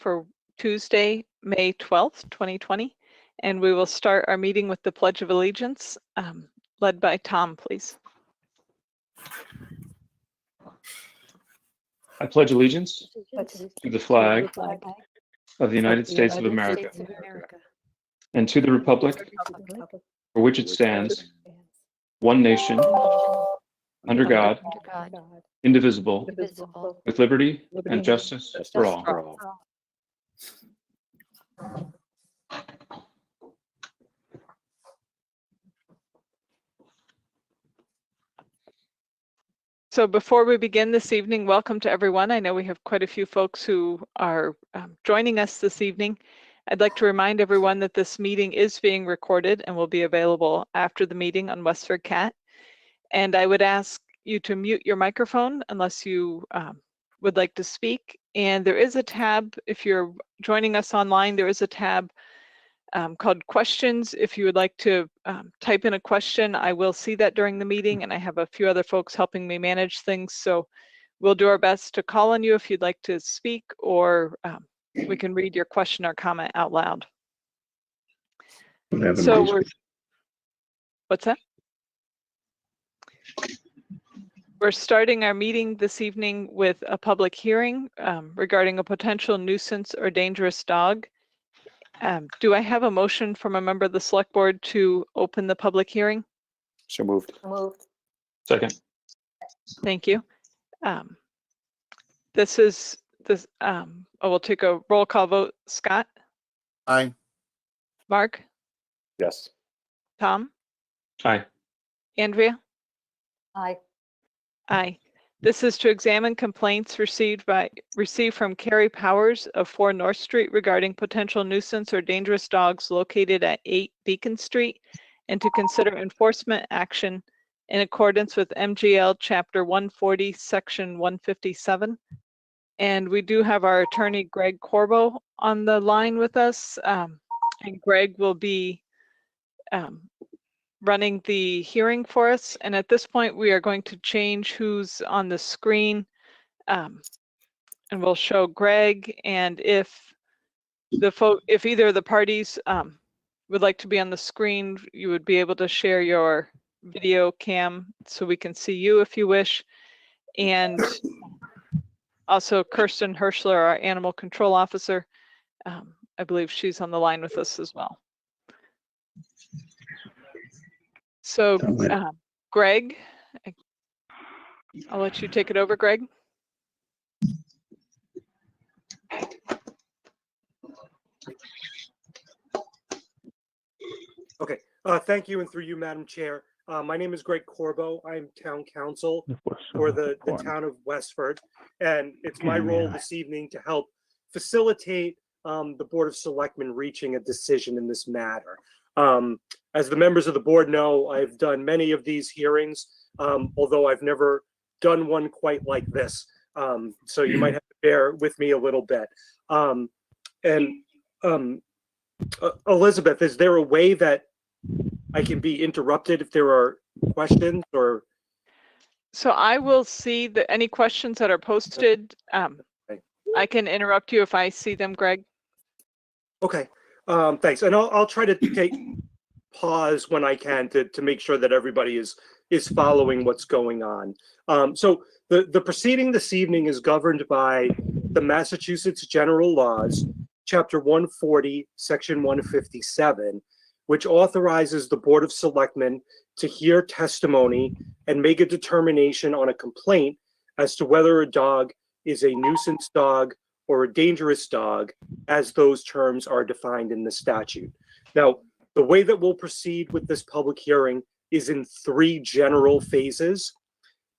for Tuesday, May 12th, 2020. And we will start our meeting with the Pledge of Allegiance, led by Tom, please. I pledge allegiance to the flag of the United States of America and to the republic for which it stands, one nation, under God, indivisible, with liberty and justice for all. So before we begin this evening, welcome to everyone. I know we have quite a few folks who are joining us this evening. I'd like to remind everyone that this meeting is being recorded and will be available after the meeting on Westford Cat. And I would ask you to mute your microphone unless you would like to speak. And there is a tab, if you're joining us online, there is a tab called questions. If you would like to type in a question, I will see that during the meeting, and I have a few other folks helping me manage things. So we'll do our best to call on you if you'd like to speak, or we can read your question or comment out loud. So what's that? We're starting our meeting this evening with a public hearing regarding a potential nuisance or dangerous dog. Do I have a motion from a member of the select board to open the public hearing? So moved. Second. Thank you. We'll take a roll call vote. Scott? Aye. Mark? Yes. Tom? Aye. Andrea? Aye. Aye. This is to examine complaints received from Carrie Powers of 4 North Street regarding potential nuisance or dangerous dogs located at 8 Beacon Street, and to consider enforcement action in accordance with MGL Chapter 140, Section 157. And we do have our attorney, Greg Corbo, on the line with us. And Greg will be running the hearing for us. And at this point, we are going to change who's on the screen. And we'll show Greg. And if either of the parties would like to be on the screen, you would be able to share your video cam so we can see you if you wish. And also Kirsten Hirschler, our animal control officer. I believe she's on the line with us as well. So, Greg, I'll let you take it over, Greg. Okay. Thank you, and through you, Madam Chair. My name is Greg Corbo. I'm town council for the town of Westford, and it's my role this evening to help facilitate the Board of Selectmen reaching a decision in this matter. As the members of the board know, I've done many of these hearings, although I've never done one quite like this. So you might have to bear with me a little bit. Elizabeth, is there a way that I can be interrupted if there are questions or? So I will see any questions that are posted. I can interrupt you if I see them, Greg. Okay, thanks. And I'll try to take pause when I can to make sure that everybody is following what's going on. So the proceeding this evening is governed by the Massachusetts General Laws, Chapter 140, Section 157, which authorizes the Board of Selectmen to hear testimony and make a determination on a complaint as to whether a dog is a nuisance dog or a dangerous dog, as those terms are defined in the statute. Now, the way that we'll proceed with this public hearing is in 3 general phases.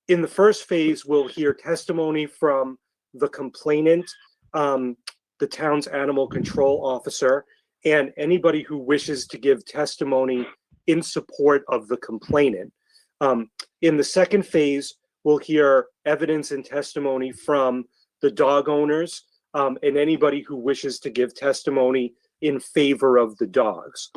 In the first phase, we'll hear testimony from the complainant, the town's animal control officer, and anybody who wishes to give testimony in support of the complainant. In the second phase, we'll hear evidence and testimony from the dog owners and anybody who wishes to give testimony in favor of the dogs.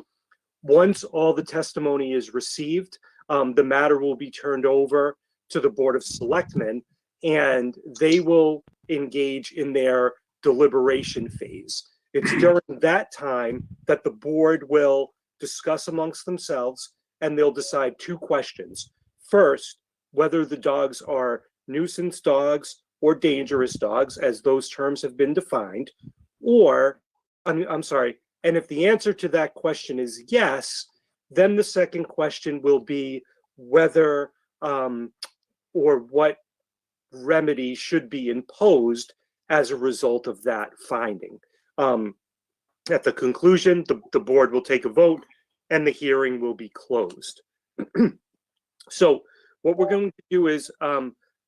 Once all the testimony is received, the matter will be turned over to the Board of Selectmen, and they will engage in their deliberation phase. It's during that time that the board will discuss amongst themselves, and they'll decide two questions. First, whether the dogs are nuisance dogs or dangerous dogs, as those terms have been defined, or, I'm sorry, and if the answer to that question is yes, then the second question will be whether or what remedy should be imposed as a result of that finding. At the conclusion, the board will take a vote and the hearing will be closed. So what we're going to do is,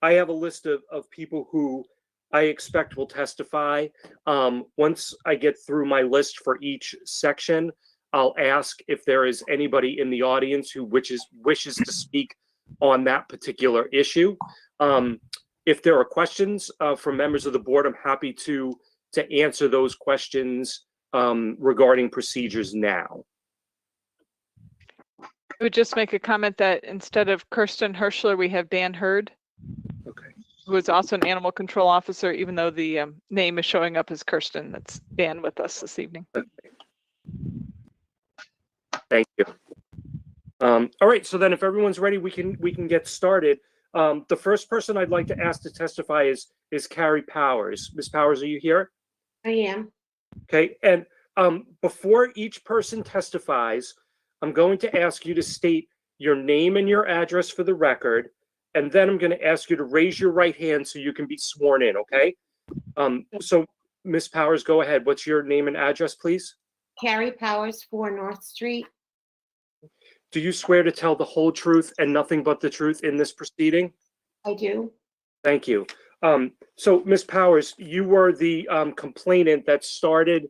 I have a list of people who I expect will testify. Once I get through my list for each section, I'll ask if there is anybody in the audience who wishes to speak on that particular issue. If there are questions from members of the board, I'm happy to answer those questions regarding procedures now. I would just make a comment that instead of Kirsten Hirschler, we have Dan Hurd, Okay. who is also an animal control officer, even though the name is showing up as Kirsten. That's Dan with us this evening. Okay. Thank you. All right, so then if everyone's ready, we can get started. The first person I'd like to ask to testify is Carrie Powers. Ms. Powers, are you here? I am. Okay, and before each person testifies, I'm going to ask you to state your name and your address for the record, and then I'm going to ask you to raise your right hand so you can be sworn in, okay? So Ms. Powers, go ahead. What's your name and address, please? Carrie Powers, 4 North Street. Do you swear to tell the whole truth and nothing but the truth in this proceeding? I do. Thank you. So Ms. Powers, you were the complainant that started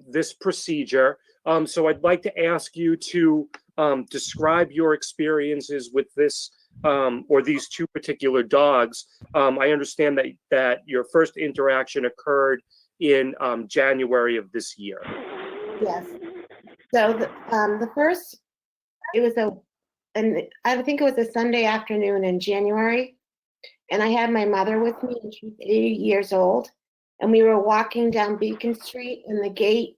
this procedure. So I'd like to ask you to describe your experiences with this or these two particular dogs. I understand that your first interaction occurred in January of this year. Yes. So the first, I think it was a Sunday afternoon in January, and I had my mother with me, and she's 80 years old, and we were walking down Beacon Street, and the gate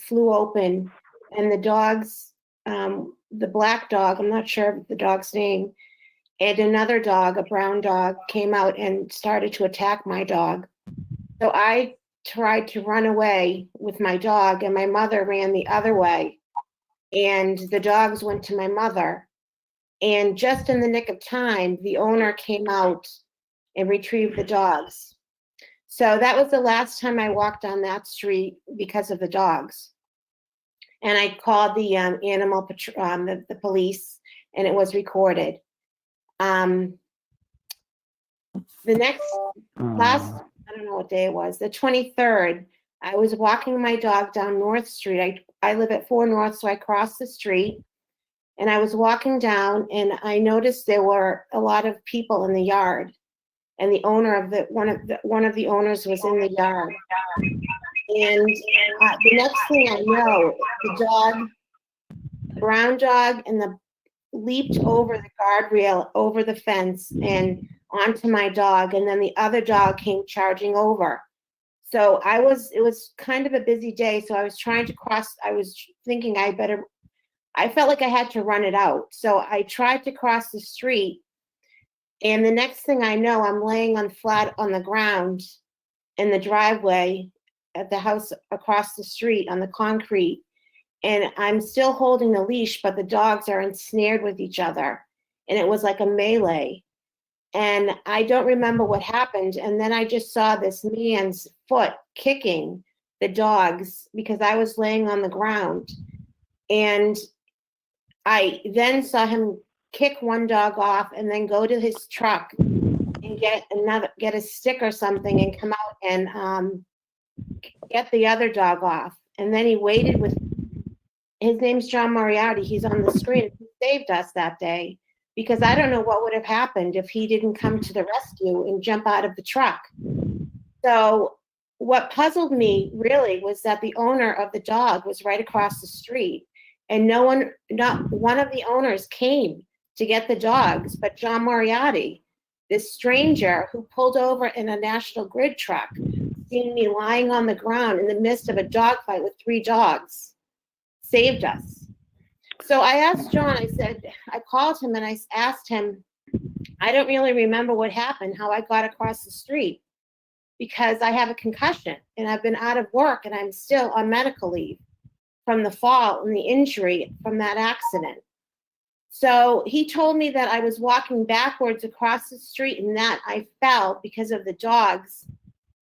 flew open, and the dogs, the black dog, I'm not sure of the dog's name, and another dog, a brown dog, came out and started to attack my dog. So I tried to run away with my dog, and my mother ran the other way, and the dogs went to my mother. And just in the nick of time, the owner came out and retrieved the dogs. So that was the last time I walked on that street because of the dogs. And I called the animal patrol, the police, and it was recorded. The next, I don't know what day it was, the 23rd, I was walking my dog down North Street. I live at 4 North, so I crossed the street. And I was walking down, and I noticed there were a lot of people in the yard, and the owner of one of the owners was in the yard. And the next thing I know, the brown dog, leaped over the guardrail, over the fence, and onto my dog, and then the other dog came charging over. So it was kind of a busy day, so I was trying to cross. I was thinking I felt like I had to run it out. So I tried to cross the street, and the next thing I know, I'm laying flat on the ground in the driveway at the house across the street on the concrete. And I'm still holding the leash, but the dogs are ensnared with each other. And it was like a melee. And I don't remember what happened. And then I just saw this man's foot kicking the dogs because I was laying on the ground. And I then saw him kick one dog off and then go to his truck and get a stick or something and come out and get the other dog off. And then he waited with, his name's John Moriarty. He's on the screen. He saved us that day because I don't know what would have happened if he didn't come to the rescue and jump out of the truck. So what puzzled me really was that the owner of the dog was right across the street. And not one of the owners came to get the dogs, but John Moriarty, this stranger who pulled over in a National Grid truck, seeing me lying on the ground in the midst of a dog fight with 3 dogs saved us. So I asked John, I called him and I asked him, I don't really remember what happened, how I got across the street, because I have a concussion and I've been out of work and I'm still on medical leave from the fall and the injury from that accident. So he told me that I was walking backwards across the street and that I fell because of the dogs.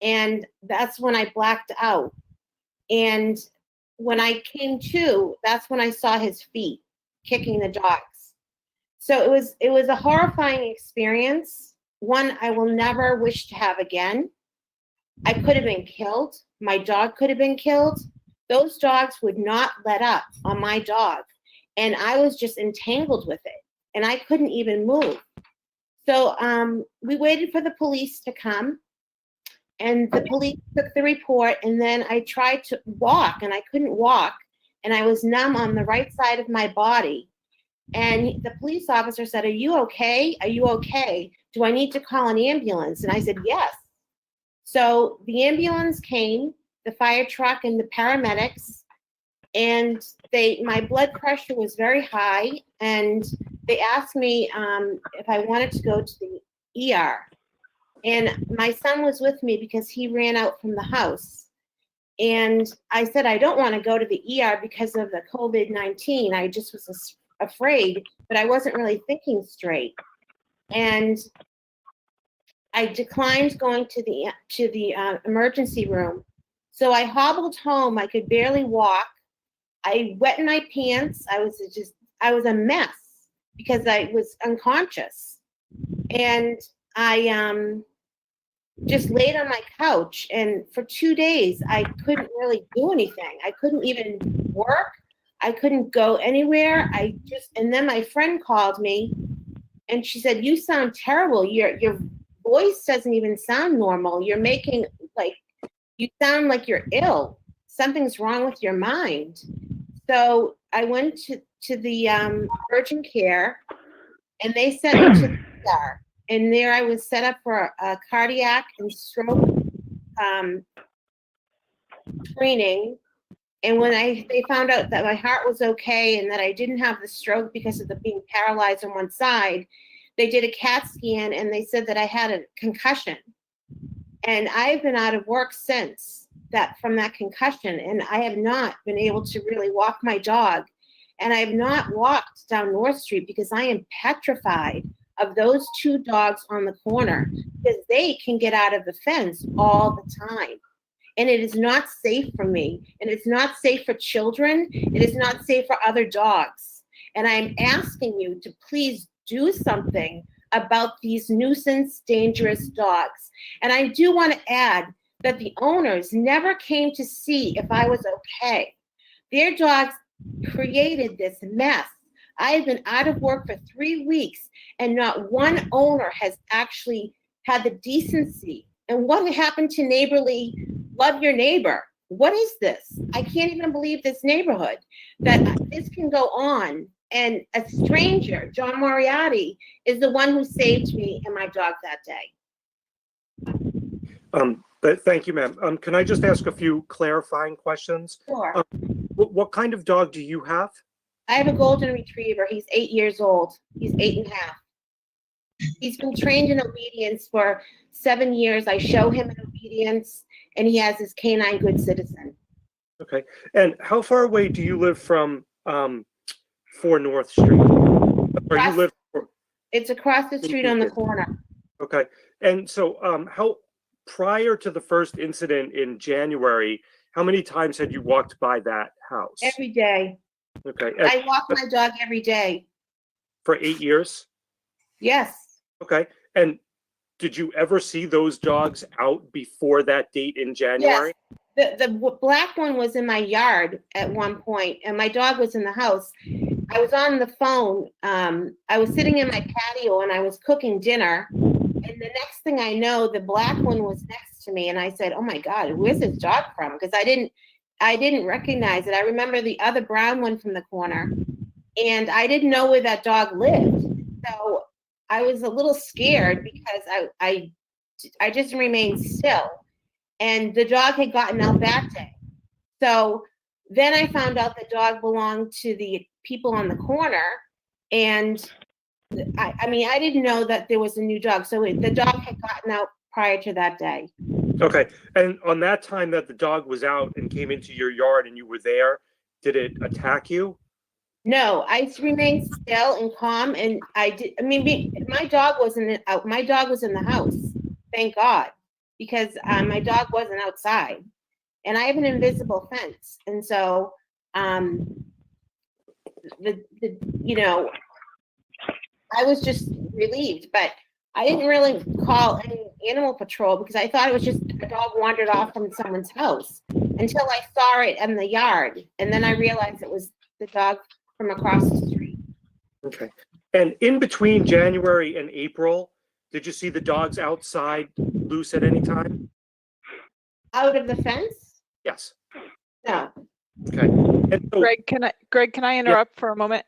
And that's when I blacked out. And when I came to, that's when I saw his feet kicking the dogs. So it was a horrifying experience. One I will never wish to have again. I could have been killed. My dog could have been killed. Those dogs would not let up on my dog. And I was just entangled with it. And I couldn't even move. So we waited for the police to come. And the police took the report. And then I tried to walk and I couldn't walk. And I was numb on the right side of my body. And the police officer said, "Are you okay? Are you okay? Do I need to call an ambulance?" And I said, "Yes." So the ambulance came, the fire truck and the paramedics, and my blood pressure was very high, and they asked me if I wanted to go to the ER. And my son was with me because he ran out from the house. And I said, I don't want to go to the ER because of the COVID-19. I just was afraid, but I wasn't really thinking straight. And I declined going to the emergency room. So I hobbled home. I could barely walk. I wet my pants. I was a mess because I was unconscious. And I just laid on my couch. And for 2 days, I couldn't really do anything. I couldn't even work. I couldn't go anywhere. And then my friend called me and she said, "You sound terrible. Your voice doesn't even sound normal. You're making you sound like you're ill. Something's wrong with your mind." So I went to the urgent care and they sent me to the ER. And there I was set up for a cardiac and stroke screening. And when they found out that my heart was okay and that I didn't have the stroke because of being paralyzed on one side, they did a CAT scan and they said that I had a concussion. And I've been out of work since from that concussion, and I have not been able to really walk my dog. And I have not walked down North Street because I am petrified of those 2 dogs on the corner, because they can get out of the fence all the time. And it is not safe for me. And it's not safe for children. It is not safe for other dogs. And I'm asking you to please do something about these nuisance, dangerous dogs. And I do want to add that the owners never came to see if I was okay. Their dogs created this mess. I have been out of work for 3 weeks, and not one owner has actually had the decency. And what happened to neighborly love your neighbor? What is this? I can't even believe this neighborhood, that this can go on. And a stranger, John Moriarty, is the one who saved me and my dog that day. But thank you, ma'am. Can I just ask a few clarifying questions? Sure. What kind of dog do you have? I have a golden retriever. He's 8 years old. He's 8.5. He's been trained in obedience for 7 years. I show him in obedience, and he has his canine good citizen. Okay. And how far away do you live from 4 North Street? Or you live? It's across the street on the corner. Okay. And so how prior to the first incident in January, how many times had you walked by that house? Every day. Okay. I walk my dog every day. For 8 years? Yes. Okay. And did you ever see those dogs out before that date in January? Yes. The black one was in my yard at one point, and my dog was in the house. I was on the phone. I was sitting in my patio and I was cooking dinner. And the next thing I know, the black one was next to me. And I said, "Oh my God, where's this dog from?" Because I didn't recognize it. I remember the other brown one from the corner, and I didn't know where that dog lived. So I was a little scared because I just remained still. and the dog had gotten out that day. So then I found out the dog belonged to the people on the corner, and I mean, I didn't know that there was a new dog. So the dog had gotten out prior to that day. Okay. And on that time that the dog was out and came into your yard and you were there, did it attack you? No, I remained still and calm, and I mean, my dog wasn't out. My dog was in the house, thank God, because my dog wasn't outside, and I have an invisible fence, and so you know, I was just relieved, but I didn't really call any animal patrol because I thought it was just a dog wandered off from someone's house until I saw it in the yard, and then I realized it was the dog from across the street. Okay. And in between January and April, did you see the dogs outside loose at any time? Out of the fence? Yes. No. Okay. And so, Greg, can I interrupt for a moment?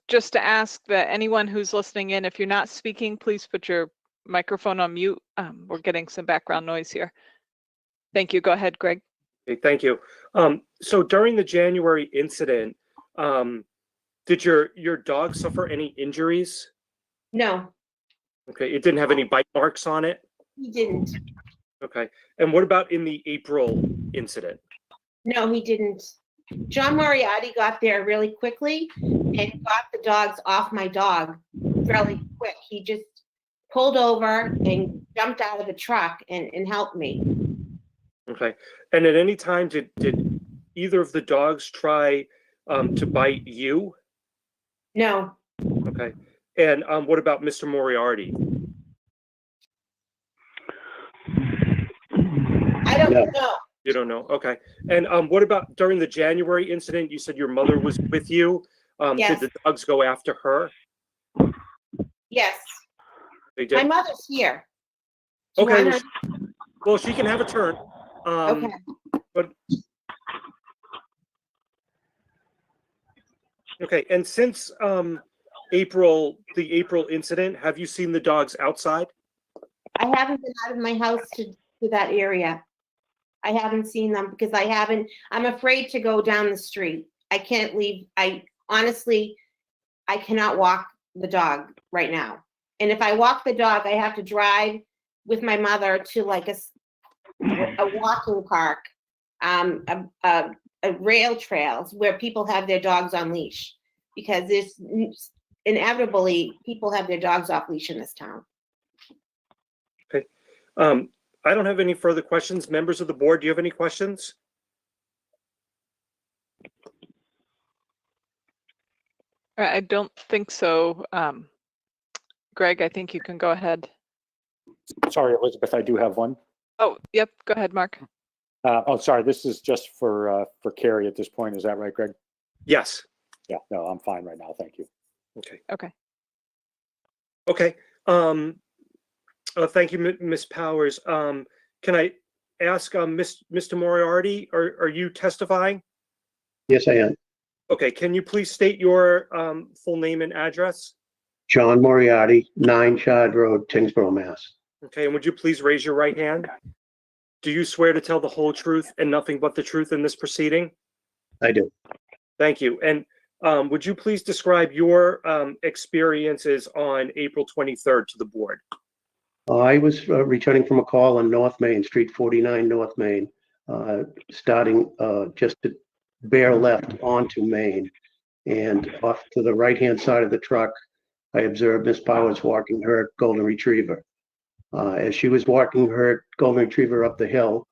Just to ask that anyone who's listening in, if you're not speaking, please put your microphone on mute. We're getting some background noise here. Thank you. Go ahead, Greg. okay, thank you. So during the January incident, did your dog suffer any injuries? No, Okay, it didn't have any bite marks on it? he didn't. Okay. And what about in the April incident? No, he didn't. John Moriarty got there really quickly and got the dogs off my dog really quick. He just pulled over and jumped out of the truck and helped me. Okay. And at any time, did either of the dogs try to bite you? No, Okay. And what about Mr. Moriarty? I don't know. You don't know? Okay. And what about during the January incident? You said your mother was with you. Yes. Did the dogs go after her? Yes, They did? my mother's here. Do you Okay. want Well, she can have a turn. Okay. But okay. And since the April incident, have you seen the dogs outside? I haven't been out of my house to that area. I haven't seen them because I'm afraid to go down the street. I can't leave. I cannot walk the dog right now. And if I walk the dog, I have to drive with my mother to like a walking park, a rail trails where people have their dogs on leash, because there's inevitably people have their dogs off leash in this town. Okay. I don't have any further questions. Members of the board, do you have any questions? I don't think so. Greg, I think you can go ahead. Sorry, Elizabeth, I do have one. Oh, yep. Go ahead, Mark. Oh, sorry, this is just for Carrie at this point. Is that right, Greg? Yes. Yeah, no, I'm fine right now. Thank you. Okay. Okay. Okay. Thank you, Ms. Powers. Can I ask Mr. Moriarty, are you testifying? Yes, I am. Okay, can you please state your full name and address? John Moriarty, 9 Shard Road, Tingsboro, Mass. Okay, and would you please raise your right hand? Do you swear to tell the whole truth and nothing but the truth in this proceeding? I do. Thank you. And would you please describe your experiences on April 23rd to the board? I was returning from a call on North Main, Street 49, North Main, starting just to bear left onto Main. And off to the right-hand side of the truck, I observed Miss Powers walking her golden retriever. As she was walking her golden retriever up the hill,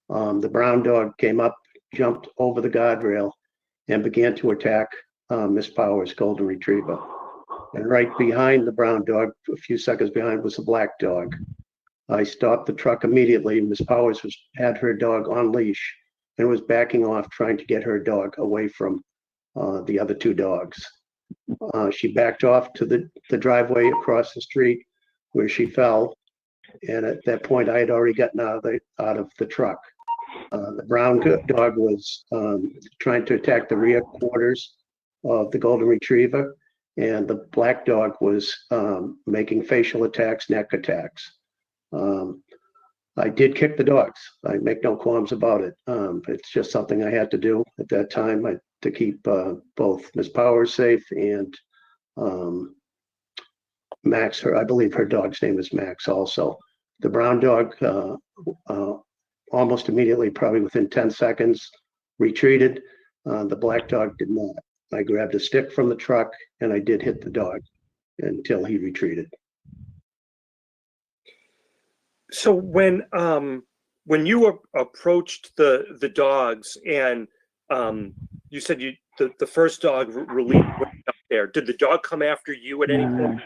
the brown dog came up, jumped over the guardrail, and began to attack Miss Powers' golden retriever. And right behind the brown dog, a few seconds behind, was the black dog. I stopped the truck immediately. Miss Powers had her dog on leash and was backing off, trying to get her dog away from the other two dogs. She backed off to the driveway across the street where she fell. And at that point, I had already gotten out of the truck. The brown dog was trying to attack the rear quarters of the golden retriever, and the black dog was making facial attacks, neck attacks. I did kick the dogs. I make no qualms about it. It's just something I had to do at that time to keep both Miss Powers safe and Max. I believe her dog's name is Max also. The brown dog almost immediately, probably within 10 seconds, retreated. The black dog did not. I grabbed a stick from the truck and I did hit the dog until he retreated. So when you approached the dogs and you said the first dog released up there, did the dog come after you at any point?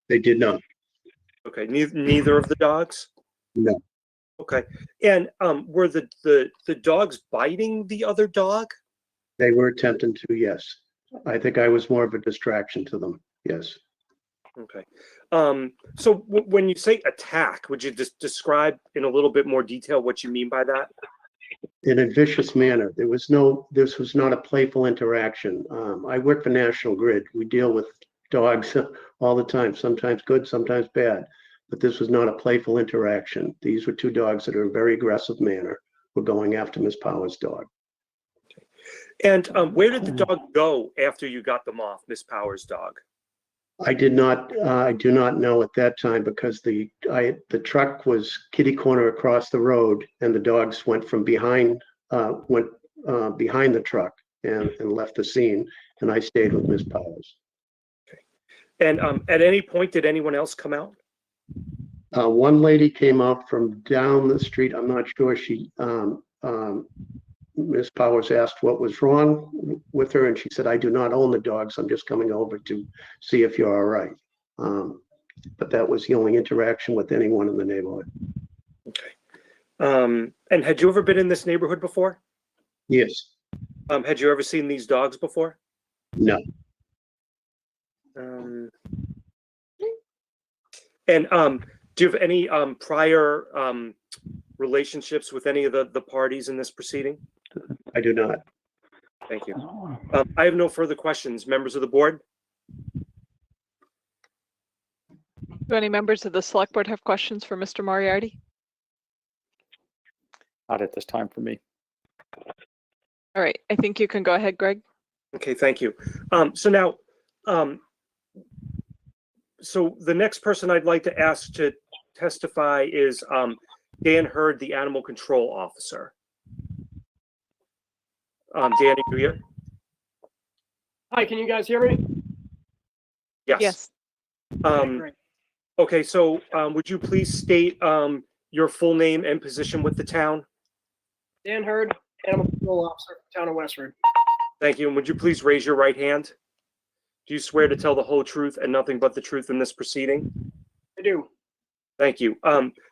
They did not. Okay, neither of the dogs? No. Okay. And were the dogs biting the other dog? They were attempting to, yes. I think I was more of a distraction to them, yes. Okay. So when you say attack, would you just describe in a little bit more detail what you mean by that? In a vicious manner. This was not a playful interaction. I work for National Grid. We deal with dogs all the time, sometimes good, sometimes bad. But this was not a playful interaction. These were two dogs that are in a very aggressive manner. Were going after Miss Powers' dog. And where did the dog go after you got them off, Miss Powers' dog? I do not know at that time because the truck was kitty corner across the road and the dogs went from behind the truck and left the scene, and I stayed with Miss Powers. Okay. And at any point did anyone else come out? One lady came out from down the street. I'm not sure. Miss Powers asked what was wrong with her, and she said, "I do not own the dogs. I'm just coming over to see if you're all right." But that was the only interaction with anyone in the neighborhood. Okay. And had you ever been in this neighborhood before? Yes. Had you ever seen these dogs before? No. And do you have any prior relationships with any of the parties in this proceeding? I do not. Thank you. I have no further questions. Members of the board? Do any members of the select board have questions for Mr. Moriarty? Not at this time for me. All right, I think you can go ahead, Greg. Okay, thank you. So now, so the next person I'd like to ask to testify is Dan Hurd, the animal control officer. Dan, are you here? Hi, can you guys hear me? Yes. Yes. Great. Okay, so would you please state your full name and position with the town? Dan Hurd, Animal Control Officer, Town of Westford. Thank you. And would you please raise your right hand? Do you swear to tell the whole truth and nothing but the truth in this proceeding? I do. Thank you.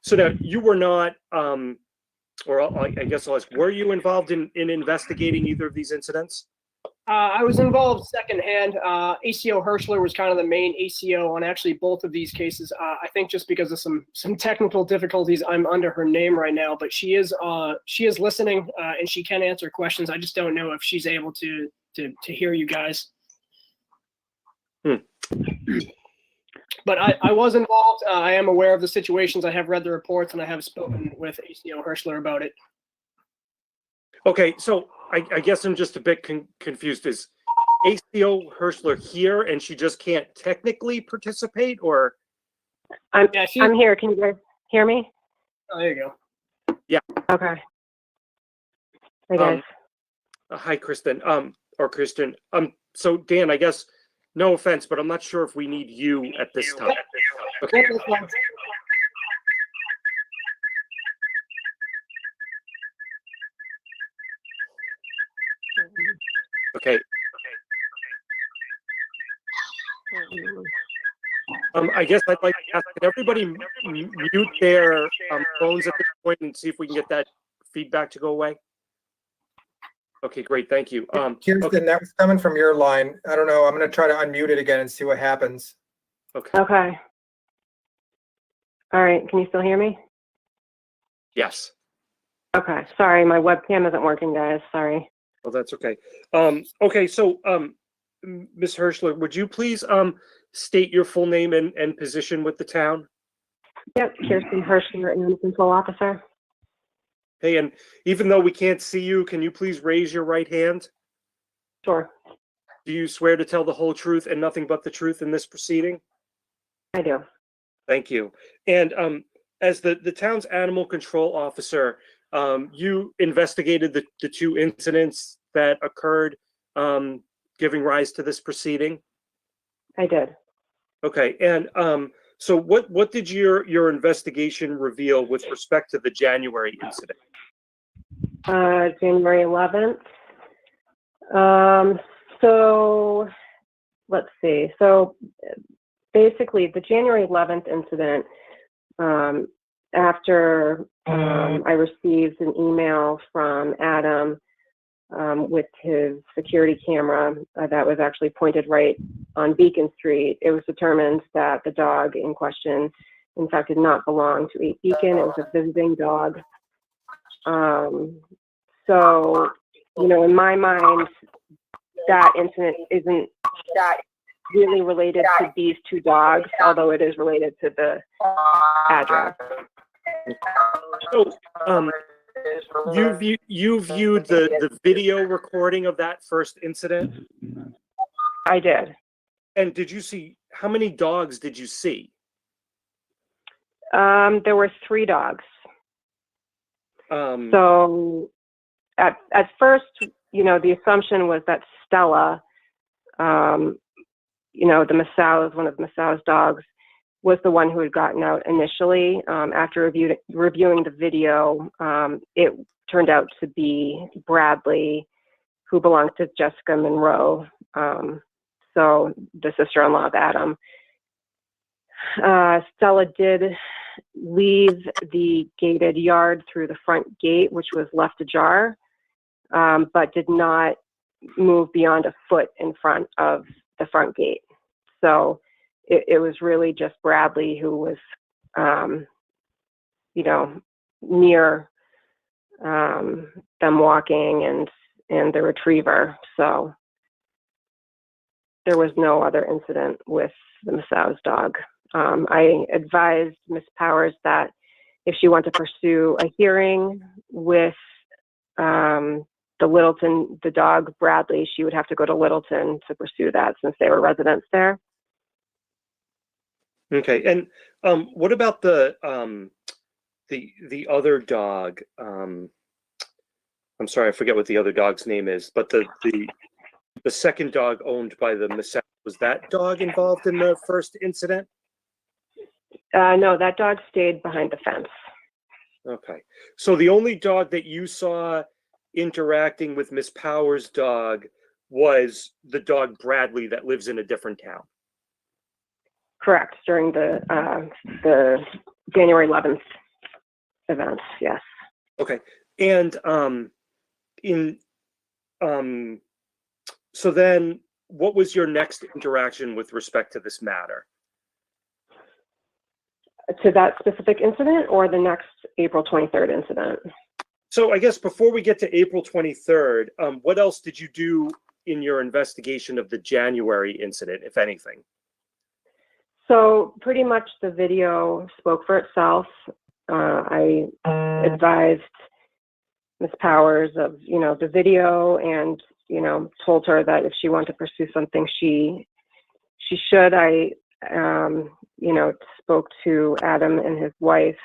So now you were not, or I guess I'll ask, were you involved in investigating either of these incidents? I was involved secondhand. ACO Hirschler was kind of the main ACO on actually both of these cases. I think just because of some technical difficulties, I'm under her name right now, but she is listening and she can answer questions. I just don't know if she's able to hear you guys. But I was involved. I am aware of the situations. I have read the reports and I have spoken with ACO Hirschler about it. Okay, so I guess I'm just a bit confused. Is ACO Hirschler here and she just can't technically participate, or? I'm here. Can you guys hear me? Oh, there you go. Yeah. Okay. Hey guys. Hi, Kristen. Or Kristen. So Dan, I guess, no offense, but I'm not sure if we need you at this time. Okay. Okay. I guess I'd like to ask, can everybody mute their phones at this point and see if we can get that feedback to go away? Okay, great, thank you. Kirsten, okay. that was coming from your line. I don't know. I'm going to try to unmute it again and see what happens. Okay. Okay. All right. Can you still hear me? Yes. Okay. Sorry, my webcam isn't working, guys. Sorry. Well, that's okay. Okay, so Ms. Hirschler, would you please state your full name and position with the town? Yep, Kirsten Hirschler, Animal Control Officer. Hey, and even though we can't see you, can you please raise your right hand? Sure, Do you swear to tell the whole truth and nothing but the truth in this proceeding? I do. Thank you. And as the town's animal control officer, you investigated the two incidents that occurred, giving rise to this proceeding? I did. Okay, and so what did your investigation reveal with respect to the January incident? January 11th. So let's see. So basically, the January 11th incident, after I received an email from Adam with his security camera that was actually pointed right on Beacon Street, it was determined that the dog in question, in fact, did not belong to 8 Beacon. It was a visiting dog. So, you know, in my mind, that incident isn't really related to these two dogs, although it is related to the address. So, you viewed the video recording of that first incident? I did. And did you see, how many dogs did you see? There were 3 dogs. So at first, you know, the assumption was that Stella, you know, the Massao's, one of Massao's dogs, was the one who had gotten out initially. After reviewing the video, it turned out to be Bradley, who belonged to Jessica Monroe, so the sister-in-law of Adam. Stella did leave the gated yard through the front gate, which was left ajar, but did not move beyond a foot in front of the front gate. So it was really just Bradley who was, you know, near them walking and the retriever. So there was no other incident with the Massao's dog. I advised Ms. Powers that if she wanted to pursue a hearing with the Littleton, the dog Bradley, she would have to go to Littleton to pursue that since they were residents there. Okay, and what about the other dog? I'm sorry, I forget what the other dog's name is, but the second dog owned by the Massao's, was that dog involved in the first incident? No, that dog stayed behind the fence. Okay, so the only dog that you saw interacting with Miss Powers' dog was the dog Bradley that lives in a different town. Correct, during the January 11th event, yes. Okay, and so then what was your next interaction with respect to this matter? To that specific incident or the next April 23rd incident? So I guess before we get to April 23rd, what else did you do in your investigation of the January incident, if anything? So pretty much the video spoke for itself. I advised Ms. Powers of, you know, the video and, you know, told her that if she wanted to pursue something, she should. I, you know, spoke to Adam and his wife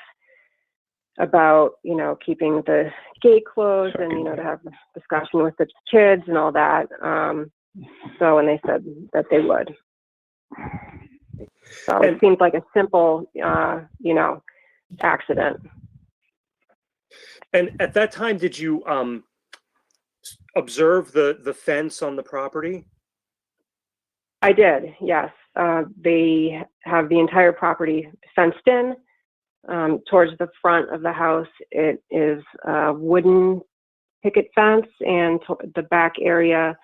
about, you know, keeping the gate closed and, you know, to have a discussion with the kids and all that. So, and they said that they would. So it seemed like a simple, you know, accident. And at that time, did you observe the fence on the property? I did, yes. They have the entire property fenced in. Towards the front of the house, it is a wooden picket fence, and the back area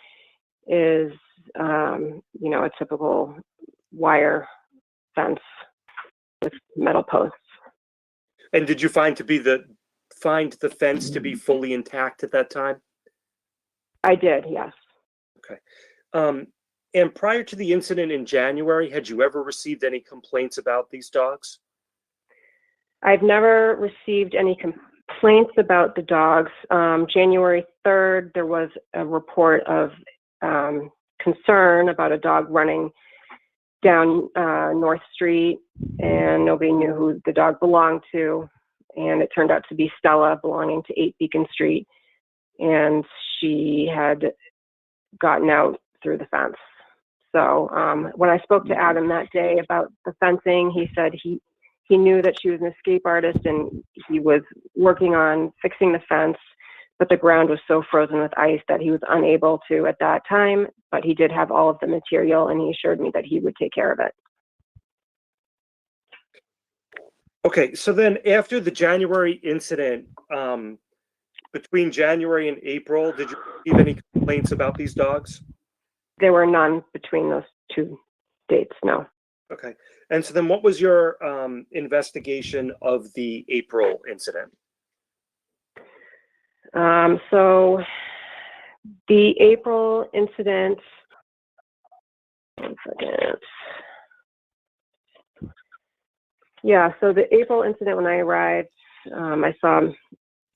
is, you know, a typical wire fence with metal posts. And did you find the fence to be fully intact at that time? I did, yes. Okay. And prior to the incident in January, had you ever received any complaints about these dogs? I've never received any complaints about the dogs. January 3rd, there was a report of concern about a dog running down North Street, and nobody knew who the dog belonged to. And it turned out to be Stella, belonging to 8 Beacon Street. And she had gotten out through the fence. So when I spoke to Adam that day about the fencing, he said he knew that she was an escape artist and he was working on fixing the fence, but the ground was so frozen with ice that he was unable to at that time, but he did have all of the material and he assured me that he would take care of it. Okay, so then after the January incident, between January and April, did you receive any complaints about these dogs? There were none between those 2 dates, no. Okay, and so then what was your investigation of the April incident? So the April incident, one second. Yeah, so the April incident, when I arrived, I saw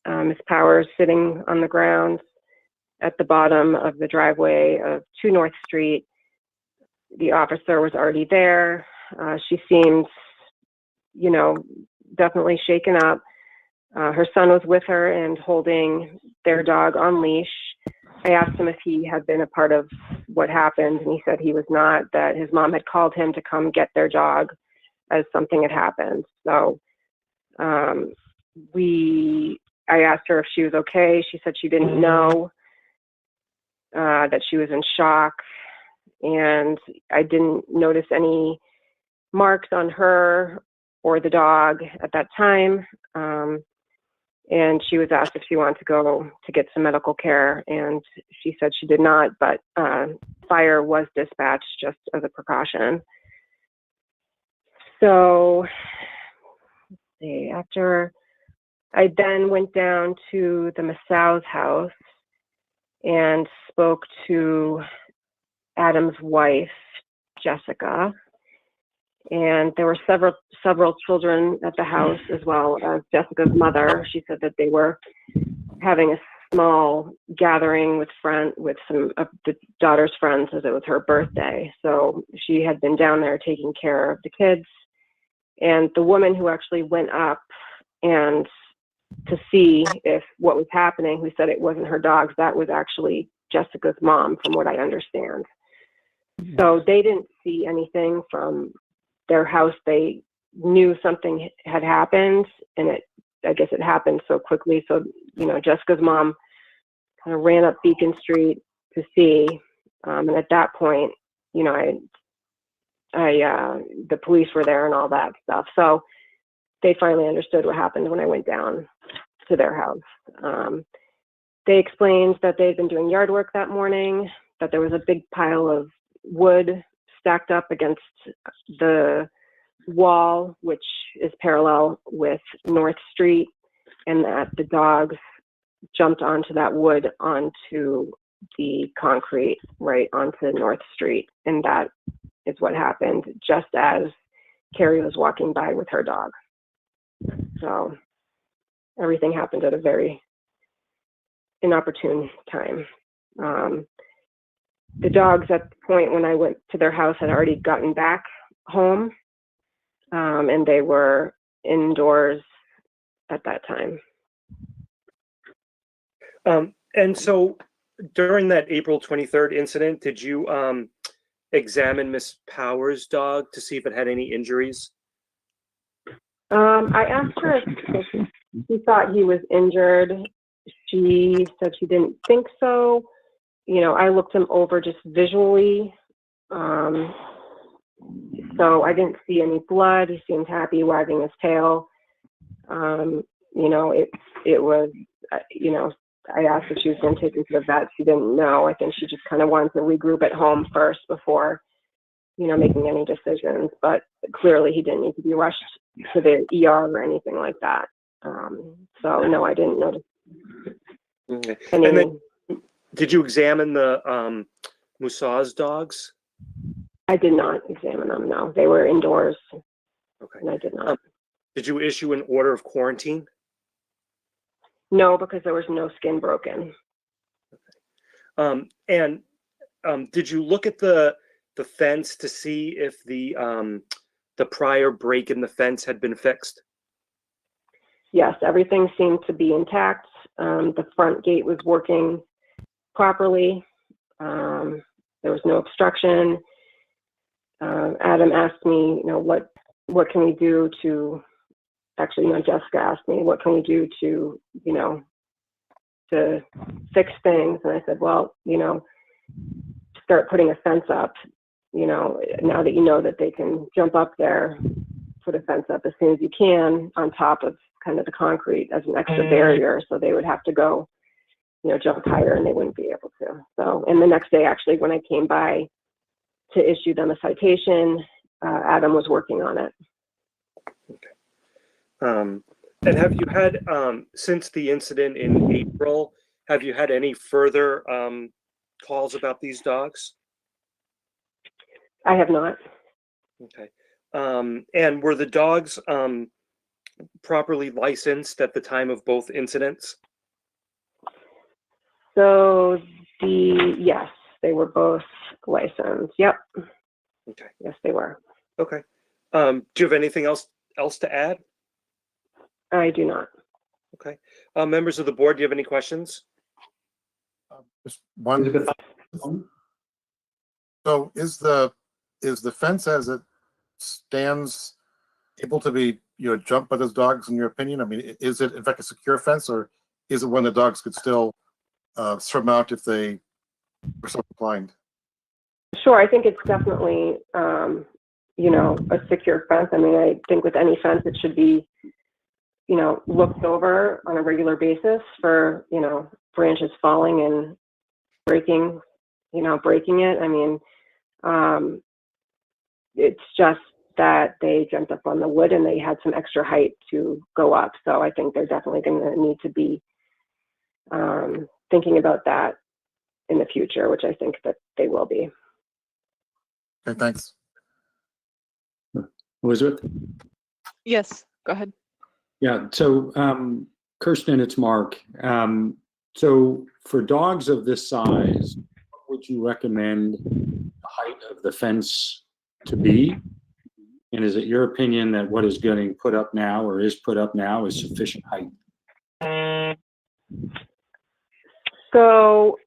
Ms. Powers sitting on the ground at the bottom of the driveway of 2 North Street. The officer was already there. She seemed, you know, definitely shaken up. Her son was with her and holding their dog on leash. I asked him if he had been a part of what happened, and he said he was not, that his mom had called him to come get their dog as something had happened. So I asked her if she was okay. She said she didn't know, that she was in shock, and I didn't notice any marks on her or the dog at that time. And she was asked if she wanted to go to get some medical care, and she said she did not, but fire was dispatched just as a precaution. So after I then went down to the Massau's house and spoke to Adam's wife, Jessica, and there were several children at the house as well as Jessica's mother. She said that they were having a small gathering with some of the daughter's friends as it was her birthday. So she had been down there taking care of the kids. And the woman who actually went up and to see if what was happening, who said it wasn't her dogs, that was actually Jessica's mom, from what I understand. So they didn't see anything from their house. They knew something had happened, and I guess it happened so quickly. So, you know, Jessica's mom kind of ran up Beacon Street to see, and at that point, you know, the police were there and all that stuff. So they finally understood what happened when I went down to their house. They explained that they'd been doing yard work that morning, that there was a big pile of wood stacked up against the wall, which is parallel with North Street, and that the dogs jumped onto that wood onto the concrete right onto North Street. And that is what happened just as Carrie was walking by with her dog. So everything happened at a very inopportune time. The dogs at the point when I went to their house had already gotten back home, and they were indoors at that time. And so during that April 23rd incident, did you examine Miss Powers' dog to see if it had any injuries? I asked her if she thought he was injured. She said she didn't think so. You know, I looked him over just visually. So I didn't see any blood. He seemed happy, wagging his tail. You know, it was, you know, I asked if she was going to take him to the vet. She didn't know. I think she just kind of wanted to regroup at home first before, you know, making any decisions. But clearly he didn't need to be rushed to the ER or anything like that. So no, I didn't notice. Okay. And then did you examine the Moussa's dogs? I did not examine them, no. They were indoors. Okay. And I did not. Did you issue an order of quarantine? No, because there was no skin broken. Did you look at the fence to see if the prior break in the fence had been fixed? Yes, everything seemed to be intact. The front gate was working properly. There was no obstruction. Adam asked me, what can we do to, actually, no, Jessica asked me, what can we do to, to fix things? And I said, well, start putting a fence up, now that you know that they can jump up there, put a fence up as soon as you can on top of kind of the concrete as an extra barrier. So they would have to go, jump higher and they wouldn't be able to. So, and the next day, actually, when I came by to issue them a citation, Adam was working on it. Okay. And have you had, since the incident in April, have you had any further calls about these dogs? I have not. Okay. And were the dogs properly licensed at the time of both incidents? So yes, they were both licensed. Yep. Okay. Yes, they were. Okay. Do you have anything else to add? I do not. Okay. Members of the board, do you have any questions? Just one. So is the fence as it stands able to be jumped by those dogs in your opinion? I mean, is it in fact a secure fence, or is it one the dogs could still surmount if they were so inclined? Sure, I think it's definitely a secure fence. I mean, I think with any fence it should be looked over on a regular basis for branches falling and breaking it. I mean, it's just that they jumped up on the wood and they had some extra height to go up. So I think they're definitely going to need to be thinking about that in the future, which I think that they will be. Okay, thanks. Elizabeth? Yes, go ahead. Yeah, so Kirsten, it's Mark. So for dogs of this size, what would you recommend the height of the fence to be? And is it your opinion that what is getting put up now or is put up now is sufficient height? So,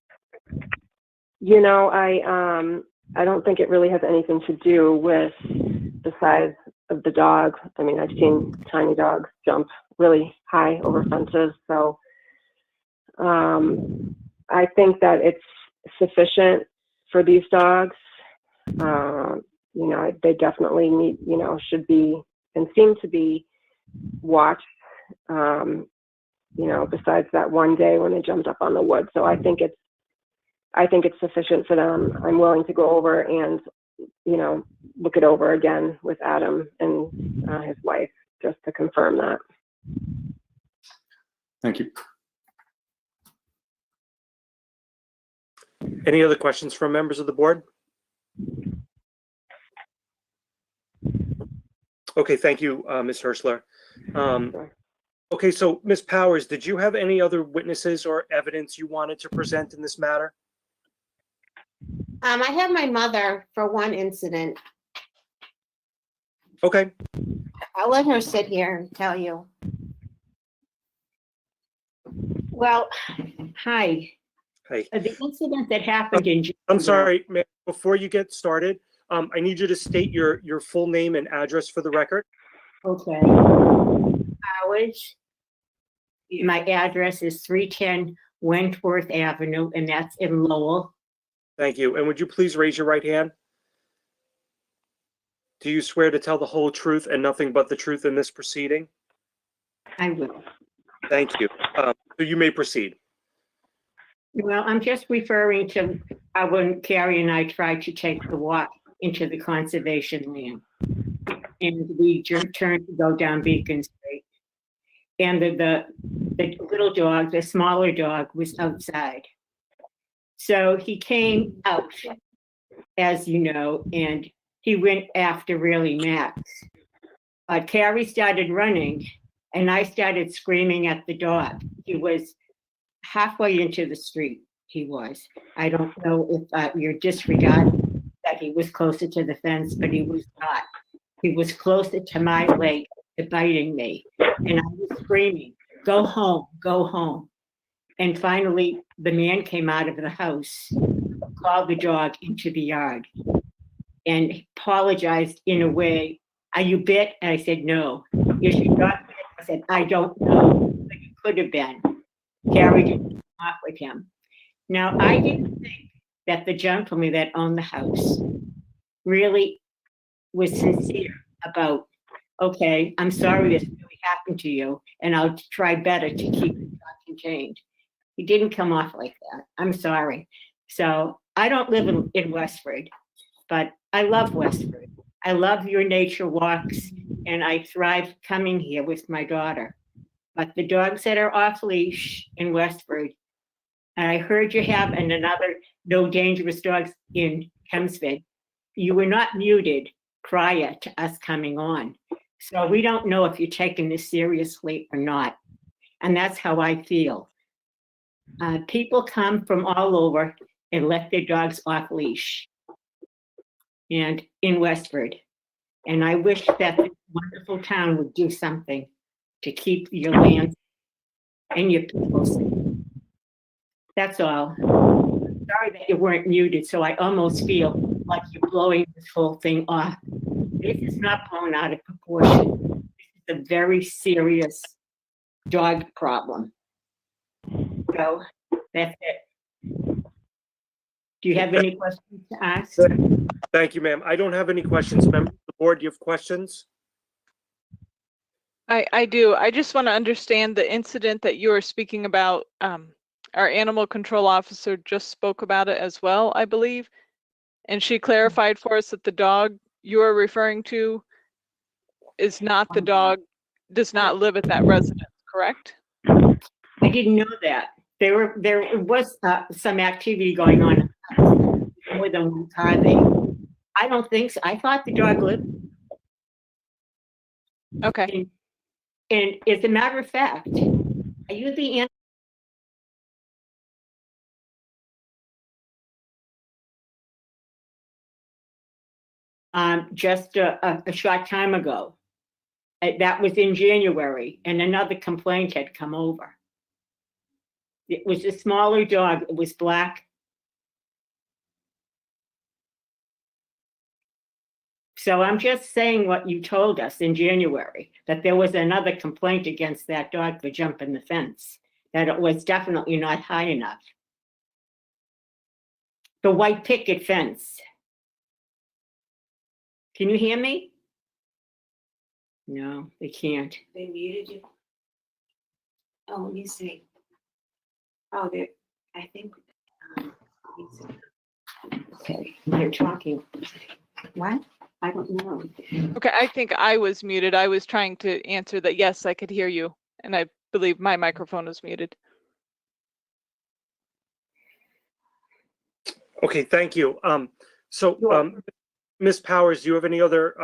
I don't think it really has anything to do with the size of the dog. I mean, I've seen tiny dogs jump really high over fences. So I think that it's sufficient for these dogs. They definitely need, should be and seem to be watched, besides that one day when they jumped up on the wood. So I think it's sufficient for them. I'm willing to go over and, look it over again with Adam and his wife, just to confirm that. Thank you. Any other questions from members of the board? Okay, thank you, Ms. Hirschler. Okay, so Ms. Powers, did you have any other witnesses or evidence you wanted to present in this matter? I have my mother for one incident. Okay. I'll let her sit here and tell you. Well, hi. Hey. The incident that happened in June. I'm sorry, ma'am, before you get started, I need you to state your full name and address for the record. Okay. Powers. My address is 310 Wentworth Avenue, and that's in Lowell. Thank you. And would you please raise your right hand? Do you swear to tell the whole truth and nothing but the truth in this proceeding? I will. Thank you. So you may proceed. Well, I'm just referring to when Carrie and I tried to take the walk into the conservation land. And we turned to go down Beacon Street. And the little dog, the smaller dog, was outside. So he came out, as you know, and he went after really Max. Carrie started running, and I started screaming at the dog. He was halfway into the street. He was. I don't know if you're disregarding that he was closer to the fence, but he was not. He was closer to my leg, to biting me, and I was screaming, "Go home, go home." And finally, the man came out of the house, called the dog into the yard, and apologized in a way. "Are you bit?" And I said, "No." "Is your dog bit?" I said, "I don't know, but it could have been." Carrie didn't come off with him. Now, I didn't think that the gentleman that owned the house really was sincere about, "Okay, I'm sorry this really happened to you, and I'll try better to keep the dog contained." He didn't come off like that. I'm sorry. So I don't live in Westford, but I love Westford. I love your nature walks, and I thrive coming here with my daughter. But the dogs that are off leash in Westford, and I heard you have another no dangerous dogs in Hempstead, you were not muted prior to us coming on. So we don't know if you're taking this seriously or not. And that's how I feel. People come from all over and let their dogs off leash and in Westford. And I wish that this wonderful town would do something to keep your land and your people safe. That's all. Sorry that you weren't muted, so I almost feel like you're blowing this whole thing off. This is not blown out of proportion. This is a very serious dog problem. So that's it. Do you have any questions to ask? Thank you, ma'am. I don't have any questions. Members of the board, do you have questions? I do. I just want to understand the incident that you are speaking about. Our animal control officer just spoke about it as well, I believe. And she clarified for us that the dog you are referring to is not the dog, does not live at that residence, correct? I didn't know that. There was some activity going on, more than one car there. I don't think so. I thought the dog lived. Okay. And as a matter of fact, are you the just a short time ago? That was in January, and another complaint had come over. It was a smaller dog. It was black. So I'm just saying what you told us in January, that there was another complaint against that dog for jumping the fence, that it was definitely not high enough. The white picket fence. Can you hear me? No, they can't. They muted you. Oh, let me see. Oh, I think. Okay, they're talking. What? I don't know. Okay, I think I was muted. I was trying to answer that, yes, I could hear you. And I believe my microphone was muted. Okay, thank you. Ms. Powers, do you have any other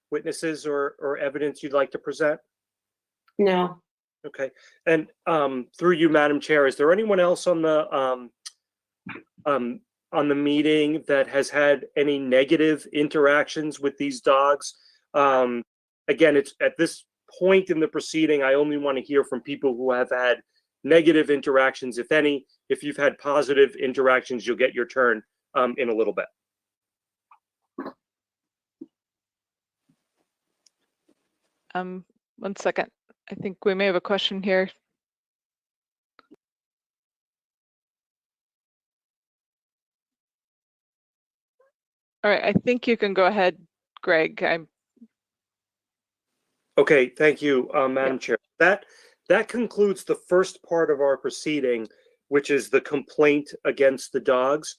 witnesses or evidence you'd like to present? No. Okay, and through you, Madam Chair, is there anyone else on the meeting that has had any negative interactions with these dogs? Again, it's at this point in the proceeding, I only want to hear from people who have had negative interactions, if any. If you've had positive interactions, you'll get your turn in a little bit. One second. I think we may have a question here. All right, I think you can go ahead, Greg. Okay, thank you, Madam Chair. That concludes the first part of our proceeding, which is the complaint against the dogs.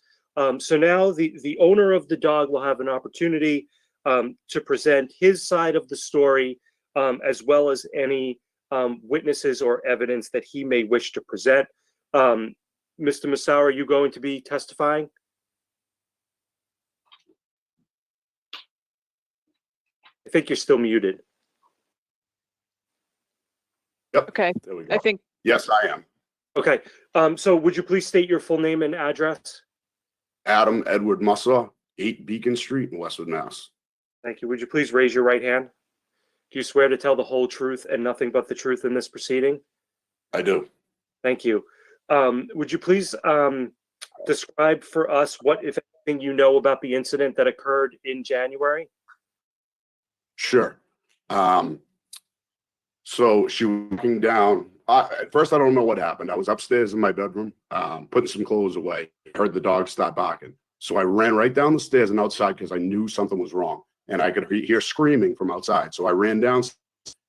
So now the owner of the dog will have an opportunity to present his side of the story, as well as any witnesses or evidence that he may wish to present. Mr. Masao, are you going to be testifying? I think you're still muted. Yep. Okay, There we go. I think, Yes, I am. Okay, so would you please state your full name and address? Adam Edward Musser, 8 Beacon Street in Westwood, Mass. Thank you. Would you please raise your right hand? Do you swear to tell the whole truth and nothing but the truth in this proceeding? I do. Thank you. Would you please describe for us what, if anything, you know about the incident that occurred in January? Sure. So she was walking down. At first, I don't know what happened. I was upstairs in my bedroom, putting some clothes away. Heard the dog start barking. So I ran right down the stairs and outside because I knew something was wrong. And I could hear screaming from outside. So I ran down.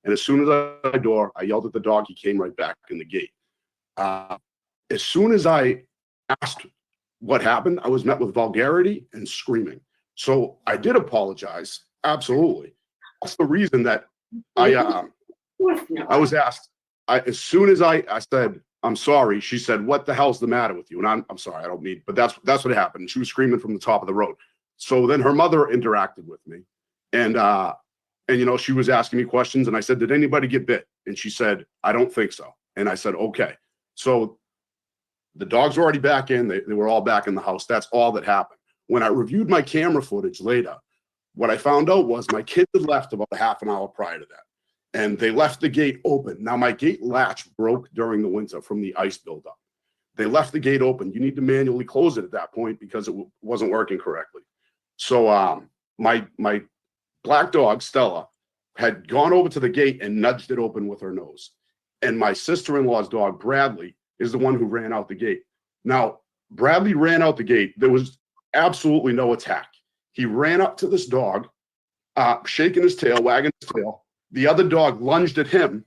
And as soon as I got the door, I yelled at the dog. He came right back in the gate. As soon as I asked what happened, I was met with vulgarity and screaming. So I did apologize. Absolutely. That's the reason that I was asked. As soon as I said, I'm sorry, she said, what the hell's the matter with you? And I'm sorry, I don't mean, but that's what happened. She was screaming from the top of the road. So then her mother interacted with me. And you know, she was asking me questions and I said, did anybody get bit? And she said, I don't think so. And I said, okay. So the dogs were already back in. They were all back in the house. That's all that happened. When I reviewed my camera footage later, what I found out was my kids had left about a half an hour prior to that. And they left the gate open. Now my gate latch broke during the winter from the ice buildup. They left the gate open. You need to manually close it at that point because it wasn't working correctly. So my black dog, Stella, had gone over to the gate and nudged it open with her nose. And my sister-in-law's dog, Bradley, is the one who ran out the gate. Now, Bradley ran out the gate. There was absolutely no attack. He ran up to this dog, shaking his tail, wagging his tail. The other dog lunged at him,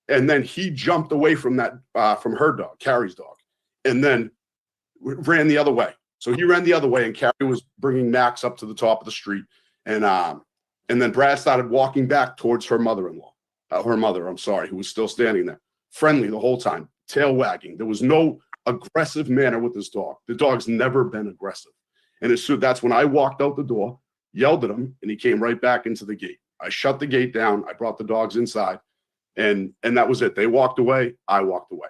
and then he jumped away from that, from her dog, Carrie's dog, and then ran the other way. So he ran the other way, and Carrie was bringing Max up to the top of the street, and then Brad started walking back towards her mother-in-law, I'm sorry, who was still standing there, friendly the whole time, tail wagging. There was no aggressive manner with this dog. The dog's never been aggressive, and that's when I walked out the door, yelled at him, and he came right back into the gate. I shut the gate down. I brought the dogs inside, and that was it. They walked away. I walked away.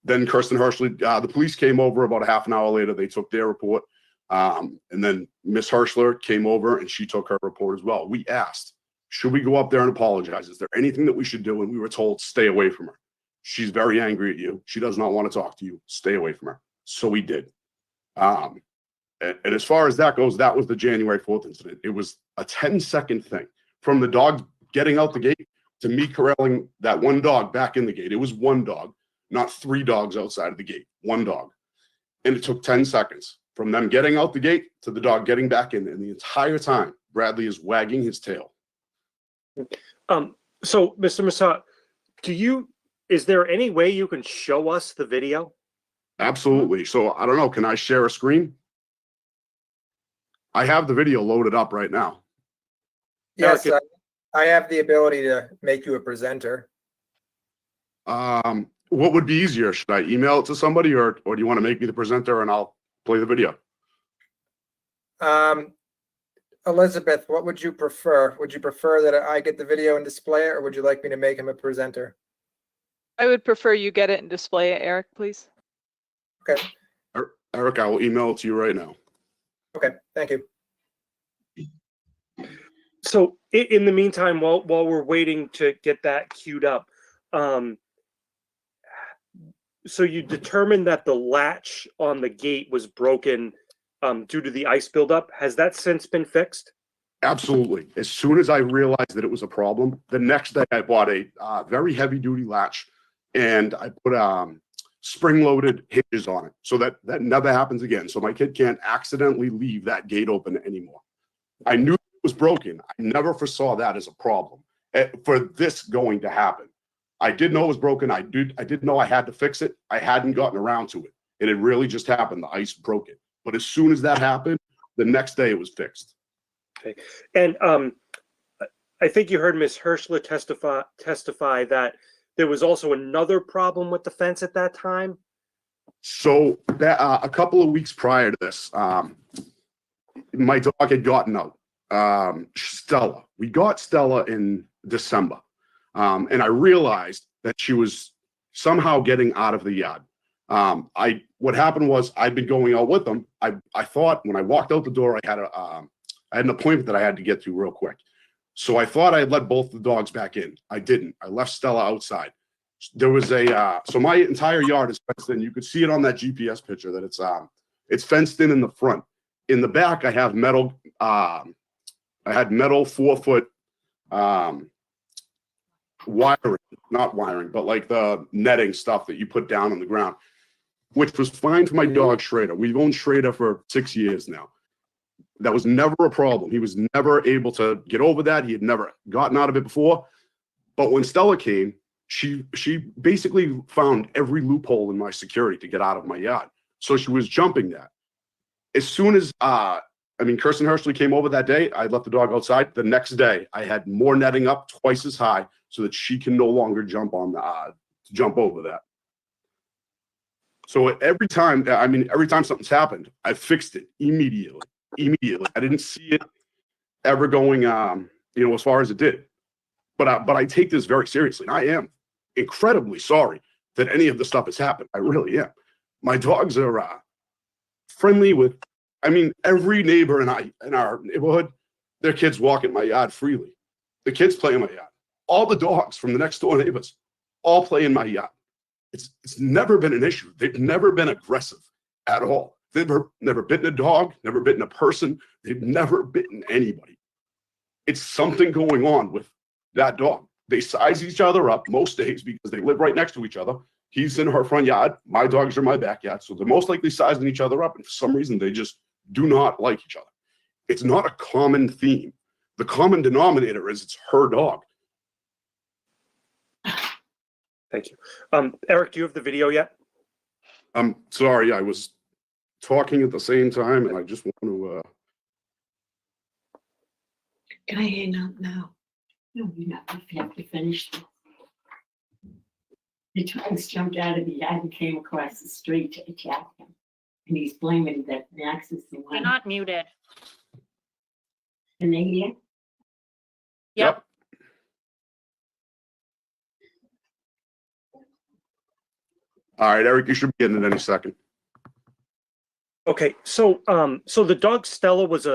Then Kirsten Herschler, the police came over about a half an hour later. They took their report. And then Miss Herschler came over and she took her report as well. We asked, should we go up there and apologize? Is there anything that we should do? And we were told, stay away from her. She's very angry at you. She does not want to talk to you. Stay away from her. So we did. And as far as that goes, that was the January 4th incident. It was a 10-second thing from the dog getting out the gate to me corralling that one dog back in the gate. It was one dog, not 3 dogs outside of the gate, one dog. And it took 10 seconds from them getting out the gate to the dog getting back in. And the entire time, Bradley is wagging his tail. So, Mr. Massa, is there any way you can show us the video? Absolutely. So I don't know. Can I share a screen? I have the video loaded up right now. Yes, I have the ability to make you a presenter. What would be easier? Should I email it to somebody or do you want to make me the presenter and I'll play the video? Elizabeth, what would you prefer? Would you prefer that I get the video and display it, or would you like me to make him a presenter? I would prefer you get it and display it, Eric, please. Okay. Eric, I will email it to you right now. Okay, thank you. So in the meantime, while we're waiting to get that queued up, so you determined that the latch on the gate was broken due to the ice buildup. Has that since been fixed? Absolutely. As soon as I realized that it was a problem, the next day I bought a very heavy duty latch and I put spring-loaded hinges on it so that never happens again. So my kid can't accidentally leave that gate open anymore. I knew it was broken. I never foresaw that as a problem for this going to happen. I did know it was broken. I did know I had to fix it. I hadn't gotten around to it. And it really just happened. The ice broke it. But as soon as that happened, the next day it was fixed. Okay. And I think you heard Ms. Herschler testify that there was also another problem with the fence at that time. So that a couple of weeks prior to this, my dog had gotten out. Stella. We got Stella in December. And I realized that she was somehow getting out of the yard. What happened was I'd been going out with them. I thought when I walked out the door, I had an appointment that I had to get to real quick. So I thought I had let both the dogs back in. I didn't. I left Stella outside. There was so my entire yard is fenced in. You could see it on that GPS picture that it's fenced in the front. In the back, I have metal, I had metal 4-foot wiring, not wiring, but like the netting stuff that you put down on the ground, which was fine for my dog Schrader. We've owned Schrader for 6 years now. That was never a problem. He was never able to get over that. He had never gotten out of it before. But when Stella came, she basically found every loophole in my security to get out of my yard. So she was jumping that. As soon as, Kirsten Hershey came over that day, I left the dog outside. The next day, I had more netting up twice as high so that she can no longer jump on jump over that. So every time something's happened, I fixed it immediately. I didn't see it ever going, as far as it did. But I take this very seriously. And I am incredibly sorry that any of this stuff has happened. I really am. My dogs are friendly with, every neighbor in our neighborhood, their kids walk in my yard freely. The kids play in my yard. All the dogs from the next door neighbors all play in my yard. It's never been an issue. They've never been aggressive at all. They've never bitten a dog, never bitten a person. They've never bitten anybody. It's something going on with that dog. They size each other up most days because they live right next to each other. He's in her front yard. My dogs are in my backyard. So they're most likely sizing each other up. And for some reason, they just do not like each other. It's not a common theme. The common denominator is it's her dog. Thank you. Eric, do you have the video yet? I'm sorry, I was talking at the same time and I just want to Can I hang out now? No, you're not. You have to finish this. The twins jumped out of the yard and came across the street to attack him. And he's blaming that Max is the one. You're not muted. Can they hear? Yep. All right, Eric, you should be getting it any second. Okay, so the dog Stella was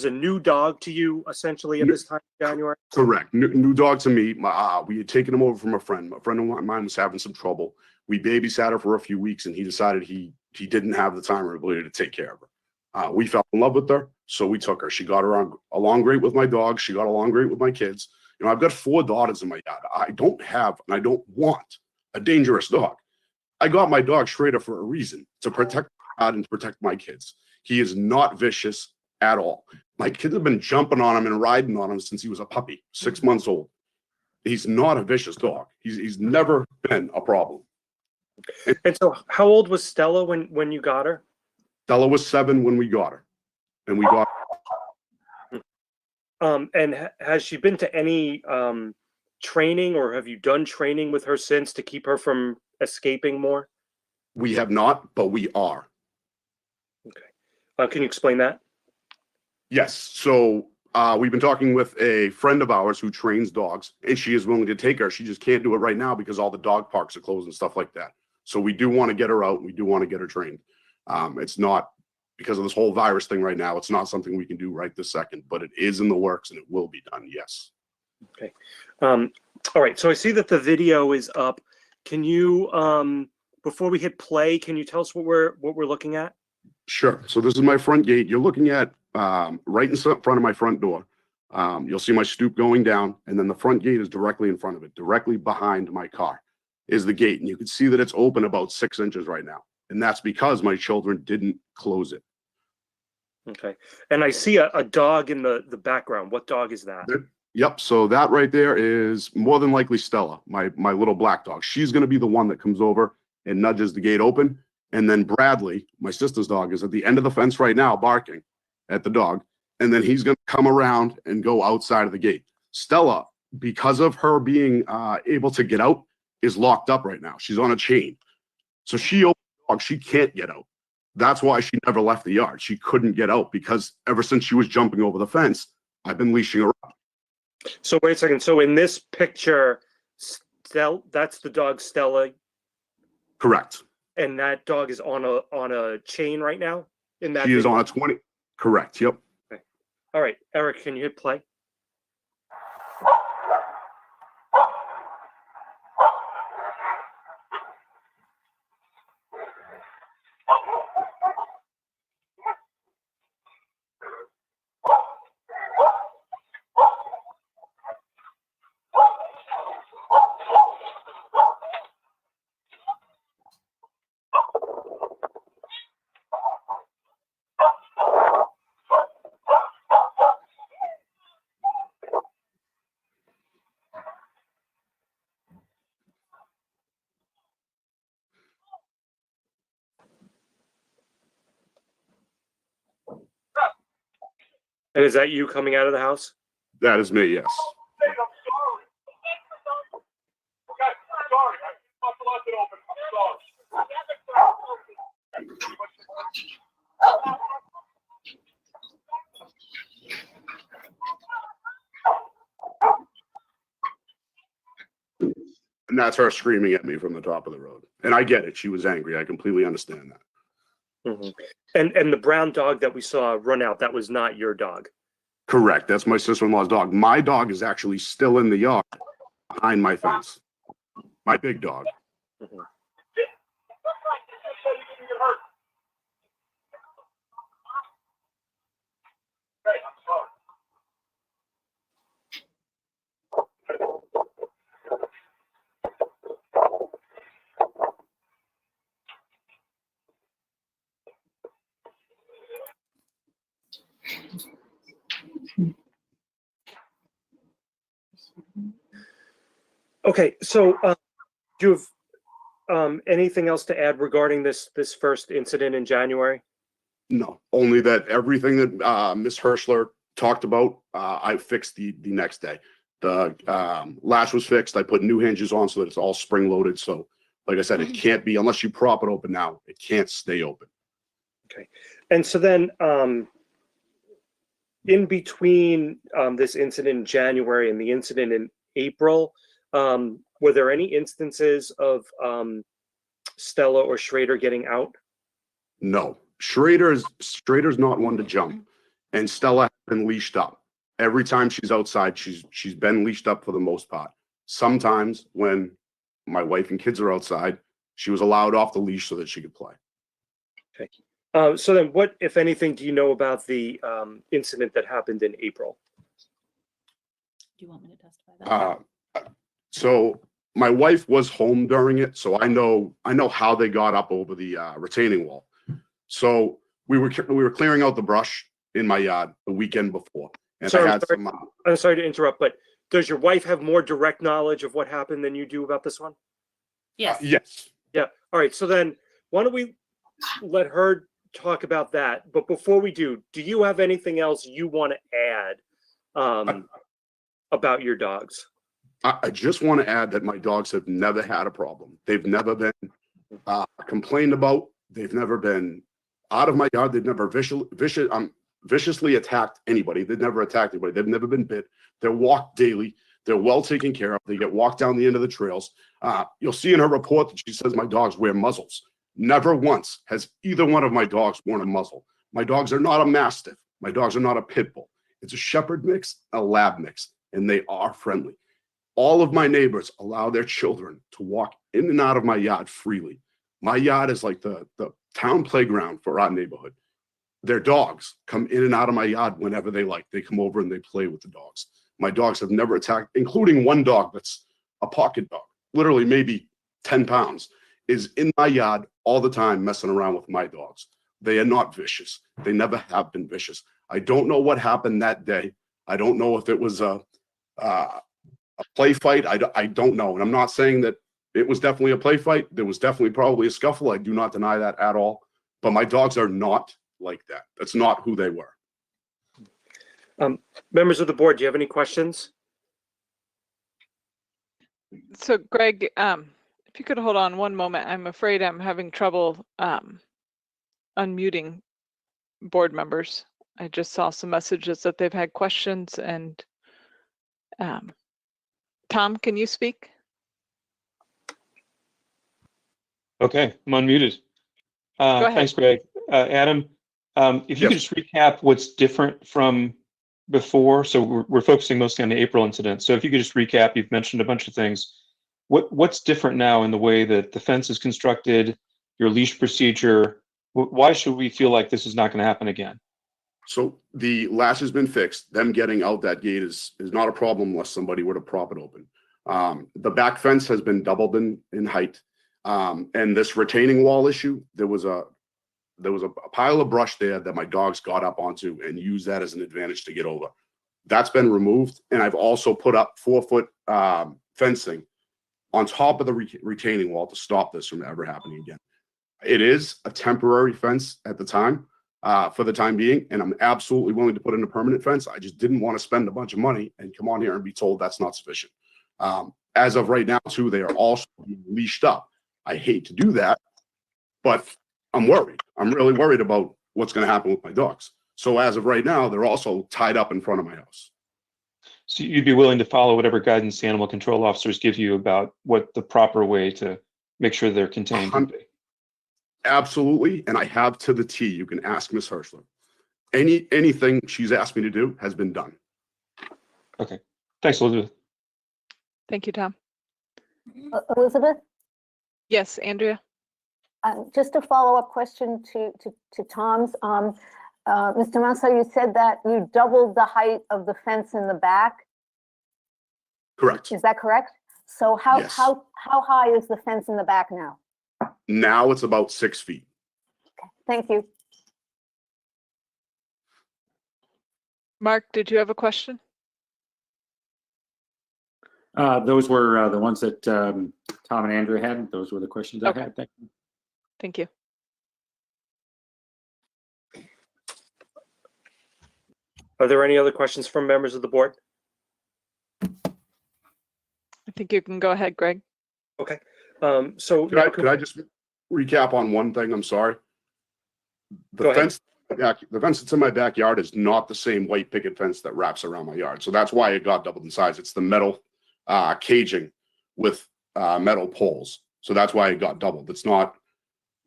a new dog to you essentially at this time in January? Correct. New dog to me. We had taken him over from a friend. A friend of mine was having some trouble. We babysat her for a few weeks and he decided he didn't have the time or ability to take care of her. We fell in love with her, so we took her. She got along great with my dog. She got along great with my kids. I've got 4 daughters in my yard. I don't have and I don't want a dangerous dog. I got my dog Schrader for a reason, to protect God and to protect my kids. He is not vicious at all. My kids have been jumping on him and riding on him since he was a puppy, 6 months old. He's not a vicious dog. He's never been a problem. And so how old was Stella when you got her? Stella was 7 when we got her. And we got her. And has she been to any training, or have you done training with her since to keep her from escaping more? We have not, but we are. Okay. Can you explain that? Yes. So we've been talking with a friend of ours who trains dogs, and she is willing to take her. She just can't do it right now because all the dog parks are closed and stuff like that. So we do want to get her out. We do want to get her trained. It's not because of this whole virus thing right now. It's not something we can do right this second, but it is in the works and it will be done. Yes. Okay. All right. So I see that the video is up. Can you, before we hit play, can you tell us what we're looking at? Sure. So this is my front gate. You're looking at right in front of my front door. You'll see my stoop going down, and then the front gate is directly in front of it. Directly behind my car is the gate, and you can see that it's open about 6 inches right now, and that's because my children didn't close it. Okay. And I see a dog in the background. What dog is that? Yep. So that right there is more than likely Stella, my little black dog. She's going to be the one that comes over and nudges the gate open. And then Bradley, my sister's dog, is at the end of the fence right now barking at the dog. And then he's going to come around and go outside of the gate. Stella, because of her being able to get out, is locked up right now. She's on a chain. So she can't get out. That's why she never left the yard. She couldn't get out because ever since she was jumping over the fence, I've been leashing her up. So wait a second. So in this picture, That's the dog Stella, Correct. and that dog is on a chain right now. In that She is video? on a 20. Correct. Yep. Okay. All right, Eric, can you hit play? And is that you coming out of the house? That is me. Yes. And that's her screaming at me from the top of the road. And I get it. She was angry. I completely understand that. Mm-hmm. And the brown dog that we saw run out, that was not your dog. Correct. That's my sister-in-law's dog. My dog is actually still in the yard behind my fence. My big dog. Mm-hmm. Okay, so do you have anything else to add regarding this first incident in January? No, only that everything that Miss Hirschler talked about, I fixed the next day. The latch was fixed. I put new hinges on so that it's all spring loaded. So, like I said, it can't be, unless you prop it open now, it can't stay open. Okay, and so then in between this incident in January and the incident in April, were there any instances of Stella or Schrader getting out? No, Schrader's not one to jump, and Stella has been leashed up. Every time she's outside, she's been leashed up for the most part. Sometimes when my wife and kids are outside, she was allowed off the leash so that she could play. Okay. So then what, if anything, do you know about the incident that happened in April? Do you want me to testify that? So my wife was home during it, so I know how they got up over the retaining wall. So we were clearing out the brush in my yard the weekend before, and So I had some. I'm sorry to interrupt, but does your wife have more direct knowledge of what happened than you do about this one? Yes. Yes. Yeah. All right. So then why don't we let her talk about that? But before we do you have anything else you want to add about your dogs? I just want to add that my dogs have never had a problem. They've never been complained about. They've never been out of my yard. They've never viciously attacked anybody. They've never attacked anybody. They've never been bit. They're walked daily. They're well taken care of. They get walked down the end of the trails. You'll see in her report that she says my dogs wear muzzles. Never once has either one of my dogs worn a muzzle. My dogs are not a Mastiff. My dogs are not a Pit Bull. It's a Shepherd mix, a Lab mix, and they are friendly. All of my neighbors allow their children to walk in and out of my yard freely. My yard is like the town playground for our neighborhood. Their dogs come in and out of my yard whenever they like. They come over and they play with the dogs. My dogs have never attacked, including one dog that's a pocket dog, literally maybe 10 pounds, is in my yard all the time messing around with my dogs. They are not vicious. They never have been vicious. I don't know what happened that day. I don't know if it was a play fight. I don't know. And I'm not saying that it was definitely a play fight. There was definitely probably a scuffle. I do not deny that at all. But my dogs are not like that. That's not who they were. Members of the board, do you have any questions? So Greg, if you could hold on one moment, I'm afraid I'm having trouble unmuting board members. I just saw some messages that they've had questions, and Tom, can you speak? Okay, I'm unmuted. Go ahead. Thanks, Greg. Adam, if you could just recap what's different from before. So we're focusing mostly on the April incident. So if you could just recap, you've mentioned a bunch of things. What's different now in the way that the fence is constructed, your leash procedure? Why should we feel like this is not going to happen again? So the latch has been fixed. Them getting out that gate is not a problem unless somebody were to prop it open. The back fence has been doubled in height. And this retaining wall issue, there was a pile of brush there that my dogs got up onto and used that as an advantage to get over. That's been removed. And I've also put up 4-foot fencing on top of the retaining wall to stop this from ever happening again. It is a temporary fence at the time, for the time being, and I'm absolutely willing to put in a permanent fence. I just didn't want to spend a bunch of money and come on here and be told that's not sufficient. As of right now, too, they are also being leashed up. I hate to do that, but I'm worried. I'm really worried about what's going to happen with my dogs. So as of right now, they're also tied up in front of my house. So you'd be willing to follow whatever guidance the animal control officers give you about what the proper way to make sure they're contained would be? Absolutely, and I have to the T. You can ask Miss Hirschler. Anything she's asked me to do has been done. Okay, thanks, Elizabeth. Thank you, Tom. Elizabeth, Yes, Andrea. just a follow-up question to Tom's. Mr. Massa, you said that you doubled the height of the fence in the back. Correct. Is that correct? So how Yes. how high is the fence in the back now? Now it's about 6 feet. Thank you. Mark, did you have a question? Those were the ones that Tom and Andrea had. Those were the questions I had. Thank you. Thank you. Are there any other questions from members of the board? I think you can go ahead, Greg. Okay. So Could I just recap on one thing? I'm sorry. Go ahead. The fence that's in my backyard is not the same white picket fence that wraps around my yard. So that's why it got doubled in size. It's the metal caging with metal poles. So that's why it got doubled. It's not,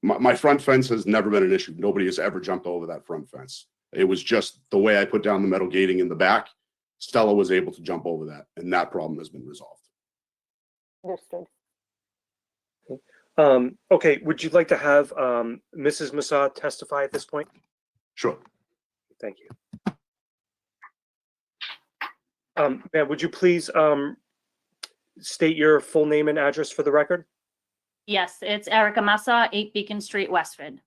my front fence has never been an issue. Nobody has ever jumped over that front fence. It was just the way I put down the metal gating in the back. Stella was able to jump over that, and that problem has been resolved. Understood. Okay, would you like to have Mrs. Massa testify at this point? Sure. Thank you. Ma'am, would you please state your full name and address for the record? Yes, it's Erica Massa, 8 Beacon Street, Westford.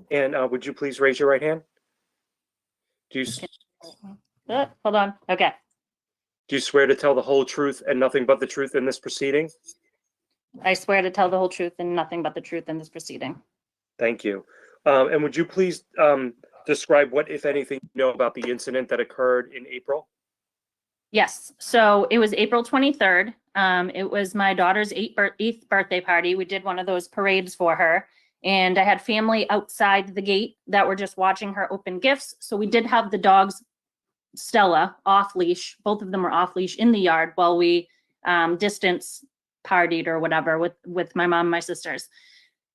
And would you please raise your right hand? Do you Hold on. Okay. do you swear to tell the whole truth and nothing but the truth in this proceeding? I swear to tell the whole truth and nothing but the truth in this proceeding. Thank you. And would you please describe what, if anything, you know about the incident that occurred in April? Yes. So it was April 23rd. It was my daughter's 8th birthday party. We did one of those parades for her. And I had family outside the gate that were just watching her open gifts. So we did have the dogs, Stella, off leash. Both of them were off leash in the yard while we distance partied or whatever with my mom and my sisters.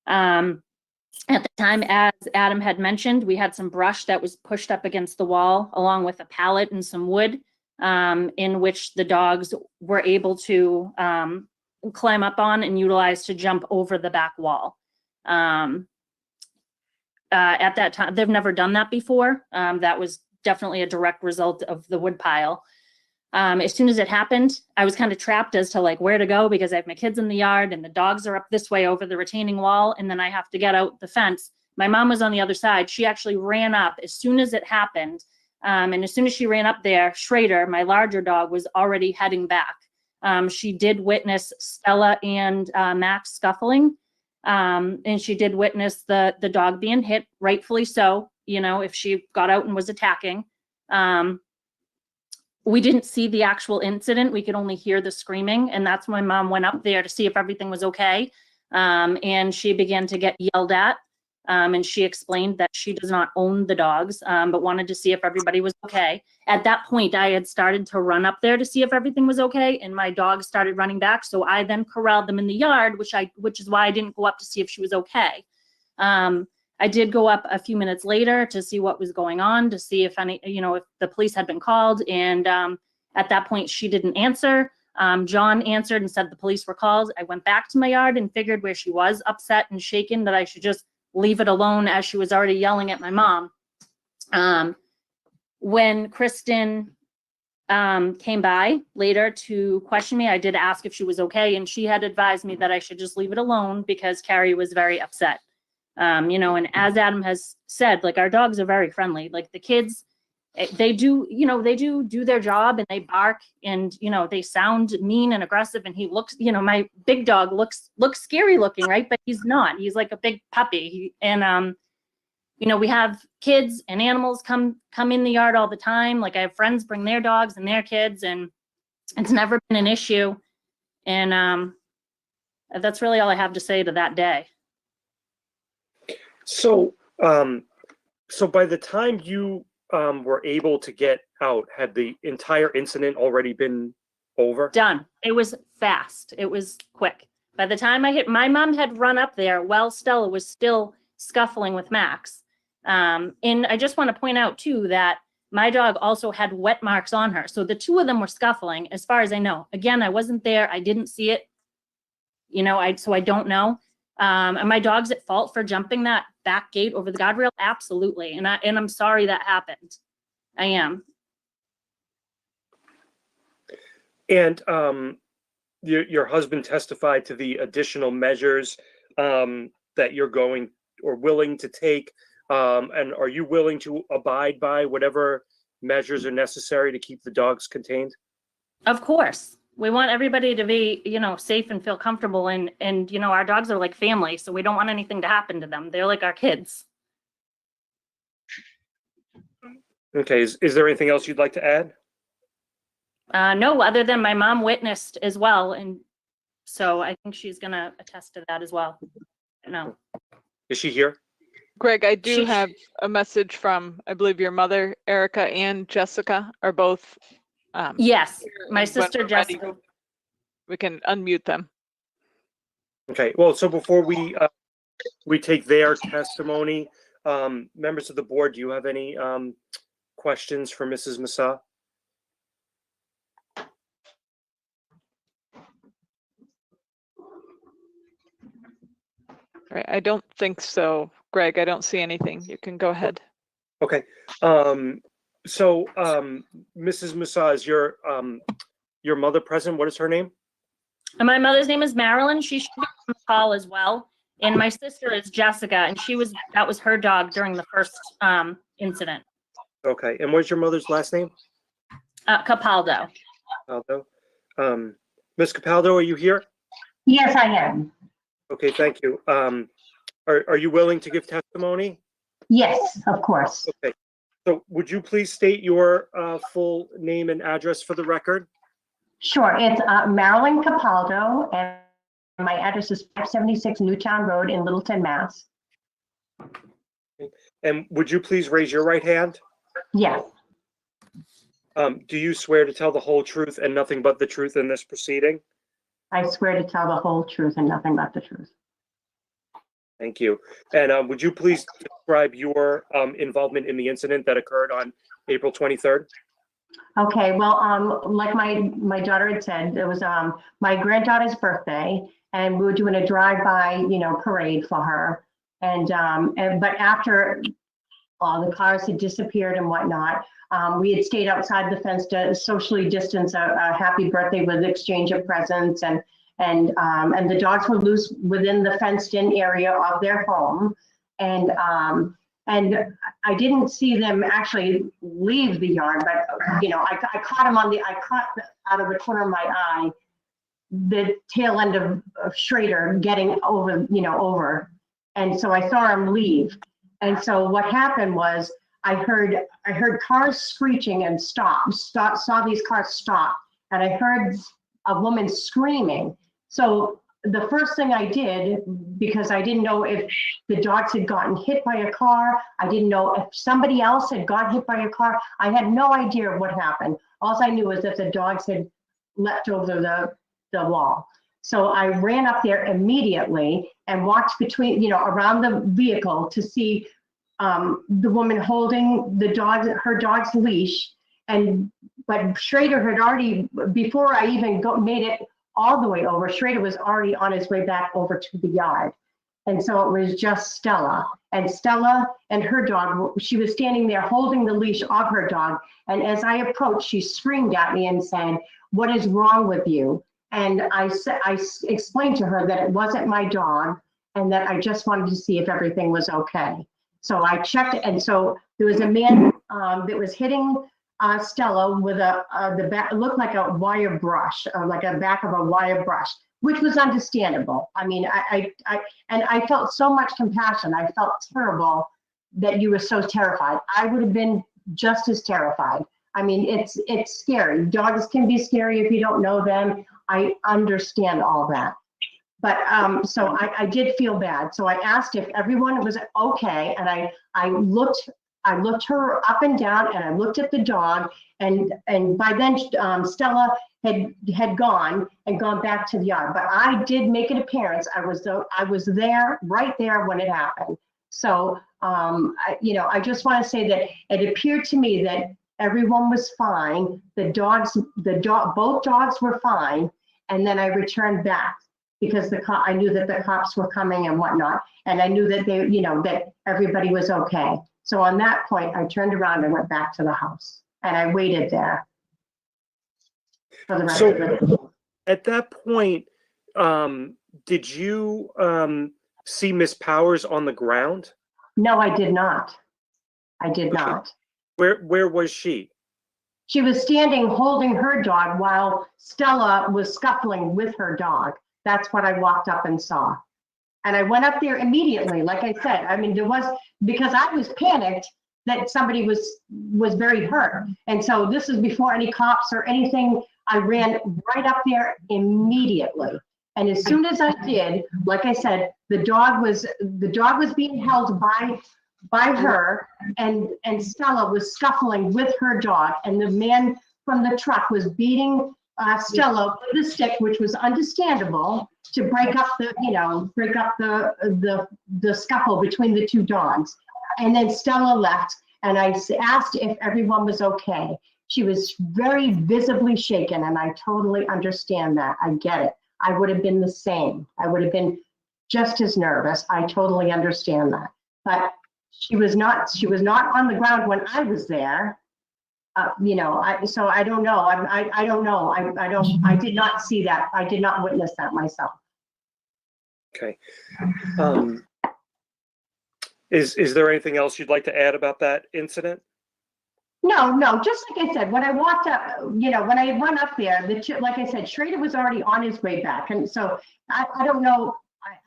At the time, as Adam had mentioned, we had some brush that was pushed up against the wall along with a pallet and some wood, in which the dogs were able to climb up on and utilize to jump over the back wall. At that time, they've never done that before. That was definitely a direct result of the wood pile. As soon as it happened, I was kind of trapped as to like where to go because I have my kids in the yard and the dogs are up this way over the retaining wall, and then I have to get out the fence. My mom was on the other side. She actually ran up as soon as it happened. And as soon as she ran up there, Schrader, my larger dog, was already heading back. She did witness Stella and Max scuffling. And she did witness the dog being hit, rightfully so, you know, if she got out and was attacking. We didn't see the actual incident. We could only hear the screaming. And that's when Mom went up there to see if everything was okay. And she began to get yelled at. And she explained that she does not own the dogs, but wanted to see if everybody was okay. At that point, I had started to run up there to see if everything was okay, and my dogs started running back. So I then corralled them in the yard, which is why I didn't go up to see if she was okay. I did go up a few minutes later to see what was going on, to see if if the police had been called. And at that point, she didn't answer. John answered and said the police were called. I went back to my yard and figured where she was upset and shaken that I should just leave it alone, as she was already yelling at my mom. When Kristen came by later to question me, I did ask if she was okay, and she had advised me that I should just leave it alone because Carrie was very upset. And as Adam has said, like, our dogs are very friendly. Like, the kids, they do their job, and they bark, and they sound mean and aggressive, and he looks, my big dog looks scary looking, right? But he's not. He's like a big puppy. We have kids and animals come in the yard all the time. Like, I have friends bring their dogs and their kids, and it's never been an issue. And that's really all I have to say to that day. So, by the time you were able to get out, had the entire incident already been over? Done. It was fast. It was quick. By the time my mom had run up there while Stella was still scuffling with Max. And I just want to point out too that my dog also had wet marks on her. So the two of them were scuffling, as far as I know. Again, I wasn't there. I didn't see it. So I don't know. Are my dogs at fault for jumping that back gate over the guardrail? Absolutely. And I'm sorry that happened. I am. And your husband testified to the additional measures that you're going or willing to take. And are you willing to abide by whatever measures are necessary to keep the dogs contained? Of course. We want everybody to be, safe and feel comfortable. And our dogs are like family, so we don't want anything to happen to them. They're like our kids. Okay. Is there anything else you'd like to add? No, other than my mom witnessed as well. And so I think she's going to attest to that as well. No. Is she here? Greg, I do have a message from, I believe, your mother, Erica, and Jessica are both. Yes, my sister Jessica. We can unmute them. Okay. Well, so before we take their testimony, members of the board, do you have any questions for Mrs. Massa? Right. I don't think so, Greg. I don't see anything. You can go ahead. Okay. So, Mrs. Massa, is your mother present? What is her name? And my mother's name is Marilyn. She should be on the call as well. And my sister is Jessica, and that was her dog during the first incident. Okay. And what's your mother's last name? Capaldo. Capaldo. Ms. Capaldo, are you here? Yes, I am. Okay, thank you. Are you willing to give testimony? Yes, of course. Okay. So would you please state your full name and address for the record? Sure. It's Marilyn Capaldo, and my address is 576 Newtown Road in Littleton, Mass. And would you please raise your right hand? Yes. Do you swear to tell the whole truth and nothing but the truth in this proceeding? I swear to tell the whole truth and nothing but the truth. Thank you. And would you please describe your involvement in the incident that occurred on April 23rd? Okay, well, like my daughter had said, it was my granddaughter's birthday, and we were doing a drive-by, parade for her. And but after all the cars had disappeared and whatnot, we had stayed outside the fence to socially distance a happy birthday with exchange of presents, and the dogs were loose within the fenced-in area of their home, and I didn't see them actually leave the yard, but I caught them I caught out of the corner of my eye the tail end of Schrader getting over, and so I saw him leave, and so what happened was I heard cars screeching and saw these cars stop, and I heard a woman screaming. So the first thing I did, because I didn't know if the dogs had gotten hit by a car, I didn't know if somebody else had got hit by a car. I had no idea what happened. All I knew was that the dogs had leapt over the wall. So I ran up there immediately and walked between, around the vehicle to see the woman holding the dog, her dog's leash. But Schrader had already, before I even made it all the way over, Schrader was already on his way back over to the yard. And so it was just Stella. And Stella and her dog, she was standing there holding the leash of her dog. And as I approached, she screamed at me and said, "What is wrong with you?" And I explained to her that it wasn't my dog and that I just wanted to see if everything was okay. So I checked, and so there was a man that was hitting Stella with the back, it looked like a wire brush, like a back of a wire brush, which was understandable. I mean, I felt so much compassion. I felt terrible that you were so terrified. I would have been just as terrified. I mean, it's scary. Dogs can be scary if you don't know them. I understand all that. But so I did feel bad. So I asked if everyone was okay, and I looked her up and down, and I looked at the dog, and by then Stella had gone back to the yard. But I did make an appearance. I was there, right there when it happened. So I just want to say that it appeared to me that everyone was fine. Both dogs were fine, and then I returned back because I knew that the cops were coming and whatnot, and I knew that that everybody was okay. So on that point, I turned around and went back to the house, and I waited there for the rest of it. At that point, did you see Miss Powers on the ground? No, I did not. I did not. Where was she? She was standing holding her dog while Stella was scuffling with her dog. That's what I walked up and saw. And I went up there immediately, like I said. I mean, because I was panicked that somebody was very hurt. And so this is before any cops or anything. I ran right up there immediately. And as soon as I did, like I said, the dog was being held by her, and Stella was scuffling with her dog, and the man from the truck was beating Stella with a stick, which was understandable, to break up the scuffle between the two dogs. And then Stella left, and I asked if everyone was okay. She was very visibly shaken, and I totally understand that. I get it. I would have been the same. I would have been just as nervous. I totally understand that. But she was not on the ground when I was there. So I don't know. I don't know. I did not see that. I did not witness that myself. Okay. Is there anything else you'd like to add about that incident? No, just like I said, when I walked up, when I went up there, like I said, Schrader was already on his way back. And so I don't know,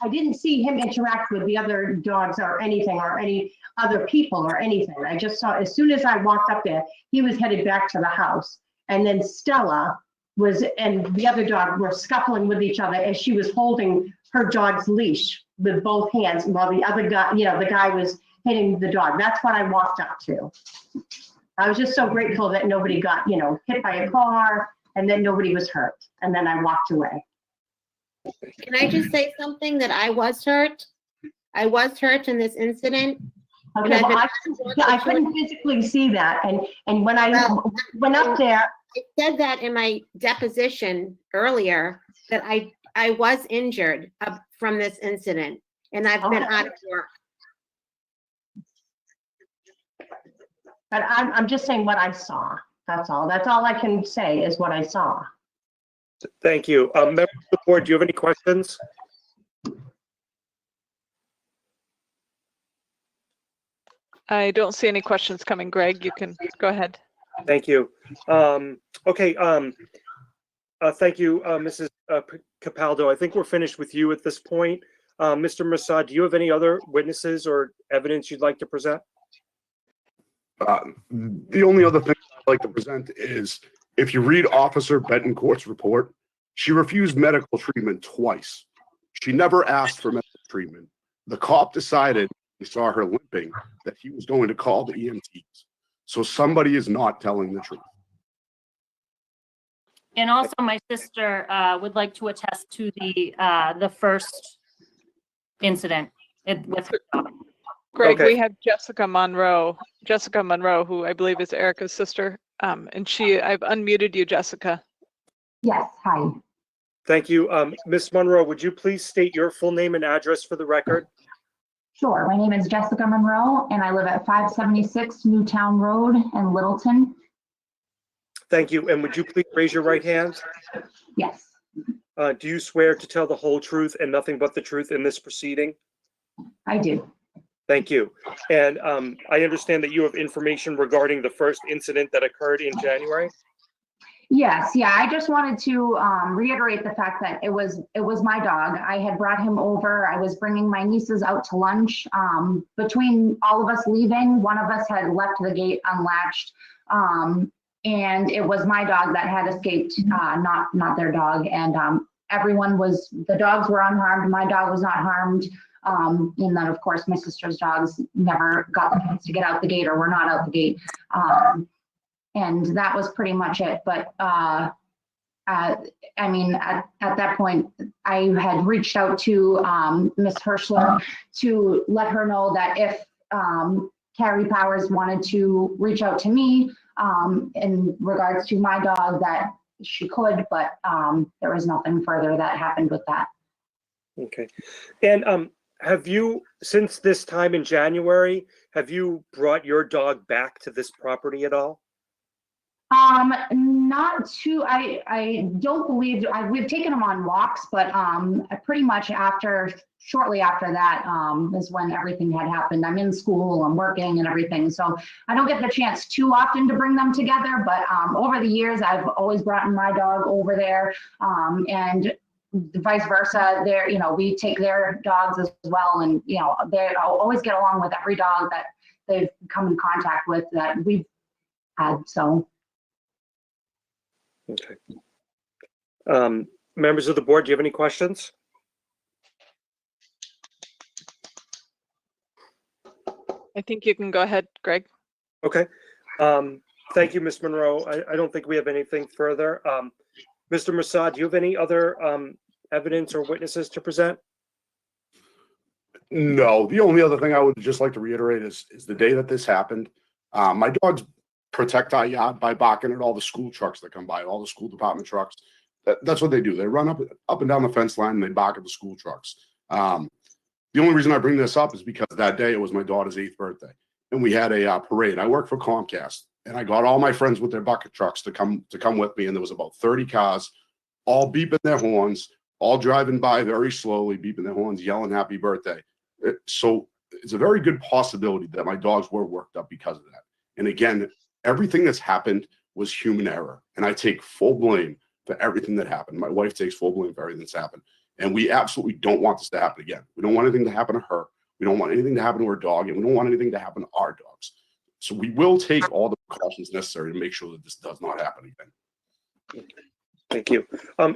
I didn't see him interact with the other dogs or anything, or any other people or anything. I just saw, as soon as I walked up there, he was headed back to the house. And then Stella and the other dog were scuffling with each other as she was holding her dog's leash with both hands, while the other guy, the guy was hitting the dog. That's what I walked up to. I was just so grateful that nobody got, hit by a car, and then nobody was hurt. And then I walked away. Can I just say something, that I was hurt? I was hurt in this incident. Okay, well, I couldn't physically see that. And when I went up there. I said that in my deposition earlier, that I was injured from this incident, and I've been out of work. But I'm just saying what I saw. That's all. That's all I can say is what I saw. Thank you. Members of the board, do you have any questions? I don't see any questions coming. Greg, you can go ahead. Thank you. Okay. Thank you, Mrs. Capaldo. I think we're finished with you at this point. Mr. Massad, do you have any other witnesses or evidence you'd like to present? The only other thing I'd like to present is, if you read Officer Betancourt's report, she refused medical treatment twice. She never asked for medical treatment. The cop decided, he saw her limping, that he was going to call the EMTs. So somebody is not telling the truth. And also, my sister would like to attest to the first incident with her dog. Greg, Okay. we have Jessica Monroe, who I believe is Erica's sister. And I've unmuted you, Jessica. Yes, hi. Thank you. Ms. Monroe, would you please state your full name and address for the record? Sure. My name is Jessica Monroe, and I live at 576 Newtown Road in Littleton. Thank you. And would you please raise your right hand? Yes, Do you swear to tell the whole truth and nothing but the truth in this proceeding? I do. Thank you. And I understand that you have information regarding the first incident that occurred in January? Yes, yeah. I just wanted to reiterate the fact that it was my dog. I had brought him over. I was bringing my nieces out to lunch. Between all of us leaving, one of us had left the gate unlatched. And it was my dog that had escaped, not their dog. And the dogs were unharmed. My dog was not harmed. And then of course my sister's dogs never got the chance to get out the gate or were not out the gate. And that was pretty much it. But I mean, at that point, I had reached out to Miss Hirschler to let her know that if Carrie Powers wanted to reach out to me in regards to my dog, that she could, but there was nothing further that happened with that. Okay. And have you, since this time in January, have you brought your dog back to this property at all? Not too, I don't believe, we've taken him on walks, but pretty much shortly after that is when everything had happened. I'm in school, I'm working and everything. So I don't get the chance too often to bring them together, but over the years, I've always brought my dog over there and vice versa. We take their dogs as well. And, they always get along with every dog that they've come in contact with that we've had, so. Okay. Members of the board, do you have any questions? I think you can go ahead, Greg. Okay. Thank you, Ms. Monroe. I don't think we have anything further. Mr. Mossad, do you have any other evidence or witnesses to present? No, the only other thing I would just like to reiterate is the day that this happened, my dogs protect our yard by barking at all the school trucks that come by, all the school department trucks. That's what they do. They run up and down the fence line and they bark at the school trucks. The only reason I bring this up is because that day it was my daughter's 8th birthday and we had a parade. I work for Comcast and I got all my friends with their bucket trucks to come with me, and there was about 30 cars, all beeping their horns, all driving by very slowly, beeping their horns, yelling happy birthday. So it's a very good possibility that my dogs were worked up because of that. And again, everything that's happened was human error, and I take full blame for everything that happened. My wife takes full blame for everything that's happened, and we absolutely don't want this to happen again. We don't want anything to happen to her. We don't want anything to happen to her dog, and we don't want anything to happen to our dogs. So we will take all the precautions necessary to make sure that this does not happen again. Thank you.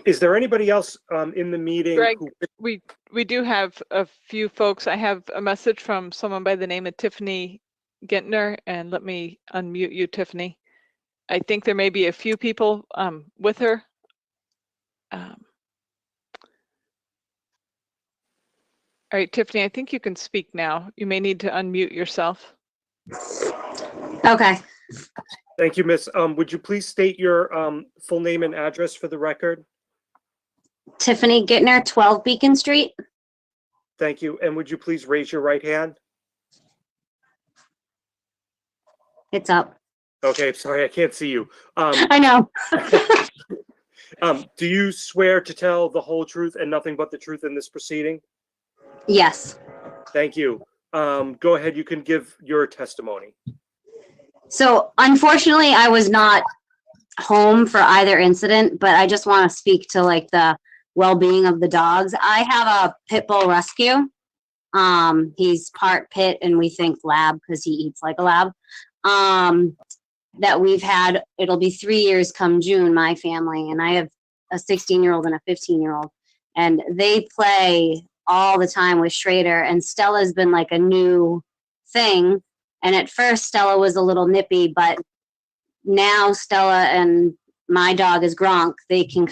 Is there anybody else in the meeting? Greg, we do have a few folks. I have a message from someone by the name of Tiffany Gintner, and let me unmute you, Tiffany. I think there may be a few people with her. All right, Tiffany, I think you can speak now. You may need to unmute yourself. Okay. Thank you, Miss. Would you please state your full name and address for the record? Tiffany Gittner, 12 Beacon Street. Thank you. And would you please raise your right hand? It's up. Okay, sorry, I can't see you. I know. Do you swear to tell the whole truth and nothing but the truth in this proceeding? Yes. Thank you. Go ahead, you can give your testimony. So unfortunately, I was not home for either incident, but I just want to speak to like the well-being of the dogs. I have a pit bull rescue. He's part pit and we think lab because he eats like a lab. That we've had, it'll be 3 years come June, my family, and I have a 16-year-old and a 15-year-old. and they play all the time with Schrader, and Stella's been like a new thing. And at first Stella was a little nippy, but now Stella and my dog is Gronk. They can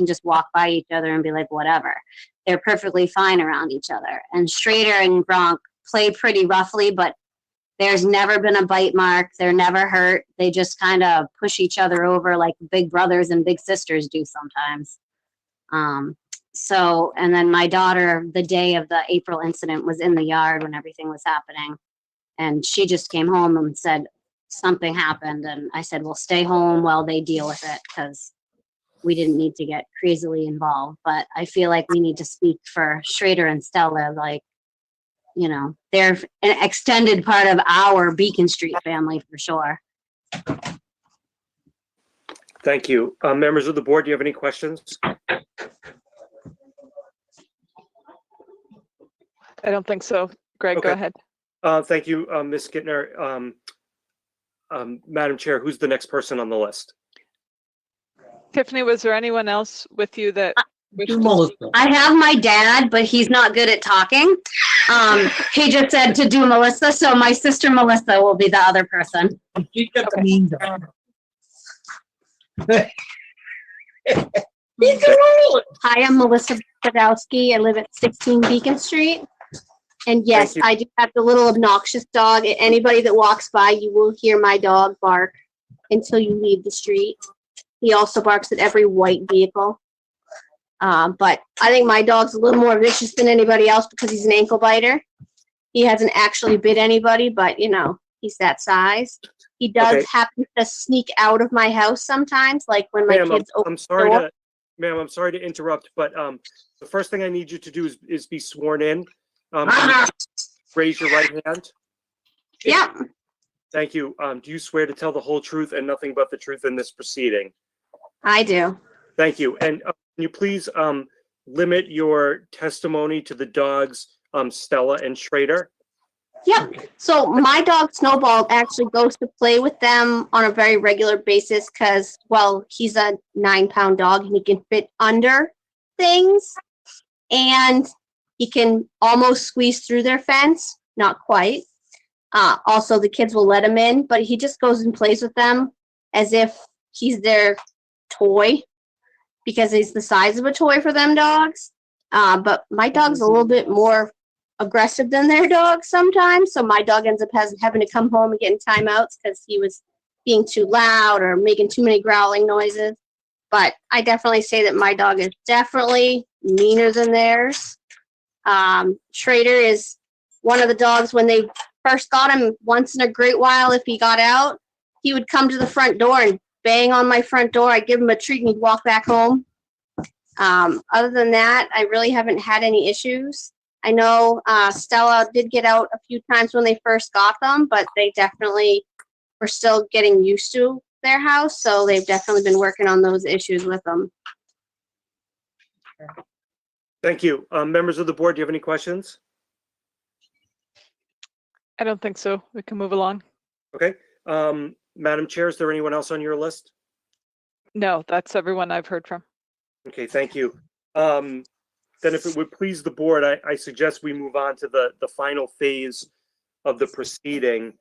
just walk by each other and be like, whatever. They're perfectly fine around each other. And Schrader and Gronk play pretty roughly, but there's never been a bite mark. They're never hurt. They just kind of push each other over like big brothers and big sisters do sometimes. So, and then my daughter, the day of the April incident, was in the yard when everything was happening. And she just came home and said something happened. And I said, well, stay home while they deal with it, because we didn't need to get crazily involved. But I feel like we need to speak for Schrader and Stella. Like, you know, they're an extended part of our Beacon Street family for sure. Thank you. Members of the board, do you have any questions? I don't think so. Greg, Okay. go ahead. Thank you, Ms. Gittner. Madam Chair, who's the next person on the list? Tiffany, was there anyone else with you that wished to speak? I have my dad, but he's not good at talking. He just said to do Melissa, so my sister Melissa will be the other person. Hi, I'm Melissa Podowski. I live at 16 Beacon Street. And yes, I do have the little obnoxious dog. Anybody that walks by, you will hear my dog bark until you leave the street. He also barks at every white vehicle. But I think my dog's a little more vicious than anybody else because he's an ankle biter. He hasn't actually bit anybody, but you know, he's that size. He does happen to sneak out of my house sometimes, like when my kids open the door. Ma'am, I'm sorry to interrupt, but the first thing I need you to do is be sworn in. Raise your right hand. Yeah. Thank you. Do you swear to tell the whole truth and nothing but the truth in this proceeding? I do. Thank you. And can you please limit your testimony to the dogs, Stella and Schrader? Yep. So my dog Snowball actually goes to play with them on a very regular basis because, well, he's a 9-pound dog and he can fit under things. And he can almost squeeze through their fence, not quite. Also, the kids will let him in, but he just goes and plays with them as if he's their toy because he's the size of a toy for them dogs. But my dog's a little bit more aggressive than their dog sometimes, so my dog ends up having to come home and get in timeouts because he was being too loud or making too many growling noises. But I definitely say that my dog is definitely meaner than theirs. Schrader is one of the dogs, when they first got him, once in a great while, if he got out, he would come to the front door and bang on my front door. I'd give him a treat and he'd walk back home. Other than that, I really haven't had any issues. I know Stella did get out a few times when they first got them, but they definitely were still getting used to their house, so they've definitely been working on those issues with them. Thank you. Members of the board, do you have any questions? I don't think so. We can move along. Okay. Madam Chair, is there anyone else on your list? No, that's everyone I've heard from. Okay, thank you. Then if it would please the board, I suggest we move on to the final phase of the proceeding,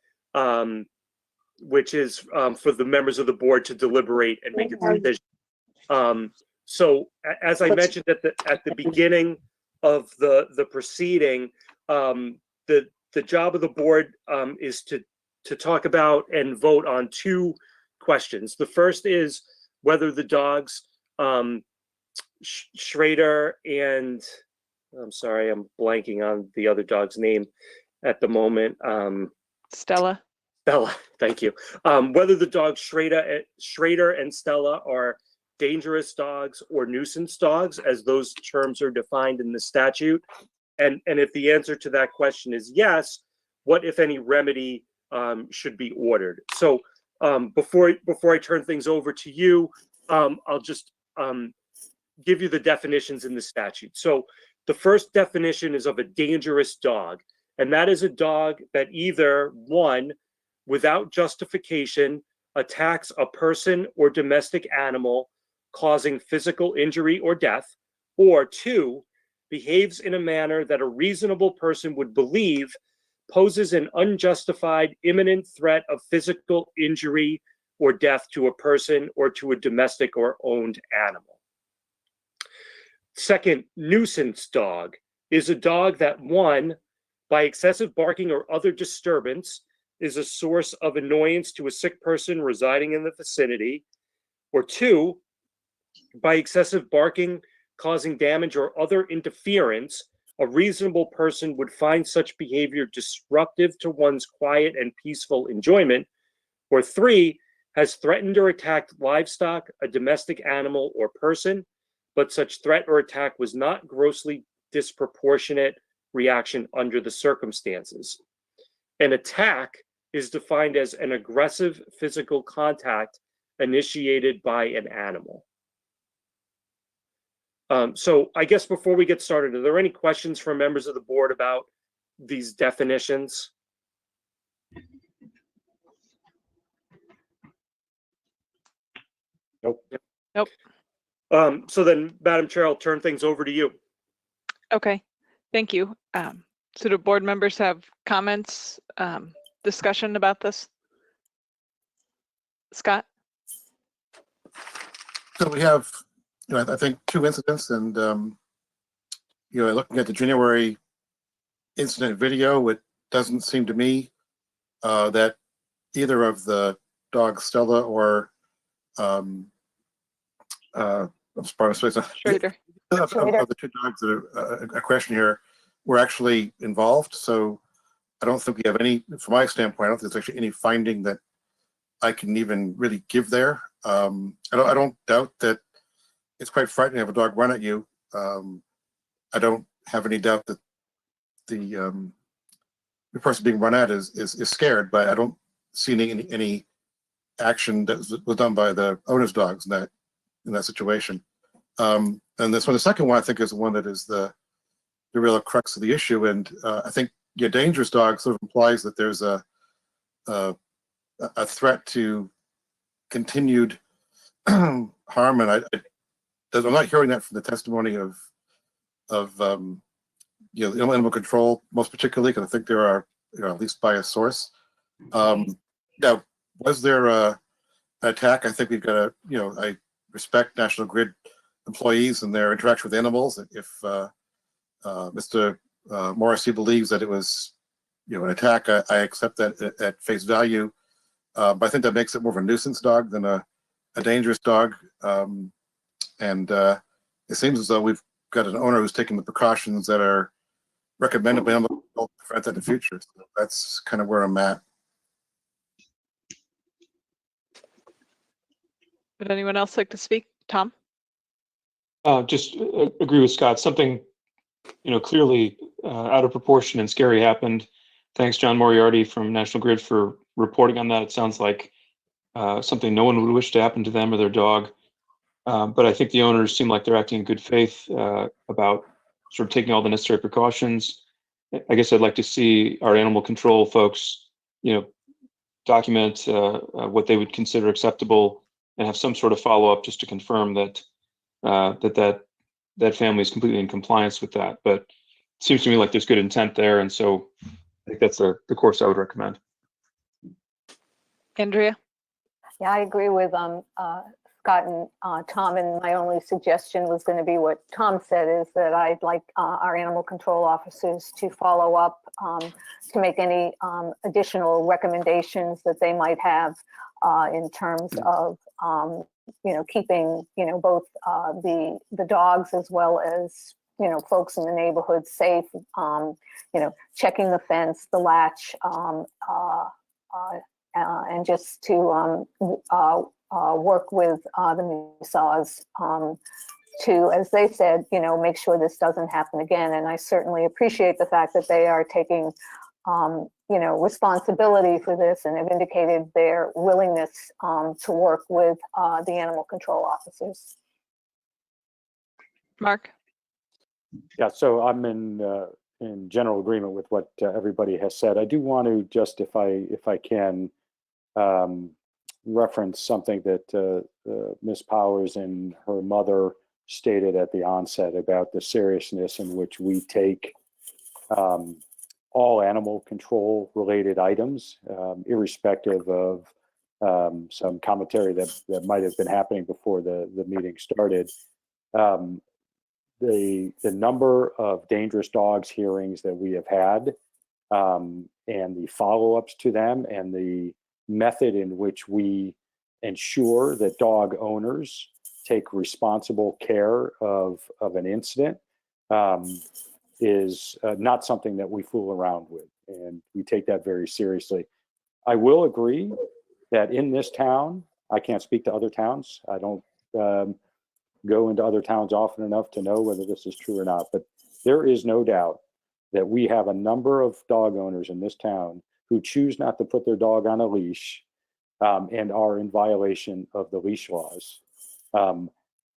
which is for the members of the board to deliberate and make a decision. So as I mentioned at the beginning of the proceeding, the job of the board is to talk about and vote on two questions. The first is whether the dogs Schrader and I'm sorry, I'm blanking on the other dog's name at the moment. Stella. Stella, thank you. Whether the dogs Schrader and Stella are dangerous dogs or nuisance dogs, as those terms are defined in the statute. And if the answer to that question is yes, what, if any, remedy should be ordered? So before I turn things over to you, I'll just give you the definitions in the statute. So the first definition is of a dangerous dog, and that is a dog that either, one, without justification, attacks a person or domestic animal, causing physical injury or death, or 2, behaves in a manner that a reasonable person would believe poses an unjustified imminent threat of physical injury or death to a person or to a domestic or owned animal. Second, nuisance dog is a dog that, 1, by excessive barking or other disturbance, is a source of annoyance to a sick person residing in the vicinity, or 2, by excessive barking, causing damage or other interference, a reasonable person would find such behavior disruptive to one's quiet and peaceful enjoyment, or 3, has threatened or attacked livestock, a domestic animal, or person, but such threat or attack was not grossly disproportionate reaction under the circumstances. An attack is defined as an aggressive physical contact initiated by an animal. So I guess before we get started, are there any questions from members of the board about these definitions? Nope. Nope. So then, Madam Chair, I'll turn things over to you. Okay, thank you. So do board members have comments, discussion about this? Scott? So we have, I think 2 incidents, and looking at the January incident video, it doesn't seem to me that either of the dogs, Stella or Schrader. Of the 2 dogs that are a question here were actually involved. So I don't think we have any, from my standpoint, I don't think there's actually any finding that I can even really give there. I don't doubt that it's quite frightening to have a dog run at you. I don't have any doubt that the person being run at is scared, but I don't see any action that was done by the owner's dogs in that situation. And this one, the second one, I think is the one that is the real crux of the issue. And I think dangerous dog sort of implies that there's a threat to continued harm, and I'm not hearing that from the testimony of animal control, most particularly, because I think there are at least by a source. Now, was there an attack? I think we've got to I respect National Grid employees and their interaction with animals. If Mr. Morrissey believes that it was an attack, I accept that at face value. But I think that makes it more of a nuisance dog than a dangerous dog. And it seems as though we've got an owner who's taking the precautions that are recommended by animal control to prevent that in the future. So that's kind of where I'm at. Would anyone else like to speak? Tom? Just agree with Scott. Something, clearly out of proportion and scary happened. Thanks, John Moriarty from National Grid, for reporting on that. It sounds like something no one would wish to happen to them or their dog. But I think the owners seem like they're acting in good faith about sort of taking all the necessary precautions. I guess I'd like to see our animal control folks, document what they would consider acceptable and have some sort of follow-up just to confirm that that family is completely in compliance with that. But it seems to me like there's good intent there, and so I think that's the course I would recommend. Andrea? Yeah, I agree with Scott and Tom, and my only suggestion was going to be what Tom said, is that I'd like our animal control officers to follow up to make any additional recommendations that they might have in terms of keeping both the dogs as well as folks in the neighborhood safe, checking the fence, the latch, and just to work with the Musaws to, as they said, make sure this doesn't happen again. And I certainly appreciate the fact that they are taking responsibility for this and have indicated their willingness to work with the animal control officers. Mark? Yeah, so I'm in general agreement with what everybody has said. I do want to just, if I can, reference something that Ms. Powers and her mother stated at the onset about the seriousness in which we take all animal control related items, irrespective of some commentary that might have been happening before the meeting started. The number of dangerous dogs hearings that we have had, and the follow-ups to them, and the method in which we ensure that dog owners take responsible care of an incident is not something that we fool around with, and we take that very seriously. I will agree that in this town, I can't speak to other towns. I don't go into other towns often enough to know whether this is true or not, but there is no doubt that we have a number of dog owners in this town who choose not to put their dog on a leash and are in violation of the leash laws.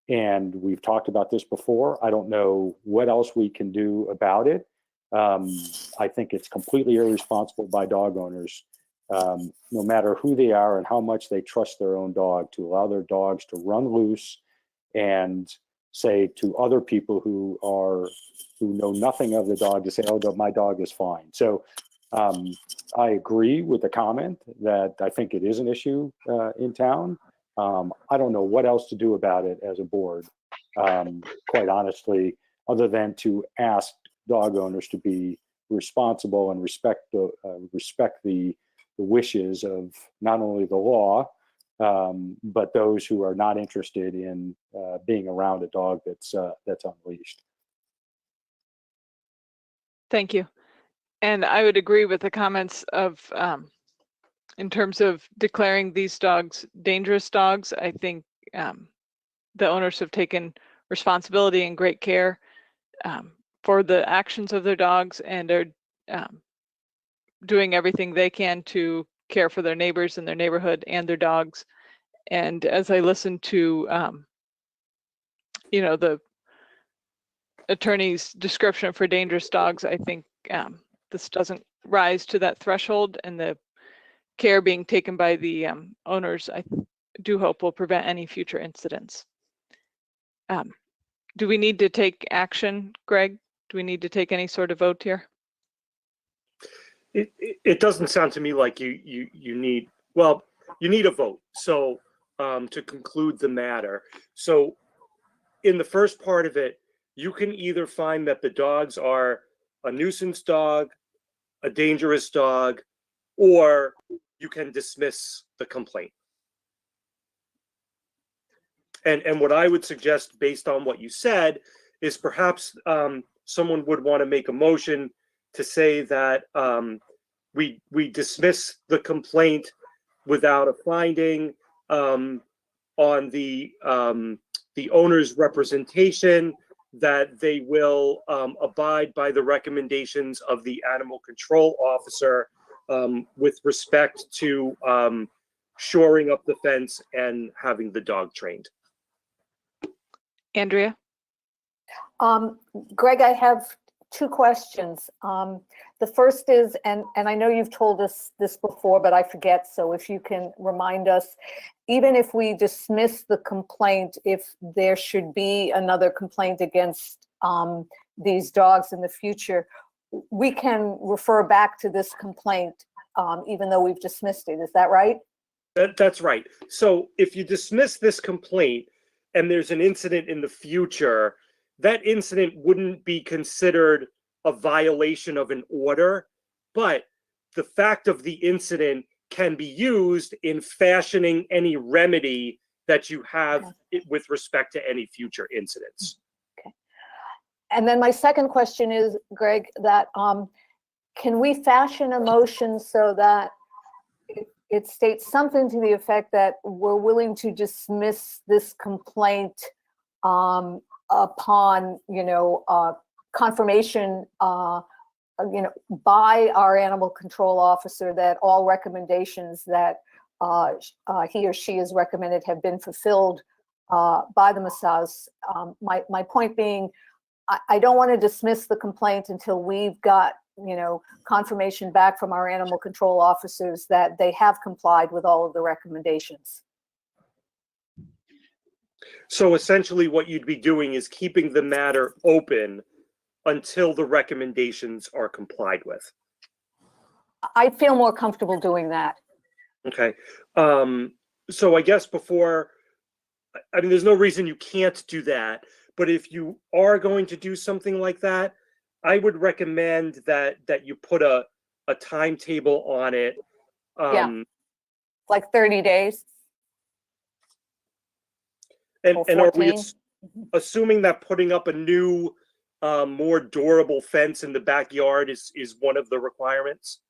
And we've talked about this before. I don't know what else we can do about it. I think it's completely irresponsible by dog owners, no matter who they are and how much they trust their own dog, to allow their dogs to run loose and say to other people who know nothing of the dog to say, oh, my dog is fine. So I agree with the comment that I think it is an issue in town. I don't know what else to do about it as a board, quite honestly, other than to ask dog owners to be responsible and respect the wishes of not only the law, but those who are not interested in being around a dog that's unleashed. Thank you. And I would agree with the comments of, in terms of declaring these dogs dangerous dogs. I think the owners have taken responsibility and great care for the actions of their dogs, and are doing everything they can to care for their neighbors in their neighborhood and their dogs. And as I listen to, the attorney's description for dangerous dogs, I think this doesn't rise to that threshold, and the care being taken by the owners, I do hope, will prevent any future incidents. Do we need to take action, Greg? Do we need to take any sort of vote here? It doesn't sound to me like you need, well, you need a vote. So to conclude the matter. So in the first part of it, you can either find that the dogs are a nuisance dog, a dangerous dog, or you can dismiss the complaint. And what I would suggest, based on what you said, is perhaps someone would want to make a motion to say that we dismiss the complaint without a finding on the owner's representation, that they will abide by the recommendations of the animal control officer with respect to shoring up the fence and having the dog trained. Andrea? Greg, I have two questions. The first is, and I know you've told us this before, but I forget, so if you can remind us, even if we dismiss the complaint, if there should be another complaint against these dogs in the future, we can refer back to this complaint even though we've dismissed it. Is that right? That's right. So if you dismiss this complaint and there's an incident in the future, that incident wouldn't be considered a violation of an order, but the fact of the incident can be used in fashioning any remedy that you have with respect to any future incidents. Okay. And then my second question is, Greg, that can we fashion a motion so that it states something to the effect that we're willing to dismiss this complaint upon, confirmation, by our animal control officer that all recommendations that he or she has recommended have been fulfilled by the massage. My point being, I don't want to dismiss the complaint until we've got confirmation back from our animal control officers that they have complied with all of the recommendations. So essentially what you'd be doing is keeping the matter open until the recommendations are complied with. I'd feel more comfortable doing that. Okay. So I guess before, I mean, there's no reason you can't do that, but if you are going to do something like that, I would recommend that you put a timetable on it. Yeah. Like 30 days. And are we 14. assuming that putting up a new, more durable fence in the backyard is one of the requirements?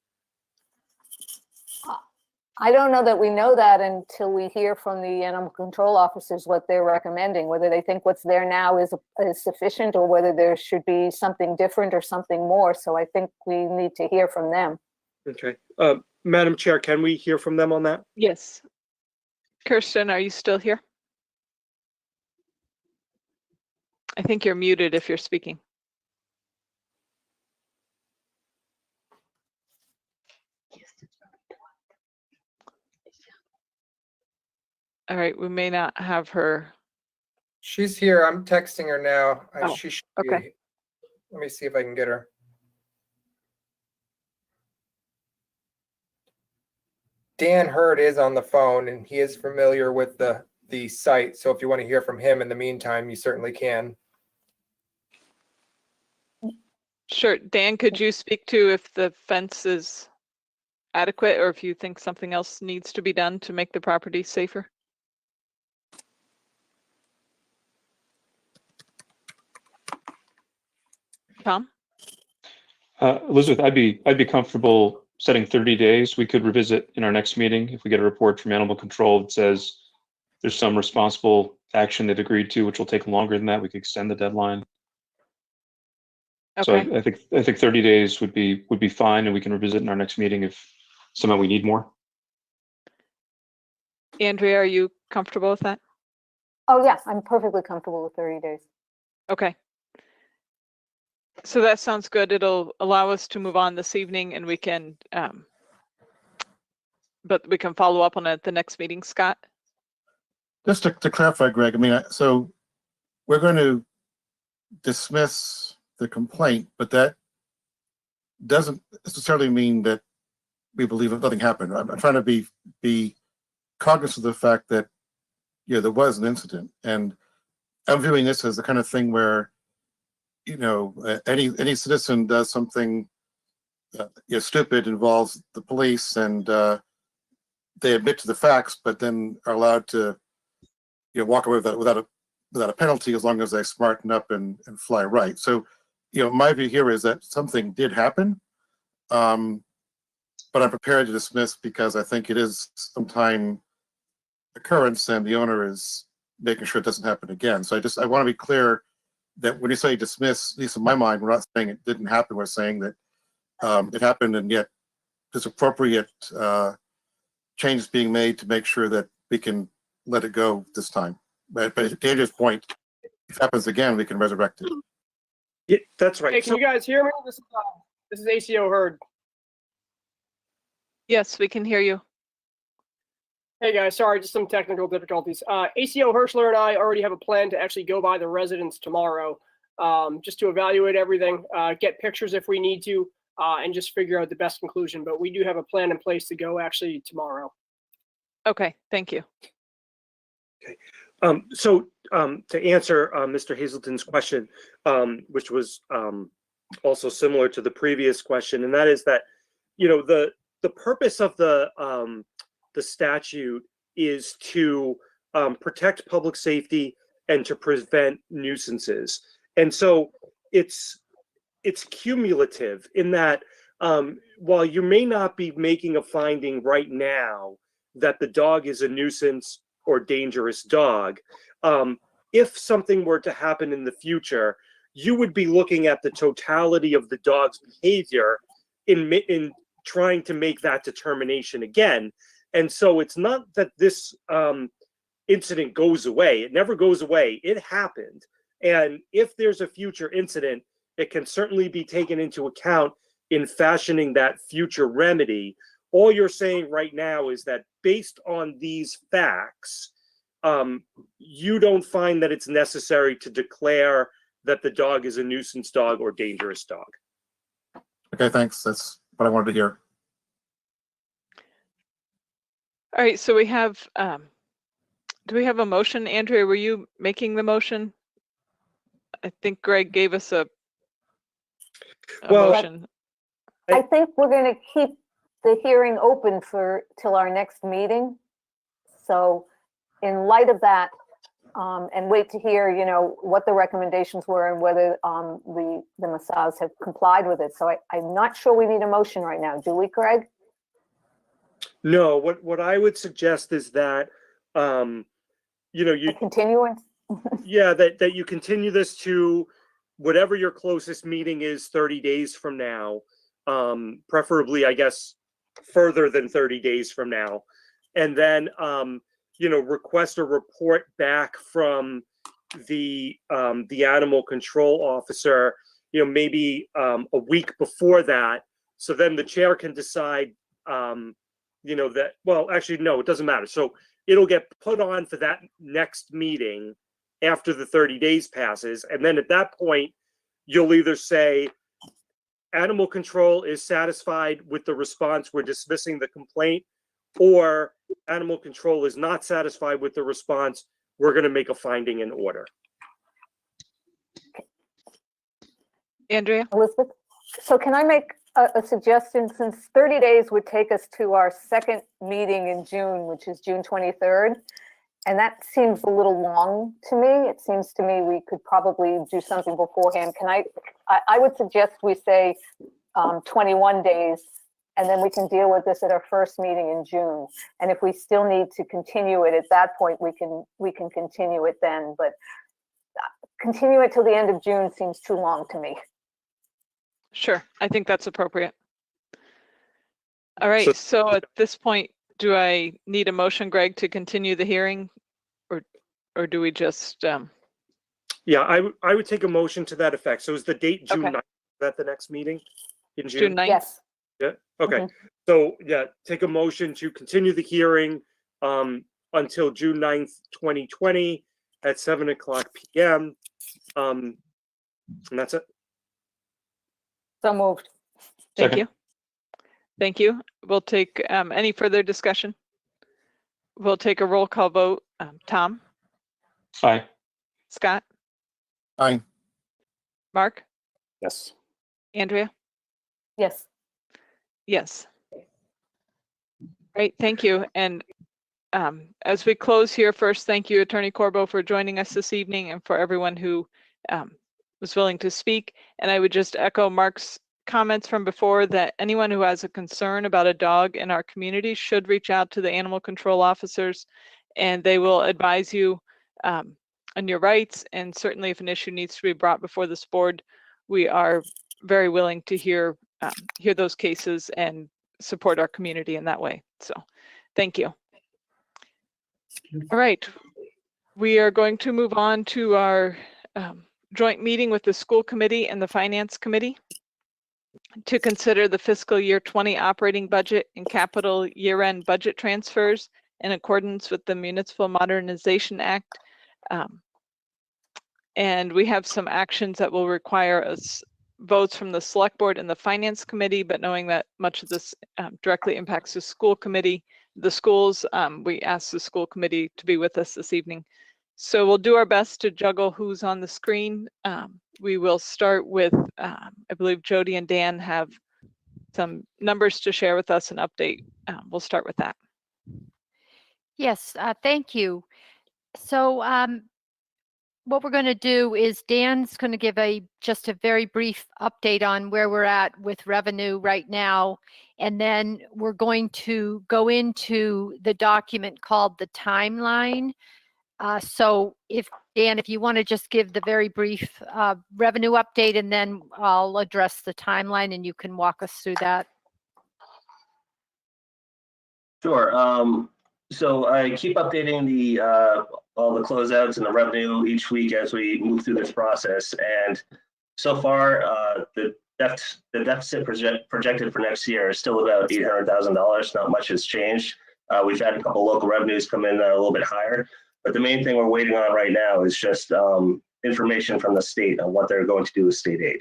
I don't know that we know that until we hear from the animal control officers what they're recommending, whether they think what's there now is sufficient or whether there should be something different or something more. So I think we need to hear from them. Okay. Madam Chair, can we hear from them on that? Yes. Kirsten, are you still here? I think you're muted if you're speaking. All right, we may not have her. She's here. I'm texting her now. Oh, She should okay. be. Let me see if I can get her. Dan Hurd is on the phone and he is familiar with the site. So if you want to hear from him in the meantime, you certainly can. Sure. Dan, could you speak to if the fence is adequate or if you think something else needs to be done to make the property safer? Tom? Elizabeth, I'd be comfortable setting 30 days. We could revisit in our next meeting if we get a report from animal control that says there's some responsible action that agreed to, which will take longer than that. We could extend the deadline. Okay. So I think 30 days would be fine, and we can revisit in our next meeting if somehow we need more. Andrea, are you comfortable with that? Oh yeah, I'm perfectly comfortable with 30 days. Okay. So that sounds good. It'll allow us to move on this evening and we can, but we can follow up on it at the next meeting, Scott. Just to clarify, Greg, I mean, so we're going to dismiss the complaint, but that doesn't necessarily mean that we believe that nothing happened. I'm trying to be cognizant of the fact that, you know, there was an incident, and I'm viewing this as the kind of thing where, you know, any citizen does something stupid, involves the police, and they admit to the facts, but then are allowed to walk away without a penalty as long as they smarten up and fly right. So, my view here is that something did happen, but I'm prepared to dismiss because I think it is sometime occurrence, and the owner is making sure it doesn't happen again. So I want to be clear that when you say dismiss, at least in my mind, we're not saying it didn't happen. We're saying that it happened, and yet there's appropriate changes being made to make sure that we can let it go this time. But to Andrew's point, if it happens again, we can resurrect it. Yeah, that's right. Hey, can you guys hear me? This is ACO Hurd. Yes, we can hear you. Hey guys, sorry, just some technical difficulties. ACO Hirschler and I already have a plan to actually go by the residence tomorrow, just to evaluate everything, get pictures if we need to, and just figure out the best conclusion. But we do have a plan in place to go actually tomorrow. Okay, thank you. Okay. So to answer Mr. Hazelton's question, which was also similar to the previous question, and that is that, the purpose of the statute is to protect public safety and to prevent nuisances. And so it's cumulative in that while you may not be making a finding right now that the dog is a nuisance or dangerous dog, if something were to happen in the future, you would be looking at the totality of the dog's behavior in trying to make that determination again. And so it's not that this incident goes away. It never goes away. It happened. And if there's a future incident, it can certainly be taken into account in fashioning that future remedy. All you're saying right now is that based on these facts, you don't find that it's necessary to declare that the dog is a nuisance dog or dangerous dog. Okay, thanks. That's what I wanted to hear. All right, so we have, do we have a motion? Andrea, were you making the motion? I think Greg gave us a motion. I think we're going to keep the hearing open till our next meeting. So in light of that, and wait to hear, what the recommendations were and whether the Massas have complied with it. So I'm not sure we need a motion right now. Do we, Greg? No, what I would suggest is that, you continuance. Yeah, that you continue this to whatever your closest meeting is 30 days from now, preferably, I guess, further than 30 days from now. And then, request a report back from the animal control officer, maybe a week before that. So then the chair can decide, that, well, actually, no, it doesn't matter. So it'll get put on for that next meeting after the 30 days passes. And then at that point, you'll either say animal control is satisfied with the response, we're dismissing the complaint, or animal control is not satisfied with the response, we're going to make a finding in order. Andrea? Elizabeth? So can I make a suggestion? Since 30 days would take us to our second meeting in June, which is June 23rd, and that seems a little long to me. It seems to me we could probably do something beforehand. I would suggest we say 21 days, and then we can deal with this at our first meeting in June. And if we still need to continue it at that point, we can continue it then. But continue it till the end of June seems too long to me. Sure, I think that's appropriate. All right, so at this point, do I need a motion, Greg, to continue the hearing, or do we just? Yeah, I would take a motion to that effect. So is the date June 9th? Is that the next meeting in June? June 9th? Yes. Yeah. Okay. So yeah, take a motion to continue the hearing until June 9th, 2020 at 7:00 p.m. And that's it. So moved. Thank you. Thank you. We'll take any further discussion. We'll take a roll call vote. Tom? Aye. Scott? Aye. Mark? Yes. Andrea? Yes. Yes. Great, thank you. And as we close here, first, thank you, Attorney Corbo, for joining us this evening and for everyone who was willing to speak. And I would just echo Mark's comments from before that anyone who has a concern about a dog in our community should reach out to the animal control officers, and they will advise you on your rights. And certainly if an issue needs to be brought before this board, we are very willing to hear those cases and support our community in that way. So thank you. All right, we are going to move on to our joint meeting with the school committee and the finance committee to consider the fiscal year 20 operating budget and capital year-end budget transfers in accordance with the Municipal Modernization Act. And we have some actions that will require us votes from the select board and the finance committee, but knowing that much of this directly impacts the school committee, the schools, we asked the school committee to be with us this evening. So we'll do our best to juggle who's on the screen. We will start with, I believe Jody and Dan have some numbers to share with us, an update. We'll start with that. Yes, thank you. So what we're going to do is Dan's going to give just a very brief update on where we're at with revenue right now. And then we're going to go into the document called the timeline. So Dan, if you want to just give the very brief revenue update, and then I'll address the timeline and you can walk us through that. Sure. So I keep updating all the closeouts and the revenue each week as we move through this process. And so far, the deficit projected for next year is still about $800,000. Not much has changed. We've had a couple local revenues come in a little bit higher, But the main thing we're waiting on right now is just information from the state on what they're going to do with state aid.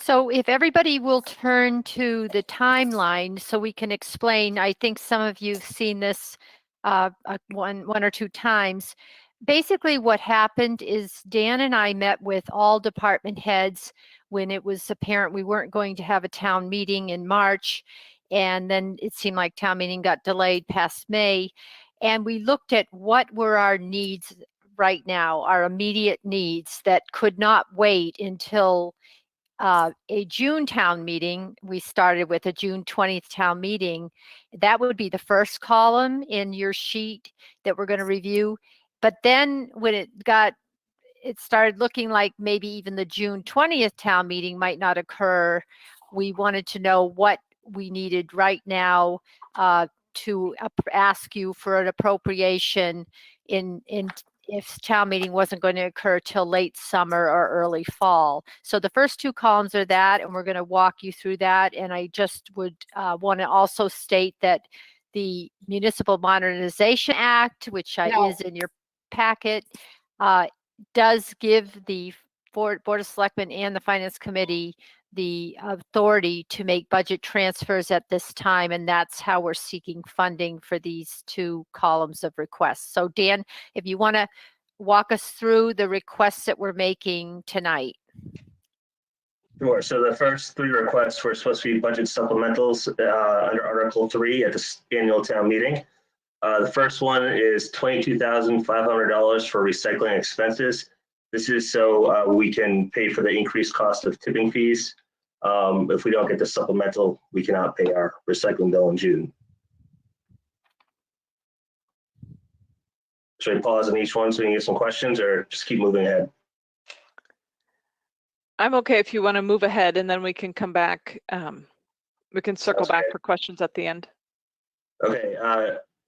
So if everybody will turn to the timeline so we can explain, I think some of you've seen this one or two times. Basically what happened is Dan and I met with all department heads when it was apparent we weren't going to have a town meeting in March. And then it seemed like town meeting got delayed past May. And we looked at what were our needs right now, our immediate needs that could not wait until a June town meeting. We started with a June 20th town meeting. That would be the first column in your sheet that we're going to review. But then when it started looking like maybe even the June 20th town meeting might not occur, we wanted to know what we needed right now to ask you for an appropriation if town meeting wasn't going to occur till late summer or early fall. So the first two columns are that, and we're going to walk you through that. And I just would want to also state that the Municipal Modernization Act, which is in your packet, does give the Board of Selectmen and the Finance Committee the authority to make budget transfers at this time, and that's how we're seeking funding for these two columns of requests. So Dan, if you want to walk us through the requests that we're making tonight. Sure. So the first three requests were supposed to be budget supplementals under Article 3 at this annual town meeting. The first one is $22,500 for recycling expenses. This is so we can pay for the increased cost of tipping fees. If we don't get the supplemental, we cannot pay our recycling bill in June. Should I pause on each one so we can get some questions, or just keep moving ahead? I'm okay if you want to move ahead, and then we can come back. We can circle back for questions at the end. Okay.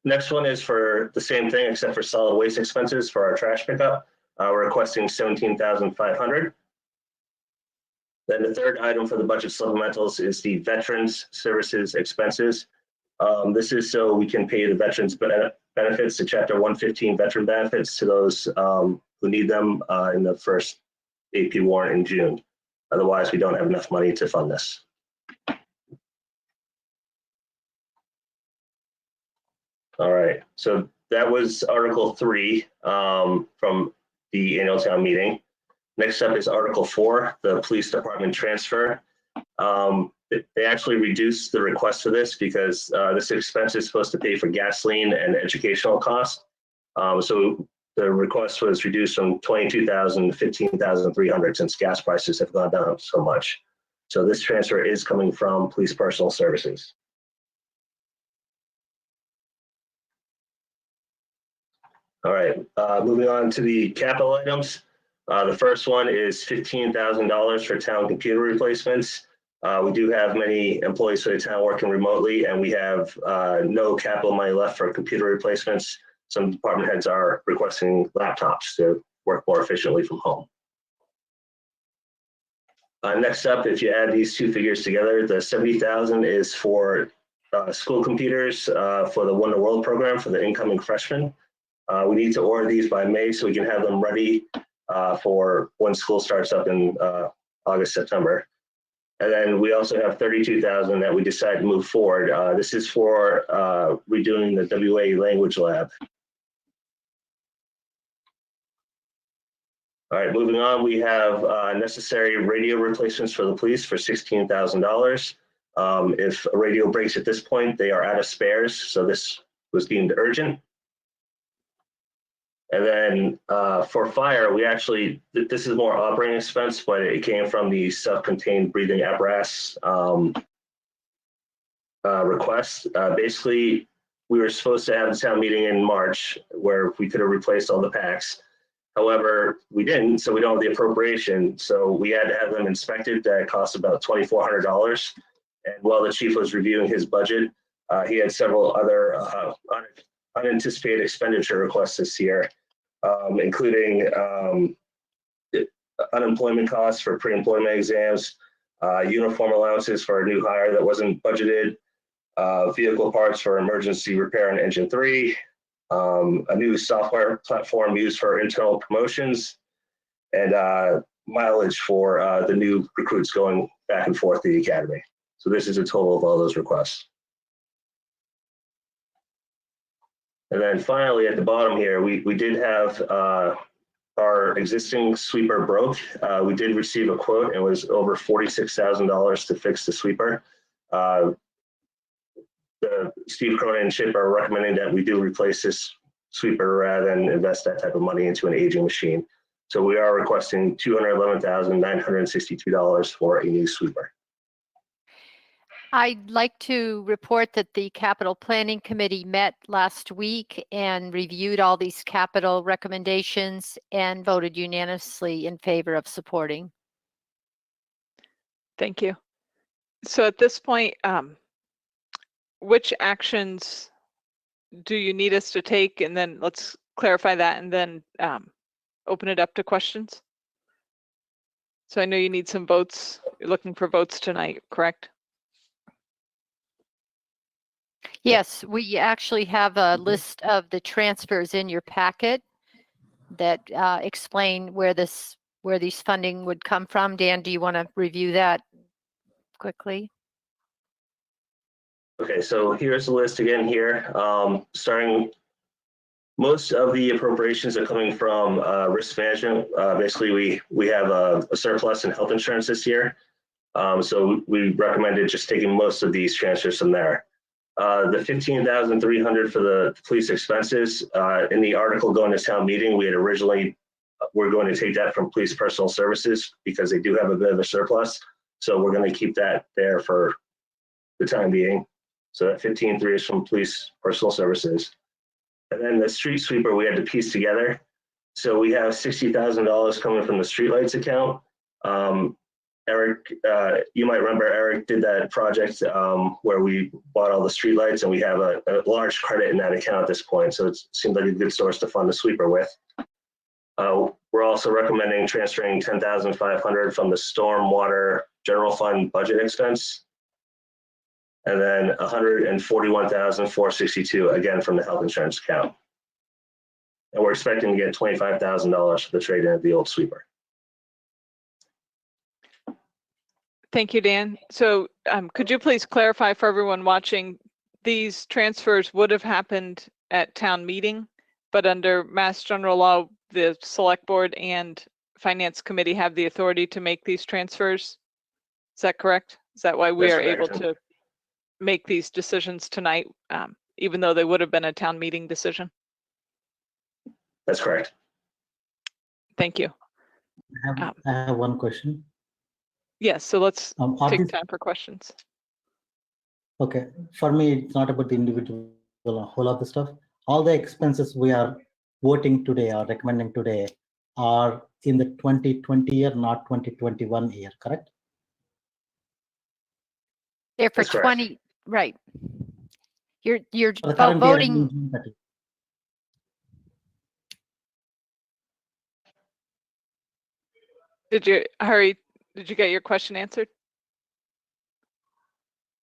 Next one is for the same thing, except for solid waste expenses for our trash pickup. We're requesting $17,500. Then the third item for the budget supplementals is the veterans services expenses. This is so we can pay the veterans benefits, the Chapter 115 veteran benefits to those who need them in the first AP warrant in June. Otherwise, we don't have enough money to fund this. All right, so that was Article 3 from the annual town meeting. Next up is Article 4, the police department transfer. They actually reduced the request for this because this expense is supposed to pay for gasoline and educational costs. So the request was reduced from $22,000 to $15,300 since gas prices have gone down so much. So this transfer is coming from police personal services. All right, moving on to the capital items. The first one is $15,000 for town computer replacements. We do have many employees for the town working remotely, and we have no capital money left for computer replacements. Some department heads are requesting laptops to work more efficiently from home. Next up, if you add these two figures together, the $70,000 is for school computers for the One to World program for the incoming freshmen. We need to order these by May so we can have them ready for when school starts up in August, September. And then we also have $32,000 that we decided to move forward. This is for redoing the WA language lab. All right, moving on, we have necessary radio replacements for the police for $16,000. If a radio breaks at this point, they are out of spares, so this was deemed urgent. And then for fire, we actually, this is more operating expense, but it came from the self-contained breathing apparatus request. Basically, we were supposed to have a town meeting in March where we could have replaced all the packs. However, we didn't, so we don't have the appropriation. So we had to have them inspected. That cost about $2,400. And while the chief was reviewing his budget, he had several other unanticipated expenditure requests this year, including unemployment costs for pre-employment exams, uniform allowances for a new hire that wasn't budgeted, vehicle parts for emergency repair on engine 3, a new software platform used for internal promotions, and mileage for the new recruits going back and forth to the academy. So this is a total of all those requests. And then finally, at the bottom here, we did have our existing sweeper broke. We did receive a quote. It was over $46,000 to fix the sweeper. Steve Cronin and Chip are recommending that we do replace this sweeper rather than invest that type of money into an aging machine. So we are requesting $211,962 for a new sweeper. I'd like to report that the Capital Planning Committee met last week and reviewed all these capital recommendations and voted unanimously in favor of supporting. Thank you. So at this point, which actions do you need us to take? And then let's clarify that and then open it up to questions. So I know you need some votes. You're looking for votes tonight, correct? Yes, we actually have a list of the transfers in your packet that explain where these funding would come from. Dan, do you want to review that quickly? Okay, so here's the list again here. Starting, most of the appropriations are coming from risk management. Basically, we have a surplus in health insurance this year. So we recommended just taking most of these transfers from there. The $15,300 for the police expenses, in the article going to town meeting, we had originally, we're going to take that from police personal services because they do have a bit of a surplus. So we're going to keep that there for the time being. So that 15.3 is from police personal services. And then the street sweeper we had to piece together. So we have $60,000 coming from the streetlights account. Eric, you might remember Eric did that project where we bought all the streetlights, and we have a large credit in that account at this point. So it seems like a good source to fund the sweeper with. We're also recommending transferring $10,500 from the stormwater general fund budget expense, and then $141,462 again from the health insurance account. And we're expecting to get $25,000 for the trade-in of the old sweeper. Thank you, Dan. So could you please clarify for everyone watching, these transfers would have happened at town meeting, but under Mass General Law, the Select Board and Finance Committee have the authority to make these transfers? Is that correct? Is that why we That's are correct. able to make these decisions tonight, even though they would have been a town meeting decision? That's correct. Thank you. I have one question. Yes, so let's take these- time for questions. Okay, for me, it's not about the individual, a whole of the stuff. All the expenses we are voting today or recommending today are in the 2020 year, not 2021 year, correct? They're for That's correct. 20, right. You're For the current year voting. ending June 30. Did you, Harry, did you get your question answered?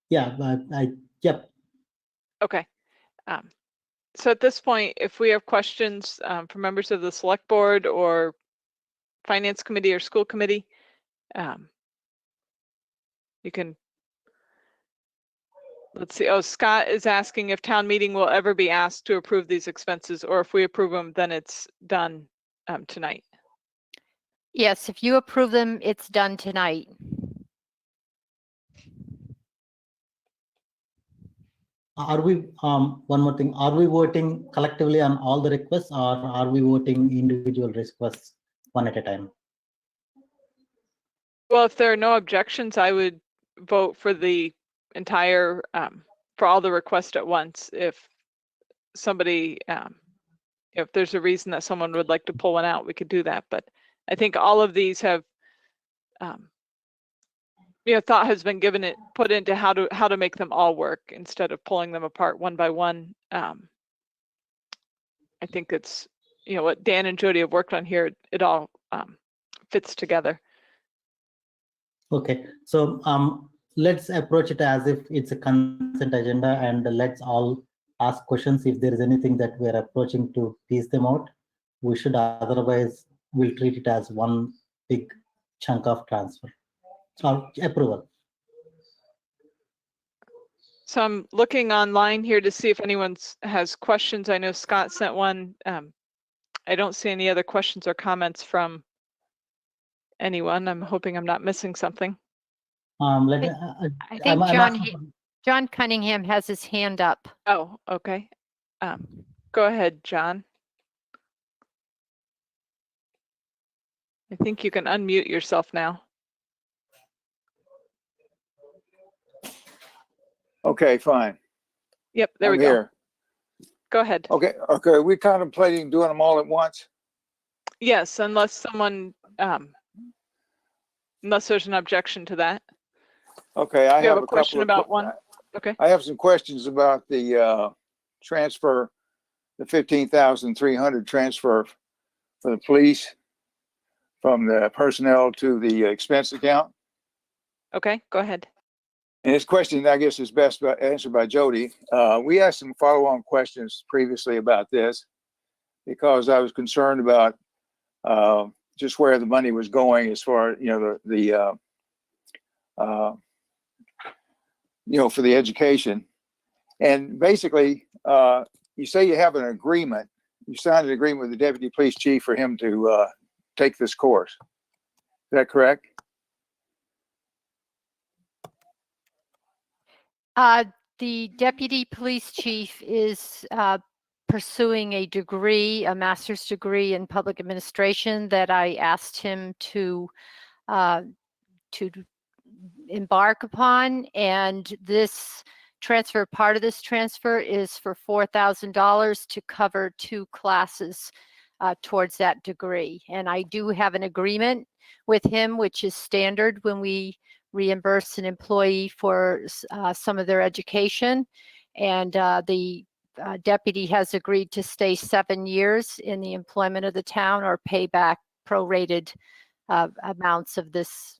Yeah, yep. Okay. So at this point, if we have questions from members of the Select Board or Finance Committee or School Committee, you can, let's see. Oh, Scott is asking if town meeting will ever be asked to approve these expenses, or if we approve them, then it's done tonight. Yes, if you approve them, it's done tonight. Are we, one more thing, are we voting collectively on all the requests, or are we voting individual requests one at a time? Well, if there are no objections, I would vote for the entire, for all the requests at once. If somebody, if there's a reason that someone would like to pull one out, we could do that. But I think all of these have, thought has been put into how to make them all work instead of pulling them apart one by one. I think it's, what Dan and Jody have worked on here, it all fits together. Okay, so let's approach it as if it's a consent agenda, and let's all ask questions if there is anything that we're approaching to tease them out. We should, otherwise we'll treat it as one big chunk of transfer. So approval. So I'm looking online here to see if anyone has questions. I know Scott sent one. I don't see any other questions or comments from anyone. I'm hoping I'm not missing something. I think John Cunningham has his hand up. Oh, okay. Go ahead, John. I think you can unmute yourself now. Okay, fine. Yep, there we go. Here. Go ahead. Okay, are we contemplating doing them all at once? Yes, unless someone, unless there's an objection to that. Okay, I You have a question about one. Okay. I have some questions about the transfer, the 15,300 transfer for the police from the personnel to the expense account. Okay, go ahead. And this question, I guess, is best answered by Jody. We asked some follow-on questions previously about this because I was concerned about just where the money was going as far, for the education. And basically, you say you have an agreement. You signed an agreement with the deputy police chief for him to take this course. Is that correct? The deputy police chief is pursuing a degree, a master's degree in public administration that I asked him to embark upon. And this transfer, part of this transfer is for $4,000 to cover 2 classes towards that degree. And I do have an agreement with him, which is standard when we reimburse an employee for some of their education. And the deputy has agreed to stay 7 years in the employment of the town or pay back prorated amounts of these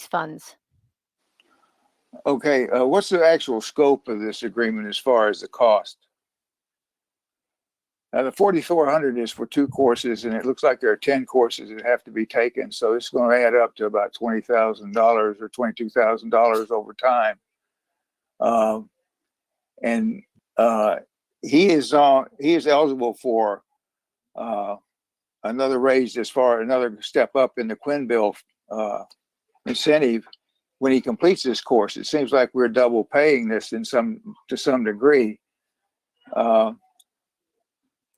funds. Okay, what's the actual scope of this agreement as far as the cost? Now, the 4,400 is for 2 courses, and it looks like there are 10 courses that have to be taken. So it's going to add up to about $20,000 or $22,000 over time. He is eligible for another raise another step up in the Quinn-Bill incentive when he completes this course. It seems like we're double paying this to some degree.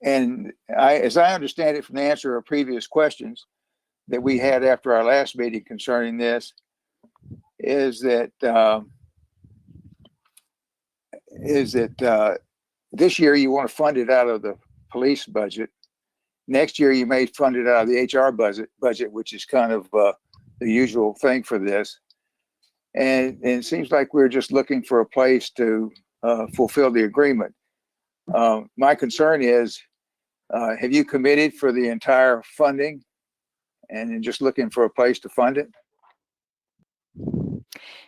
And as I understand it from the answer of previous questions that we had after our last meeting concerning this, is that this year you want to fund it out of the police budget. Next year you may fund it out of the HR budget, which is kind of the usual thing for this. And it seems like we're just looking for a place to fulfill the agreement. My concern is, have you committed for the entire funding and then just looking for a place to fund it?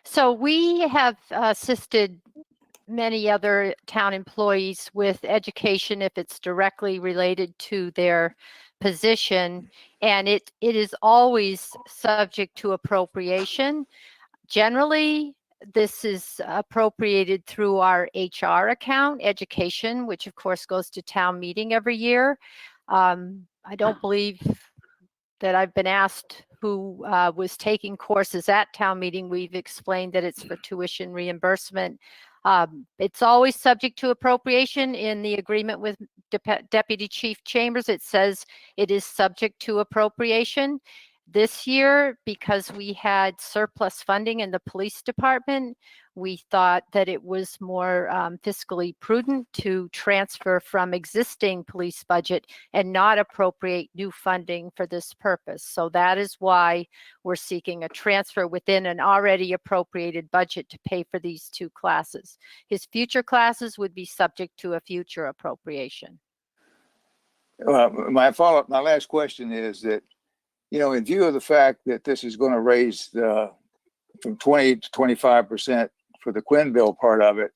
So we have assisted many other town employees with education if it's directly related to their position, and it is always subject to appropriation. Generally, this is appropriated through our HR account, education, which of course goes to town meeting every year. I don't believe that I've been asked who was taking courses at town meeting. We've explained that it's for tuition reimbursement. It's always subject to appropriation. In the agreement with Deputy Chief Chambers, it says it is subject to appropriation. This year, because we had surplus funding in the police department, we thought that it was more fiscally prudent to transfer from existing police budget and not appropriate new funding for this purpose. So that is why we're seeking a transfer within an already appropriated budget to pay for these 2 classes. His future classes would be subject to a future appropriation. My last question is that, in view of the fact that this is going to raise from 20 to 25% for the Quinn-Bill part of it,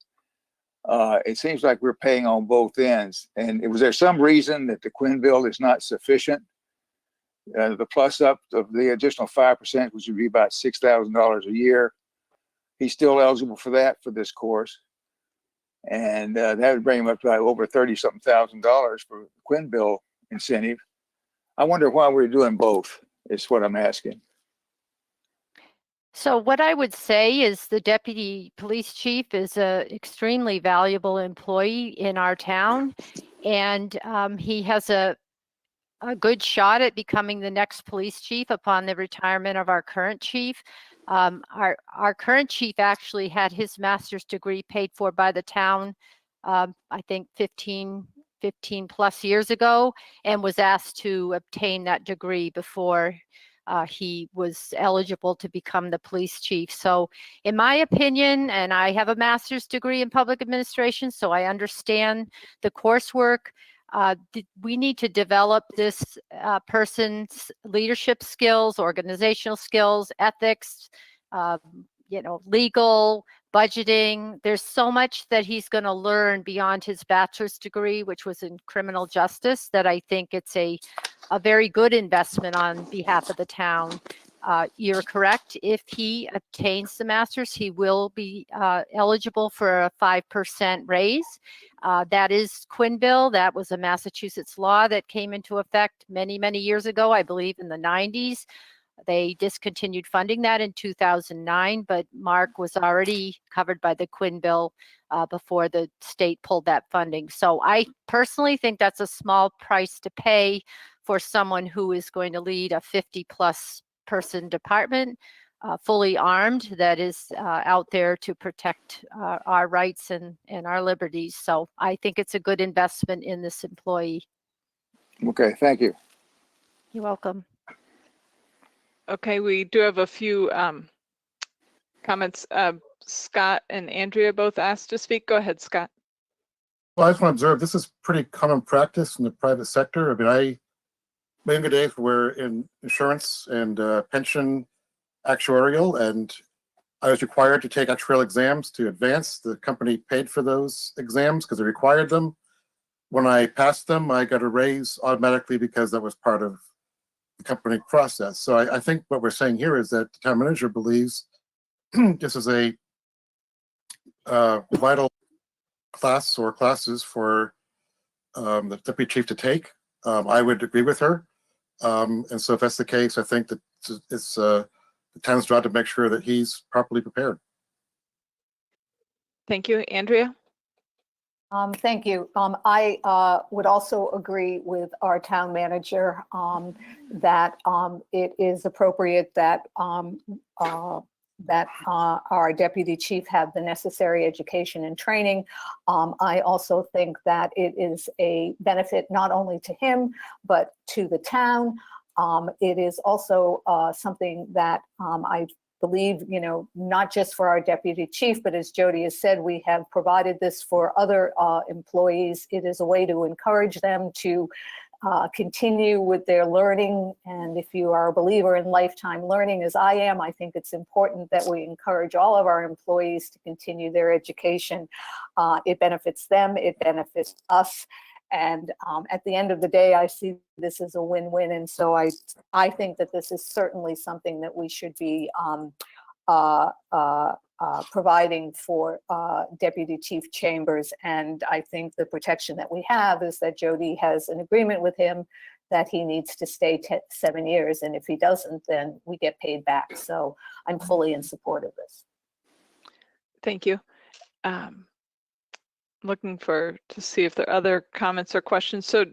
It seems like we're paying on both ends. And was there some reason that the Quinn bill is not sufficient? The plus up of the additional 5%, which would be about $6,000 a year. He's still eligible for that for this course. And that would bring him up to over $30-something thousand for the Quinn bill incentive. I wonder why we're doing both, is what I'm asking. So what I would say is the deputy police chief is a extremely valuable employee in our town, and he has a good shot at becoming the next police chief upon the retirement of our current chief. Our current chief actually had his master's degree paid for by the town, I think 15 plus years ago, and was asked to obtain that degree before he was eligible to become the police chief. So in my opinion, and I have a master's degree in public administration, so I understand the coursework, we need to develop this person's leadership skills, organizational skills, ethics, legal, budgeting. There's so much that he's going to learn beyond his bachelor's degree, which was in criminal justice, that I think it's a very good investment on behalf of the town. You're correct. If he obtains the master's, he will be eligible for a 5% raise. That is Quinn bill. That was a Massachusetts law that came into effect many, many years ago, I believe in the 90s. They discontinued funding that in 2009, but Mark was already covered by the Quinn bill before the state pulled that funding. So I personally think that's a small price to pay for someone who is going to lead a 50-plus person department, fully armed, that is out there to protect our rights and our liberties. So I think it's a good investment in this employee. Okay, thank you. You're welcome. Okay, we do have a few comments. Scott and Andrea both asked to speak. Go ahead, Scott. Well, I just want to observe this is pretty common practice in the private sector. I mean, my younger days were in insurance and pension actuarial, and I was required to take actuarial exams to advance. The company paid for those exams because they required them. When I passed them, I got a raise automatically because that was part of the company process. So I think what we're saying here is that the town manager believes this is a vital class or classes for the deputy chief to take. I would agree with her. And so if that's the case, I think that it's the town's job to make sure that he's properly prepared. Thank you. Andrea? Thank you. I would also agree with our town manager that it is appropriate that our deputy chief have the necessary education and training. I also think that it is a benefit not only to him, but to the town. It is also something that I believe, not just for our deputy chief, but as Jody has said, we have provided this for other employees. It is a way to encourage them to continue with their learning. And if you are a believer in lifetime learning, as I am, I think it's important that we encourage all of our employees to continue their education. It benefits them, it benefits us. And at the end of the day, I see this as a win-win. And so I think that this is certainly something that we should be providing for Deputy Chief Chambers. And I think the protection that we have is that Jody has an agreement with him that he needs to stay 7 years. And if he doesn't, then we get paid back. So I'm fully in support of this. Thank you. Looking to see if there are other comments or questions. So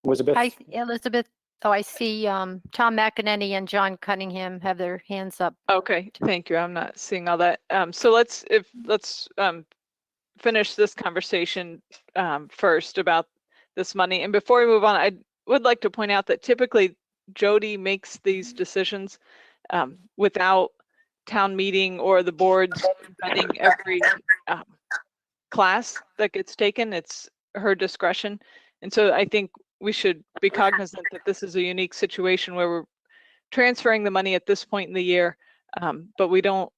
Elizabeth? Hi, Elizabeth. Oh, I see Tom McEnany and John Cunningham have their hands up. Okay, thank you. I'm not seeing all that. So let's finish this conversation first about this money. And before we move on, I would like to point out that typically Jody makes these decisions without town meeting or the board's vetting every class that gets taken. It's her discretion. And so I think we should be cognizant that this is a unique situation where we're transferring the money at this point in the year, but we don't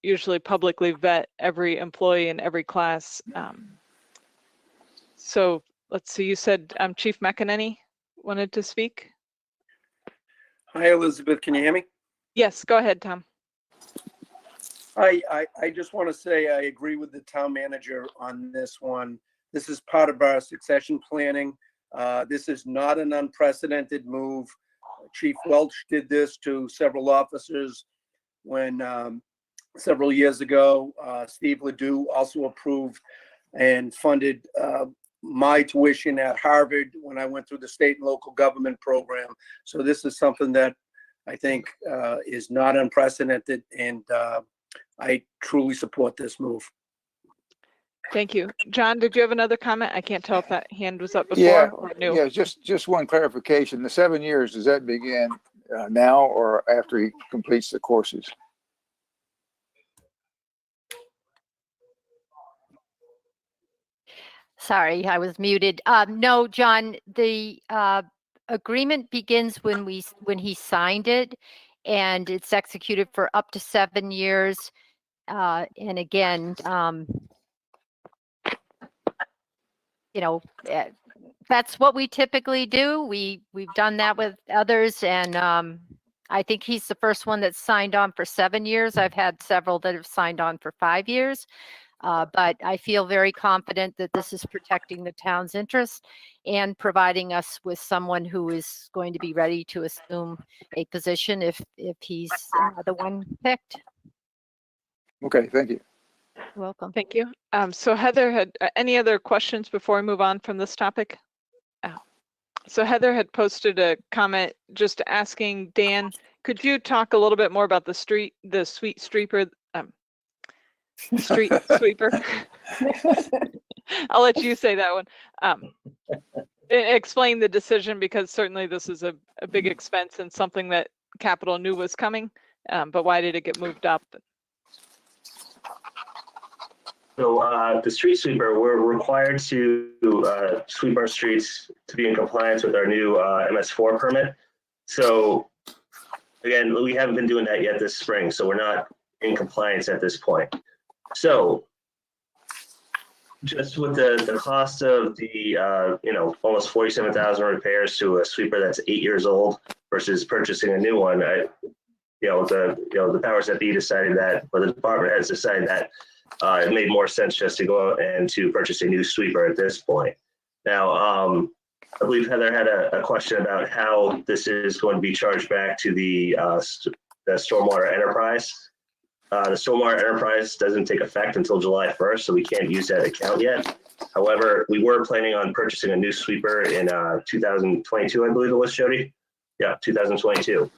usually publicly vet every employee in every class. So let's see, you said Chief McEnany wanted to speak? Hi, Elizabeth. Can you hear me? Yes, go ahead, Tom. I just want to say I agree with the town manager on this one. This is part of our succession planning. This is not an unprecedented move. Chief Welch did this to several officers when several years ago. Steve Ledoux also approved and funded my tuition at Harvard when I went through the state and local government program. So this is something that I think is not unprecedented, and I truly support this move. Thank you. John, did you have another comment? I can't tell if that hand was up before Yeah, or new. yeah, just one clarification. The 7 years, does that begin now or after he completes the courses? Sorry, I was muted. No, John, the agreement begins when he signed it, and it's executed for up to 7 years. And again, you know, that's what we typically do. We've done that with others, and I think he's the first one that's signed on for 7 years. I've had several that have signed on for 5 years. But I feel very confident that this is protecting the town's interest and providing us with someone who is going to be ready to assume a position if he's the one picked. Okay, thank you. You're welcome. Thank you. So Heather had any other questions before we move on from this topic? So Heather had posted a comment just asking Dan, could you talk a little bit more about the street sweeper? Street sweeper. I'll let you say that one. Explain the decision, because certainly this is a big expense and something that Capital knew was coming, but why did it get moved up? So the street sweeper, we're required to sweep our streets to be in compliance with our new MS4 permit. So again, we haven't been doing that yet this spring, so we're not in compliance at this point. So just with the cost of the almost 47,000 repairs to a sweeper that's 8 years old versus purchasing a new one, the powers that be decided that, or the department has decided that it made more sense just to go out and to purchase a new sweeper at this point. Now, I believe Heather had a question about how this is going to be charged back to the stormwater enterprise. The stormwater enterprise doesn't take effect until July 1st, so we can't use that account yet. However, we were planning on purchasing a new sweeper in 2022, I believe it was, Jody? Yeah, 2022.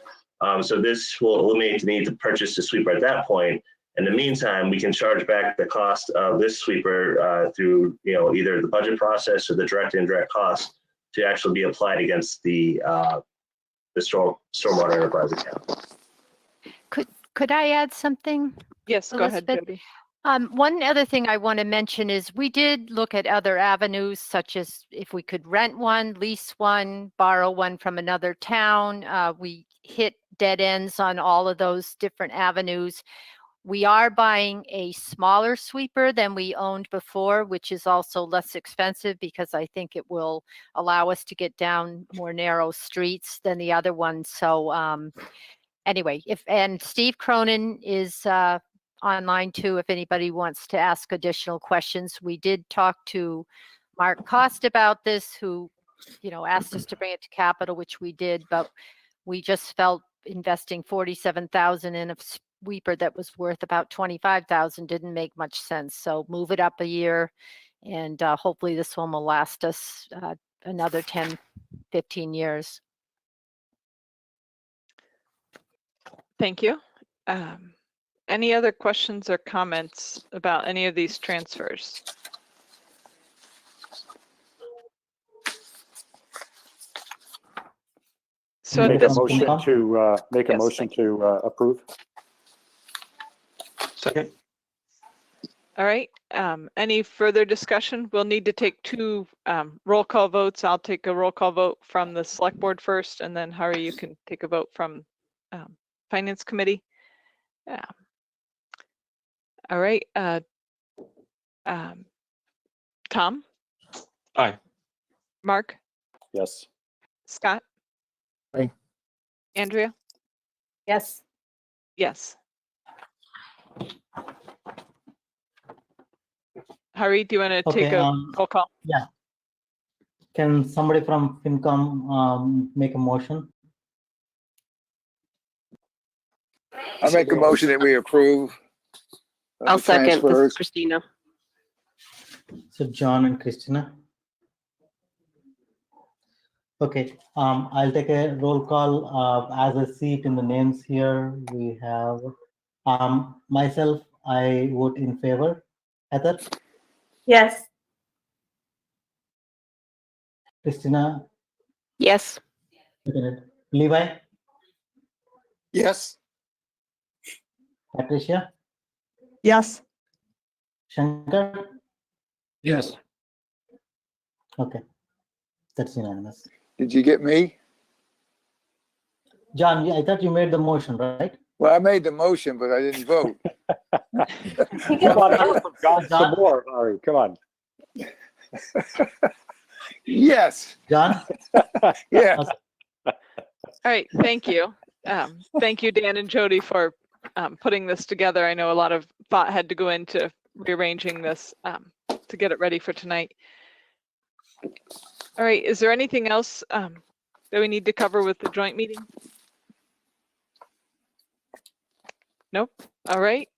So this will eliminate the need to purchase the sweeper at that point. In the meantime, we can charge back the cost of this sweeper through either the budget process or the direct and indirect costs to actually be applied against the stormwater enterprise account. Could I add something? Yes, go ahead, Jody. One other thing I want to mention is we did look at other avenues, such as if we could rent one, lease one, borrow one from another town. We hit dead ends on all of those different avenues. We are buying a smaller sweeper than we owned before, which is also less expensive because I think it will allow us to get down more narrow streets than the other one. So anyway, and Steve Cronin is online too, if anybody wants to ask additional questions. We did talk to Mark Cost about this, who, asked us to bring it to Capital, which we did, but we just felt investing $47,000 in a sweeper that was worth about $25,000 didn't make much sense. So move it up a year, and hopefully this one will last us another 10, 15 years. Thank you. Any other questions or comments about any of these transfers? So make at this a motion point, to make a Yes, motion to approve. Second. all right. Any further discussion? We'll need to take two roll call votes. I'll take a roll call vote from the select board first, and then Hari, you can take a vote from Finance Committee. All right. Tom? Aye. Mark? Yes. Scott? Aye. Andrea? Yes. Yes. Hari, do you want to take Okay, a roll call? yeah. Can somebody from FinCom make a motion? I make a motion that we approve. I'll the second. This is transfers. Christina. So John and Christina. Okay, I'll take a roll call. As I see it in the names here, we have myself, I vote in favor. Heather? Yes. Christina? Yes. Levi? Yes. Patricia? Yes. Shankar? Yes. Okay, that's unanimous. Did you get me? John, I thought you made the motion, right? Well, I made the motion, but I didn't vote. Come on, for God, some more, Ari, come on. Yes. John? Yeah. All right, thank you. Thank you, Dan and Jody, for putting this together. I know a lot of thought had to go into rearranging this to get it ready for tonight. All right, is there anything else that we need to cover with the joint meeting? Nope. All right.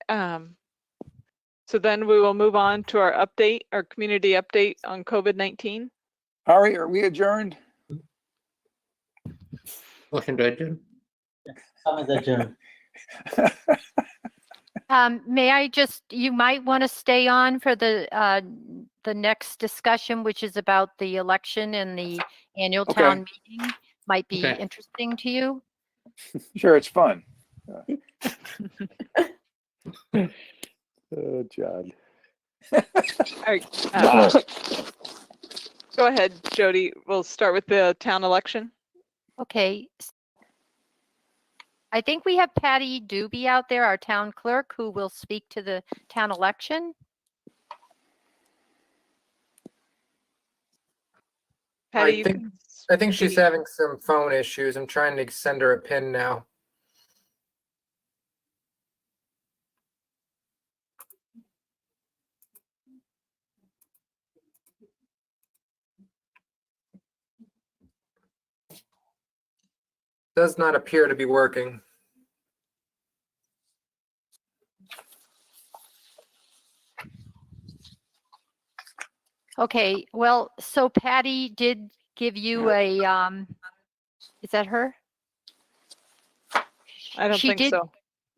So then we will move on to our community update on COVID-19. Ari, are we adjourned? Motion to adjourn. May I just, you might want to stay on for the next discussion, which is about the election and the annual town meeting. Might be interesting to you. Sure, it's fun. Oh, John. All right. Go ahead, Jody. We'll start with the town election. Okay. I think we have Patty Doobie out there, our town clerk, who will speak to the town election. Patty, I think she's having some phone issues. I'm trying to send her a pin now. Does not appear to be working. Okay, well, so Patty did give you a, is that her? I don't think so.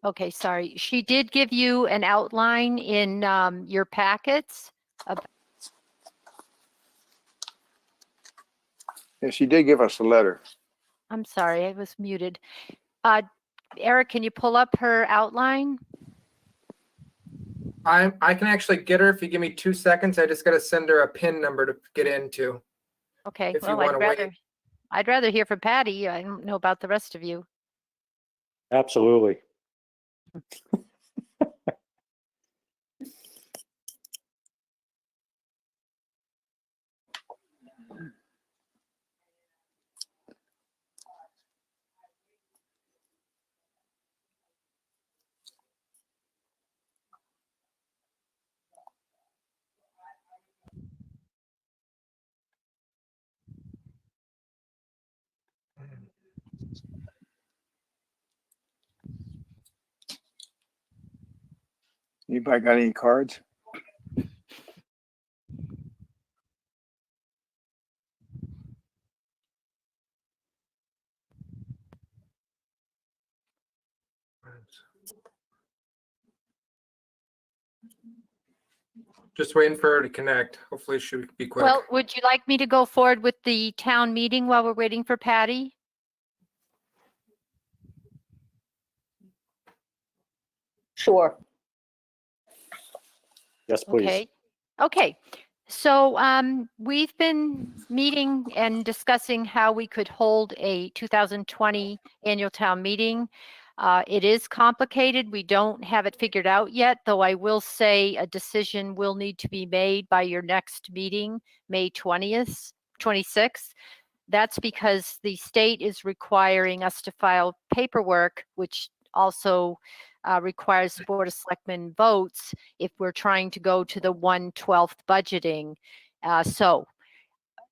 Okay, sorry. She did give you an outline in your packets. Yeah, she did give us a letter. I'm sorry, I was muted. Eric, can you pull up her outline? I can actually get her if you give me 2 seconds. I just got to send her a PIN number to get into. Okay, If you well, want to wait. I'd rather hear from Patty. I don't know about the rest of you. Absolutely. Anybody got any cards? Just waiting for her to connect. Hopefully she'll be quick. Well, would you like me to go forward with the town meeting while we're waiting for Patty? Sure. Yes, please. Okay. Okay. So we've been meeting and discussing how we could hold a 2020 annual town meeting. It is complicated. We don't have it figured out yet, though I will say a decision will need to be made by your next meeting, May 20th, 26th. That's because the state is requiring us to file paperwork, which also requires the Board of Selectmen votes if we're trying to go to the 1/12 budgeting. So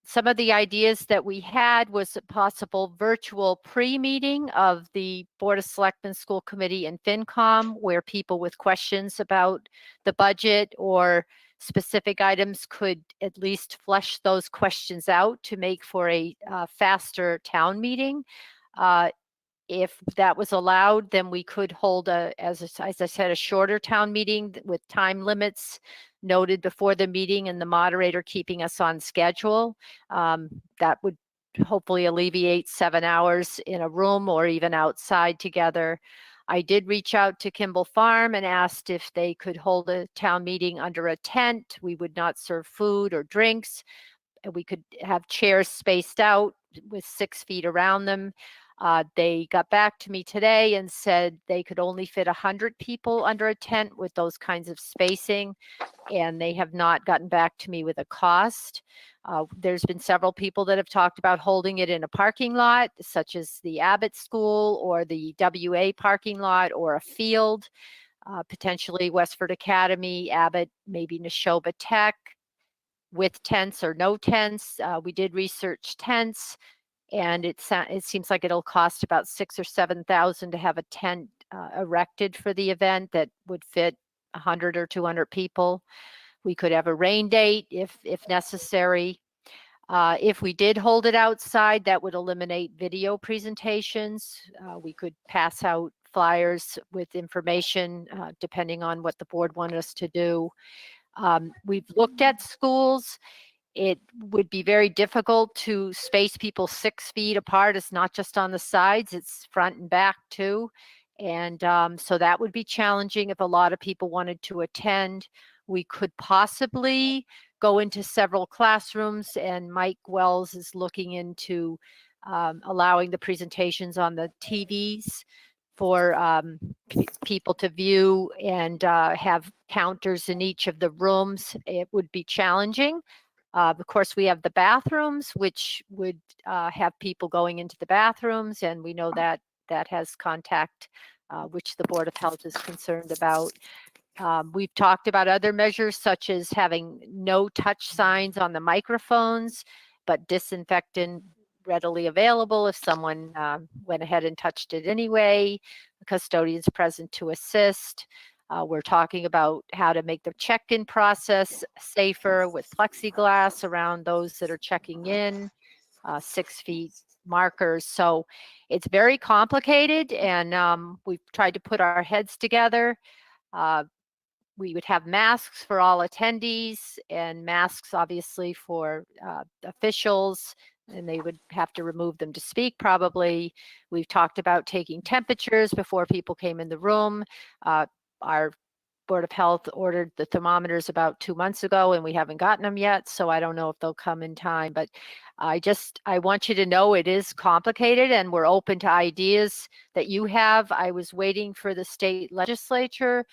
some of the ideas that we had was a possible virtual pre-meeting of the Board of Selectmen, School Committee, and FinCom, where people with questions about the budget or specific items could at least flesh those questions out to make for a faster town meeting. If that was allowed, then we could hold as I said, a shorter town meeting with time limits noted before the meeting and the moderator keeping us on schedule. That would hopefully alleviate 7 hours in a room or even outside together. I did reach out to Kimball Farm and asked if they could hold a town meeting under a tent. We would not serve food or drinks. And we could have chairs spaced out with 6 feet around them. They got back to me today and said they could only fit 100 people under a tent with those kinds of spacing, and they have not gotten back to me with a cost. There's been several people that have talked about holding it in a parking lot, such as the Abbott School or the WA parking lot or a field, potentially Westford Academy, Abbott, maybe Neshoba Tech, with tents or no tents. We did research tents. And it seems like it'll cost about $6,000 or $7,000 to have a tent erected for the event that would fit 100 or 200 people. We could have a rain date if necessary. If we did hold it outside, that would eliminate video presentations. We could pass out flyers with information depending on what the board wanted us to do. We've looked at schools. It would be very difficult to space people 6 feet apart. It's not just on the sides, it's front and back too. And so that would be challenging if a lot of people wanted to attend. We could possibly go into several classrooms, and Mike Wells is looking into allowing the presentations on the TVs for people to view and have counters in each of the rooms. It would be challenging. Of course, we have the bathrooms, which would have people going into the bathrooms, and we know that that has contact, which the Board of Health is concerned about. We've talked about other measures, such as having no touch signs on the microphones, but disinfectant readily available if someone went ahead and touched it anyway. The custodian's present to assist. We're talking about how to make the check-in process safer with plexiglass around those that are checking in, 6 feet markers. So it's very complicated, and we've tried to put our heads together. We would have masks for all attendees and masks obviously for officials, and they would have to remove them to speak probably. We've talked about taking temperatures before people came in the room. Our Board of Health ordered the thermometers about 2 months ago, and we haven't gotten them yet, so I don't know if they'll come in time. But I want you to know it is complicated, and we're open to ideas that you have. I was waiting for the state legislature,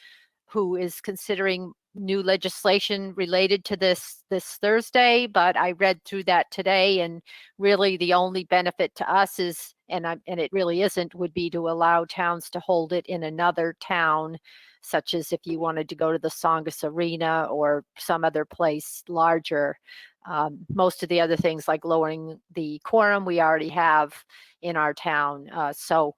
who is considering new legislation related to this Thursday, but I read through that today, and really the only benefit to us is, and it really isn't, would be to allow towns to hold it in another town, such as if you wanted to go to the Songus Arena or some other place larger. Most of the other things, like lowering the quorum, we already have in our town. So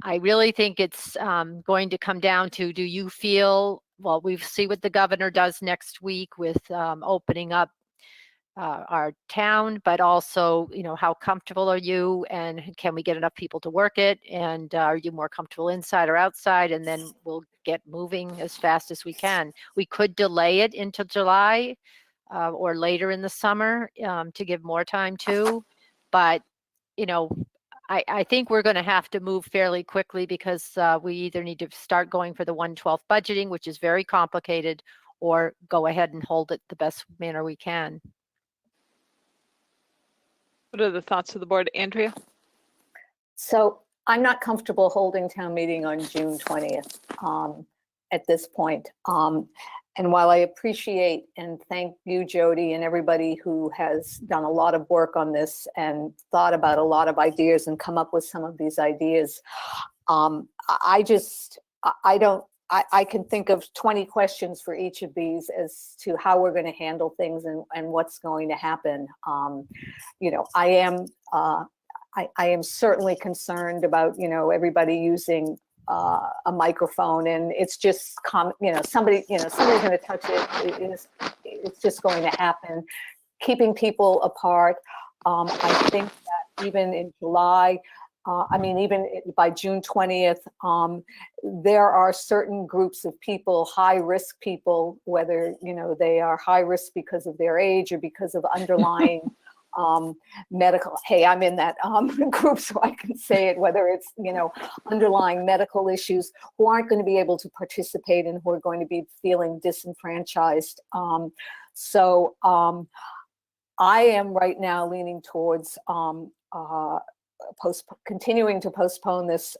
I really think it's going to come down to, do you feel, well, we'll see what the governor does next week with opening up our town, but also, how comfortable are you, and can we get enough people to work it, and are you more comfortable inside or outside? And then we'll get moving as fast as we can. We could delay it into July or later in the summer to give more time too, but I think we're going to have to move fairly quickly, because we either need to start going for the 1/12 budgeting, which is very complicated, or go ahead and hold it the best manner we can. What are the thoughts of the board? Andrea? So I'm not comfortable holding town meeting on June 20th at this point. And while I appreciate and thank you, Jody, and everybody who has done a lot of work on this and thought about a lot of ideas and come up with some of these ideas, I can think of 20 questions for each of these as to how we're going to handle things and what's going to happen. You know, I am certainly concerned about, you know, everybody using a microphone, and it's just you know, somebody's going to touch it. It's just going to happen. Keeping people apart. I think that even in July, I mean, even by June 20th, there are certain groups of people, high risk people, whether, you know, they are high risk because of their age or because of underlying medical, hey, I'm in that group, so I can say it, whether it's, you know, underlying medical issues, who aren't going to be able to participate and who are going to be feeling disenfranchised. So I am right now leaning towards continuing to postpone this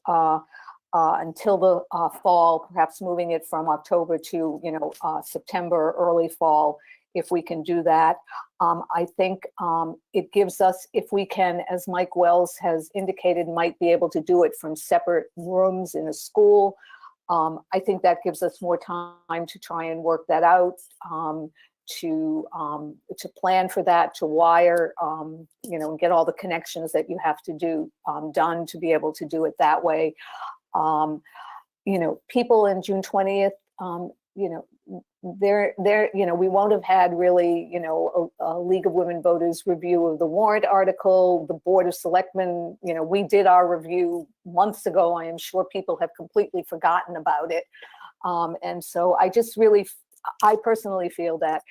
until the fall, perhaps moving it from October to, you know, September, early fall, if we can do that. I think it gives us, if we can, as Mike Wells has indicated, might be able to do it from separate rooms in a school. I think that gives us more time to try and work that out, to plan for that, to wire, you know, and get all the connections that you have to do done to be able to do it that way. You know, people in June 20th, you know, you know, we won't have had really, you know, a League of Women Voters review of the warrant article. The Board of Selectmen, you know, we did our review months ago. I am sure people have completely forgotten about it. And so I personally feel that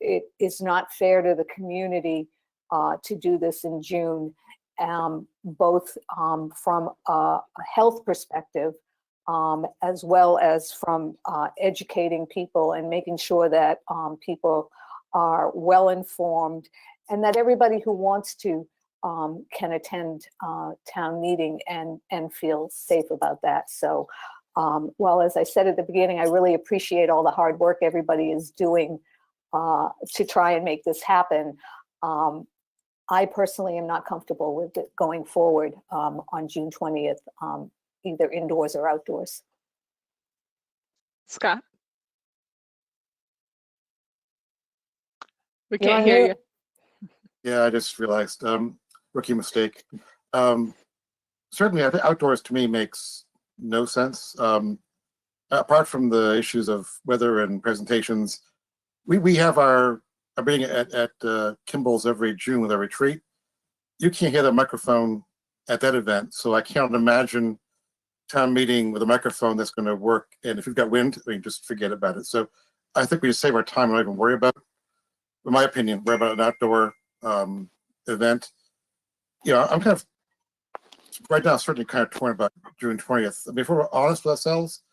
it is not fair to the community to do this in June, both from a health perspective, as well as from educating people and making sure that people are well informed, and that everybody who wants to can attend town meeting and feel safe about that. So well, as I said at the beginning, I really appreciate all the hard work everybody is doing to try and make this happen. I personally am not comfortable with it going forward on June 20th, either indoors or outdoors. Scott? We can't hear you. Yeah, I just realized, rookie mistake. Certainly, I think outdoors to me makes no sense. Apart from the issues of weather and presentations, we have our meeting at Kimball's every June with our retreat. You can't hear the microphone at that event, so I can't imagine town meeting with a microphone that's going to work. And if you've got wind, I mean, just forget about it. So I think we just save our time and not even worry about it. In my opinion, worry about an outdoor event. You know, I'm kind of right now certainly kind of torn about June 20th. I mean, if we're honest with ourselves,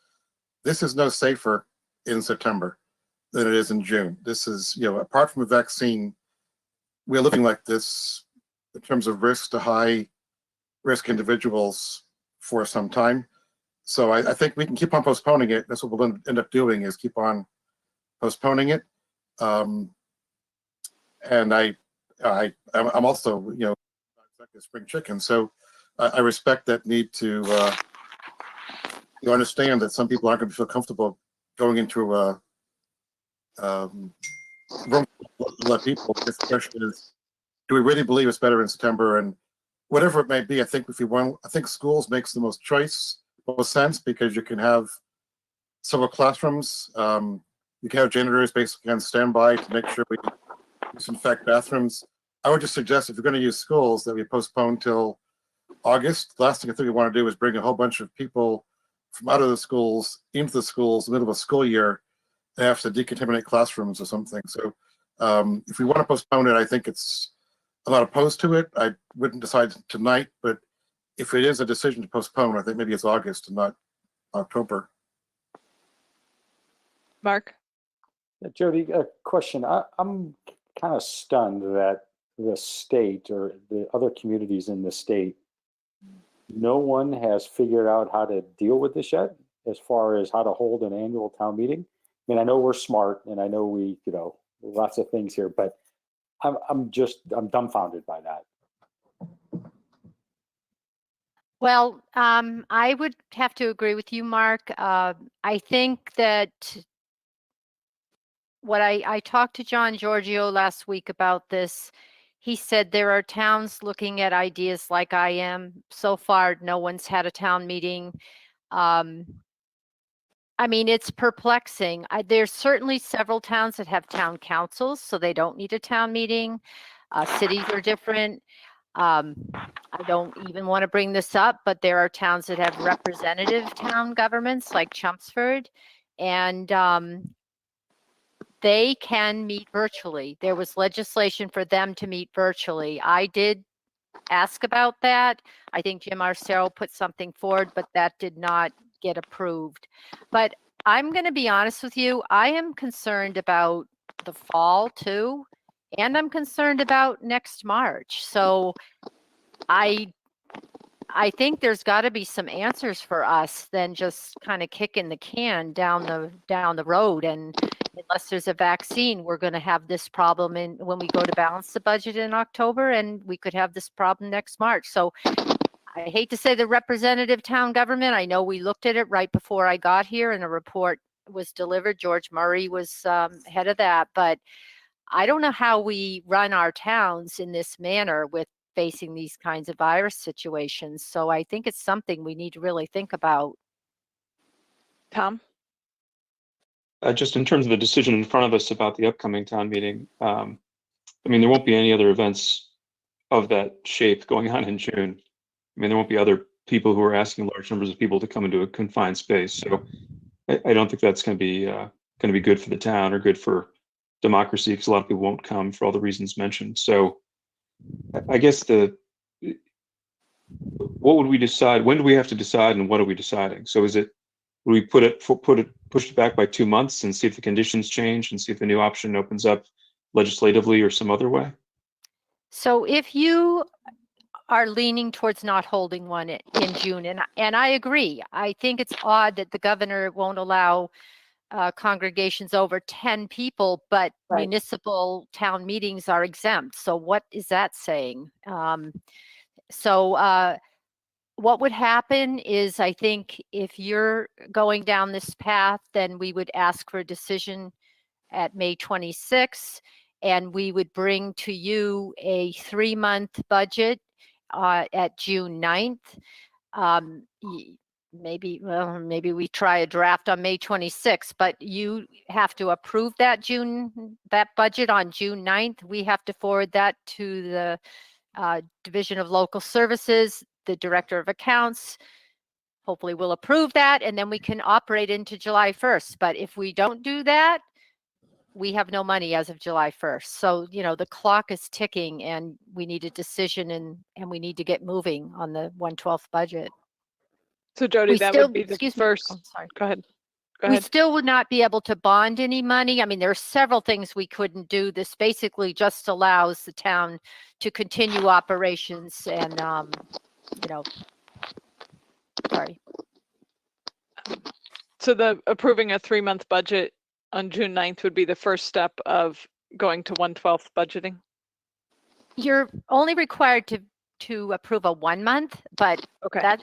this is no safer in September than it is in June. This is, you know, apart from a vaccine, we're living like this in terms of risk to high risk individuals for some time. So I think we can keep on postponing it. That's what we'll end up doing, is keep on postponing it. And I'm also, you know, not a spring chicken. So I respect that need to you understand that some people aren't going to feel comfortable going into a room full of people. The question is, do we really believe it's better in September? And whatever it may be, I think if you want, I think schools makes the most sense, because you can have several classrooms. You can have janitors basically on standby to make sure we disinfect bathrooms. I would just suggest, if you're going to use schools, that we postpone till August. The last thing I think we want to do is bring a whole bunch of people from out of the schools into the schools in the middle of a school year and have to decontaminate classrooms or something. So if we want to postpone it, I think I'm not opposed to it. I wouldn't decide tonight, but if it is a decision to postpone, I think maybe it's August and not October. Mark? Jody, a question. I'm kind of stunned that the state or the other communities in the state no one has figured out how to deal with this yet, as far as how to hold an annual town meeting. I mean, I know we're smart and I know we, lots of things here, but I'm dumbfounded by that. Well, I would have to agree with you, Mark. I think that what I talked to John Giorgio last week about this. He said there are towns looking at ideas like I am. So far, no one's had a town meeting. I mean, it's perplexing. There's certainly several towns that have town councils, so they don't need a town meeting. Cities are different. I don't even want to bring this up, but there are towns that have representative town governments like Chelmsford, and they can meet virtually. There was legislation for them to meet virtually. I did ask about that. I think Jim Arcero put something forward, but that did not get approved. But I'm going to be honest with you. I am concerned about the fall too, and I'm concerned about next March. So I think there's got to be some answers for us than just kind of kicking the can down the road. And unless there's a vaccine, we're going to have this problem when we go to balance the budget in October, and we could have this problem next March. So I hate to say the representative town government. I know we looked at it right before I got here and a report was delivered. George Murray was head of that, but I don't know how we run our towns in this manner with facing these kinds of virus situations. So I think it's something we need to really think about. Tom? Just in terms of the decision in front of us about the upcoming town meeting, I mean, there won't be any other events of that shape going on in June. I mean, there won't be other people who are asking large numbers of people to come into a confined space. So I don't think that's going to be good for the town or good for democracy, because a lot of people won't come for all the reasons mentioned. So I guess what would we decide? When do we have to decide, and what are we deciding? So would we push it back by 2 months and see if the conditions change and see if a new option opens up legislatively or some other way? So if you are leaning towards not holding one in June, and I agree, I think it's odd that the governor won't allow congregations over 10 people, but municipal town meetings are exempt. So what is that saying? What would happen is, I think if you're going down this path, then we would ask for a decision at May 26th, and we would bring to you a 3-month budget at June 9th. Maybe we try a draft on May 26th, but you have to approve that budget on June 9th. We have to forward that to the Division of Local Services, the Director of Accounts. Hopefully we'll approve that, and then we can operate into July 1st. But if we don't do that, we have no money as of July 1st. So, the clock is ticking, and we need a decision, and we need to get moving on the 1/12 budget. So Jody, that would be the first. Oh, sorry. Go ahead. We still would not be able to bond any money. I mean, there are several things we couldn't do. This basically just allows the town to continue operations and, sorry. So the approving a 3-month budget on June 9th would be the first step of going to 1/12 budgeting? You're only required to approve a 1 month, but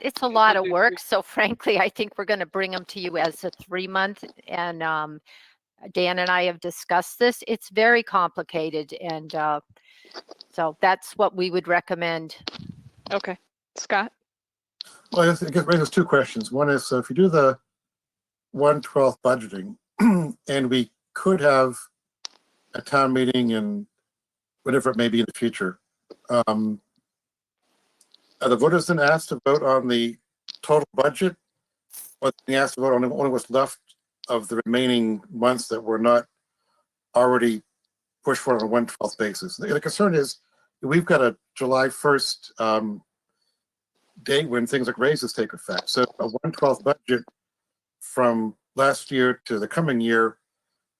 it's a lot of work. So frankly, I think we're going to bring them to you as a 3-month. And Dan and I have discussed this. It's very complicated. And so that's what we would recommend. Okay. Scott? Well, I think it raises 2 questions. One is, if you do the 1/12 budgeting, and we could have a town meeting in whatever it may be in the future, are the voters then asked to vote on the total budget, or they asked to vote on only what's left of the remaining months that were not already pushed for on a 1/12 basis? The concern is we've got a July 1st date when things like raises take effect. So a 1/12 budget from last year to the coming year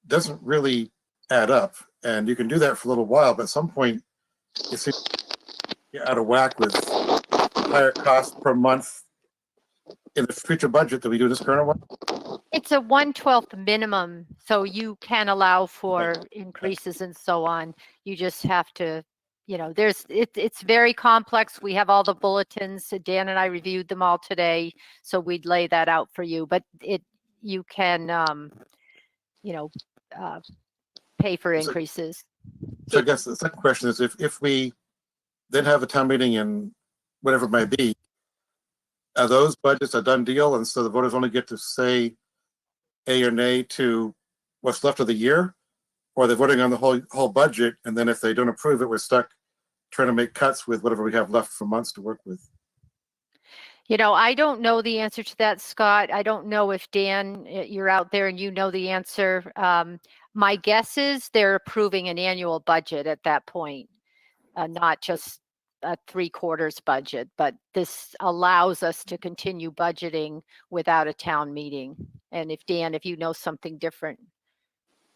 doesn't really add up. And you can do that for a little while, but at some point it seems to get out of whack with higher cost per month in the future budget that we do this current one? It's a 1/12 minimum, so you can allow for increases and so on. You just have to, it's very complex. We have all the bulletins. Dan and I reviewed them all today, so we'd lay that out for you. But you can, pay for increases. So I guess the second question is, if we then have a town meeting in whatever it might be, are those budgets a done deal, and so the voters only get to say A or nay to what's left of the year, or they're voting on the whole budget, and then if they don't approve it, we're stuck trying to make cuts with whatever we have left for months to work with? I don't know the answer to that, Scott. I don't know if Dan, you're out there and you know the answer. My guess is they're approving an annual budget at that point, not just a 3/4 budget, but this allows us to continue budgeting without a town meeting. And if Dan, if you know something different.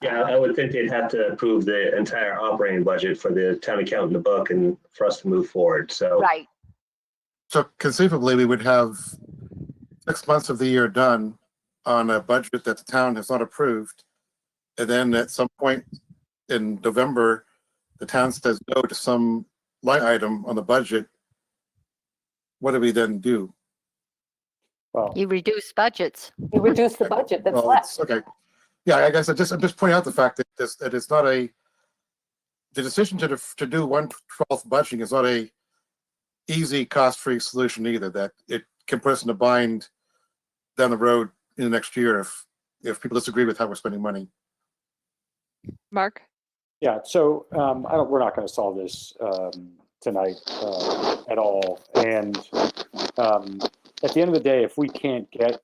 Yeah, I would think they'd have to approve the entire operating budget for the town accountant to book and for us to move forward. So right. So conceivably, we would have 6 months of the year done on a budget that the town has not approved. And then at some point in November, the town says no to some line item on the budget. What do we then do? Well, you reduce budgets. You reduce the budget that's Well, left. okay. Yeah, I guess I'm just pointing out the fact that that it's not the decision to do 1/12 budgeting is not a easy cost-free solution either, that it can put us in a bind down the road in the next year if people disagree with how we're spending money. Mark? yeah, so we're not going to solve this tonight at all. And at the end of the day, if we can't get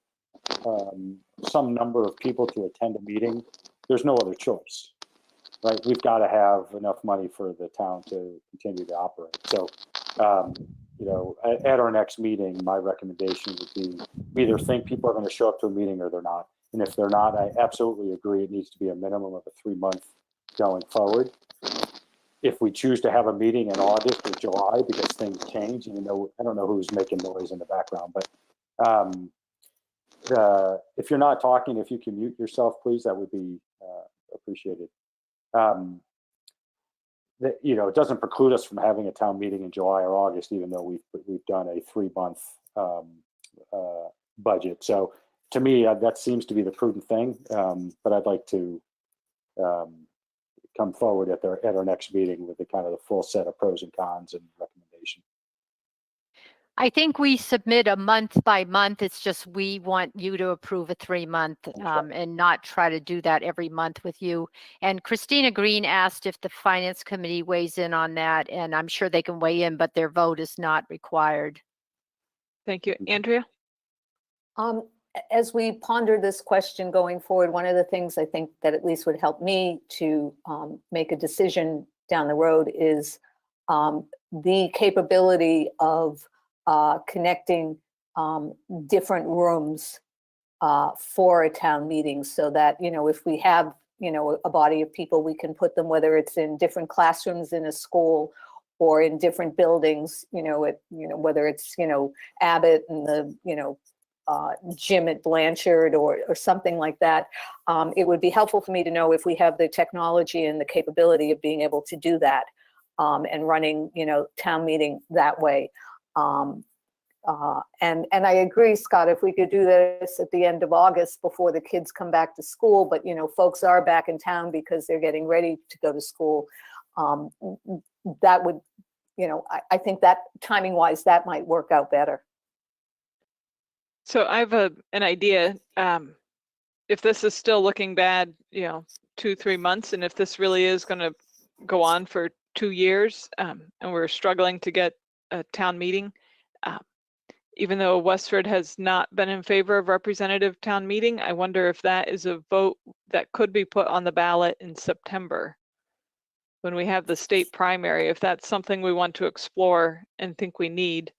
some number of people to attend a meeting, there's no other choice, right? We've got to have enough money for the town to continue to operate. So, at our next meeting, my recommendation would be we either think people are going to show up to a meeting or they're not. And if they're not, I absolutely agree it needs to be a minimum of a 3-month going forward. If we choose to have a meeting in August or July because things change, I don't know who's making noise in the background, but if you're not talking, if you can mute yourself, please, that would be appreciated. It doesn't preclude us from having a town meeting in July or August, even though we've done a 3-month budget. So to me, that seems to be the prudent thing. But I'd like to come forward at our next meeting with the kind of the full set of pros and cons and recommendation. I think we submit a month by month. It's just we want you to approve a 3-month and not try to do that every month with you. And Christina Green asked if the Finance Committee weighs in on that, and I'm sure they can weigh in, but their vote is not required. Thank you. Andrea? As we ponder this question going forward, one of the things I think that at least would help me to make a decision down the road is the capability of connecting different rooms for a town meeting, so that if we have a body of people, we can put them, whether it's in different classrooms in a school or in different buildings, whether it's Abbott and the gym at Blanchard or something like that. It would be helpful for me to know if we have the technology and the capability of being able to do that and running town meeting that way. And I agree, Scott, if we could do this at the end of August before the kids come back to school, but folks are back in town because they're getting ready to go to school, that would, I think that timing wise, that might work out better. So I have an idea. If this is still looking bad, 2-3 months, and if this really is going to go on for 2 years, and we're struggling to get a town meeting, even though Westford has not been in favor of representative town meeting, I wonder if that is a vote that could be put on the ballot in September when we have the state primary, if that's something we want to explore and think we need.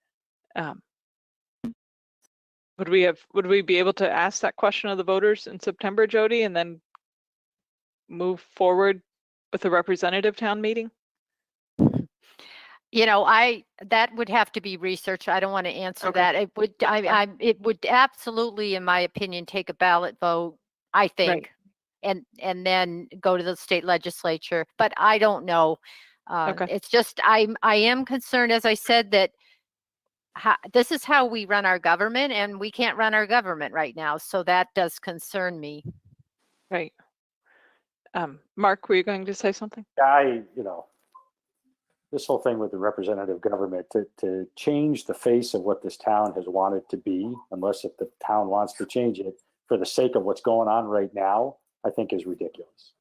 Would we be able to ask that question of the voters in September, Jody, and then move forward with the representative town meeting? You know, that would have to be researched. I don't want to answer Okay. that. It would absolutely, in my opinion, take a ballot vote, I think, and then go to the state legislature. But I don't know. Okay. It's just I am concerned, as I said, that this is how we run our government, and we can't run our government right now. So that does concern me. Right. Mark, were you going to say something? This whole thing with the representative government to change the face of what this town has wanted to be, unless if the town wants to change it for the sake of what's going on right now, I think is ridiculous.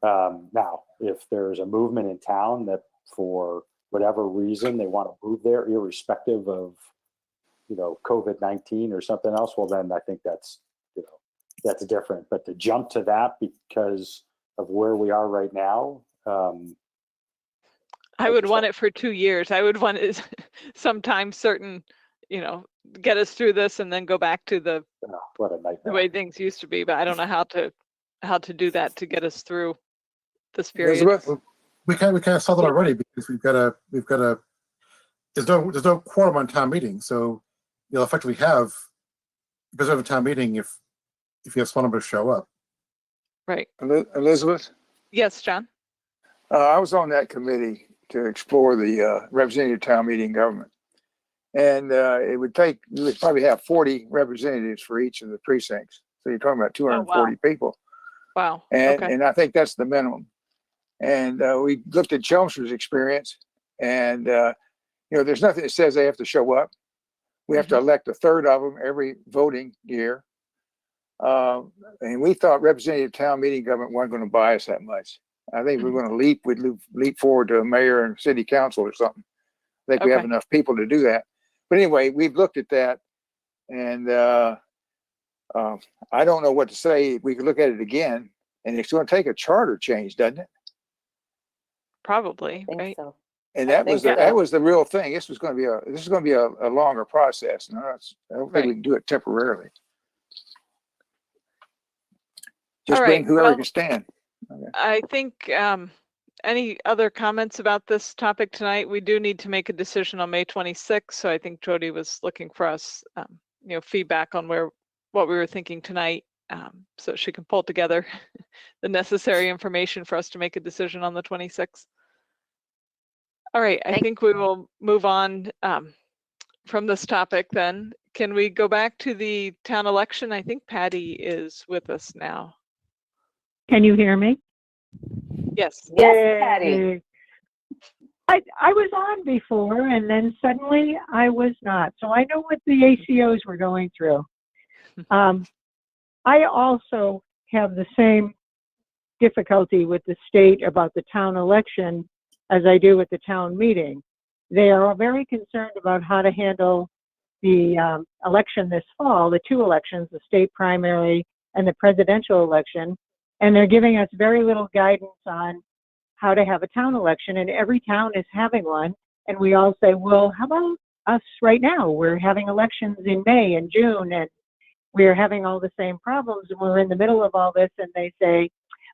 Now, if there's a movement in town that for whatever reason they want to move there, irrespective of, COVID-19 or something else, well, then I think that's different. But to jump to that because of where we are right now, I would want it for 2 years. I would want it sometime certain, get us through this and then go back to the way things used to be. But I don't know how to do that to get us through this period. Elizabeth, we can't solve it already because we've got a. There's no quorum on town meeting, so you'll effectively have because of a town meeting if you have small numbers show up. Right. Elizabeth? Yes, John. I was on that committee to explore the representative town meeting government. And we would probably have 40 representatives for each of the precincts. So you're talking about 240 people. Wow. And I think that's the minimum. And we looked at Chelmsford's experience and, there's nothing that says they have to show up. We have to elect a third of them every voting year. And we thought representative town meeting government weren't going to buy us that much. I think we're going to leap forward to a mayor and city council or something. I think we have enough people to do that. But anyway, we've looked at that, and I don't know what to say. We could look at it again, and it's going to take a charter change, doesn't it? Probably, right? So. And that was the real thing. This is going to be a longer process. No, I don't think we can do it temporarily. Just bring whoever can stand. Okay. I think any other comments about this topic tonight? We do need to make a decision on May 26th. So I think Jody was looking for us, feedback on what we were thinking tonight, so she can pull together the necessary information for us to make a decision on the 26th. All right, I think we will move on from this topic then. Can we go back to the town election? I think Patty is with us now. Can you hear me? Yes. Yes, Patty. I was on before and then suddenly I was not. So I know what the ACOs were going through. I also have the same difficulty with the state about the town election as I do with the town meeting. They are very concerned about how to handle the election this fall, the two elections, the state primary and the presidential election. And they're giving us very little guidance on how to have a town election. And every town is having one. And we all say, well, how about us right now? We're having elections in May and June, and we're having all the same problems. And we're in the middle of all this. And they say,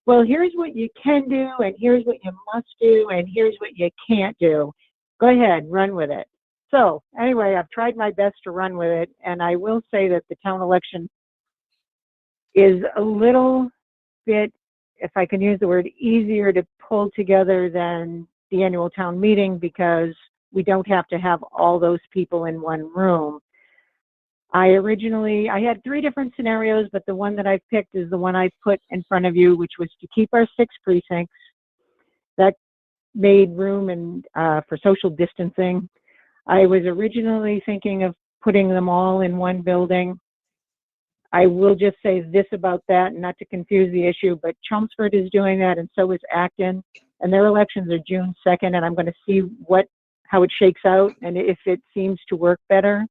well, here's what you can do, and here's what you must do, and here's what you can't do. Go ahead, run with it. So anyway, I've tried my best to run with it. And I will say that the town election is a little bit, if I can use the word, easier to pull together than the annual town meeting because we don't have to have all those people in one room. I had 3 different scenarios, but the one that I picked is the one I put in front of you, which was to keep our 6 precincts. That made room for social distancing. I was originally thinking of putting them all in one building. I will just say this about that, not to confuse the issue, but Chelmsford is doing that, and so is Acton, and their elections are June 2nd, and I'm going to see how it shakes out and if it seems to work better,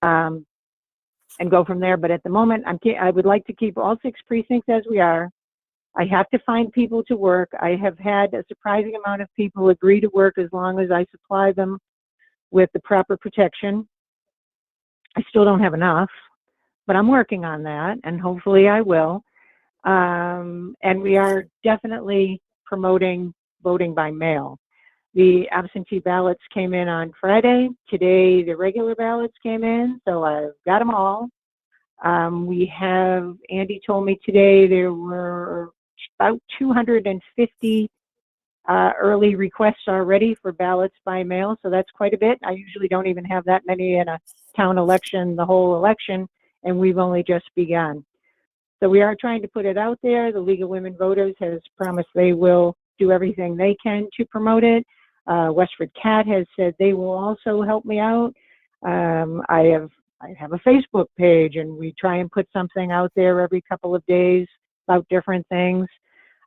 and go from there. But at the moment, I would like to keep all 6 precincts as we are. I have to find people to work. I have had a surprising amount of people agree to work as long as I supply them with the proper protection. I still don't have enough, but I'm working on that, and hopefully I will. And we are definitely promoting voting by mail. The absentee ballots came in on Friday. Today, the regular ballots came in, so I've got them all. Andy told me today there were about 250 early requests already for ballots by mail, so that's quite a bit. I usually don't even have that many in a town election, the whole election, and we've only just begun. So we are trying to put it out there. The League of Women Voters has promised they will do everything they can to promote it. Westford Cat has said they will also help me out. I have a Facebook page, and we try and put something out there every couple of days about different things.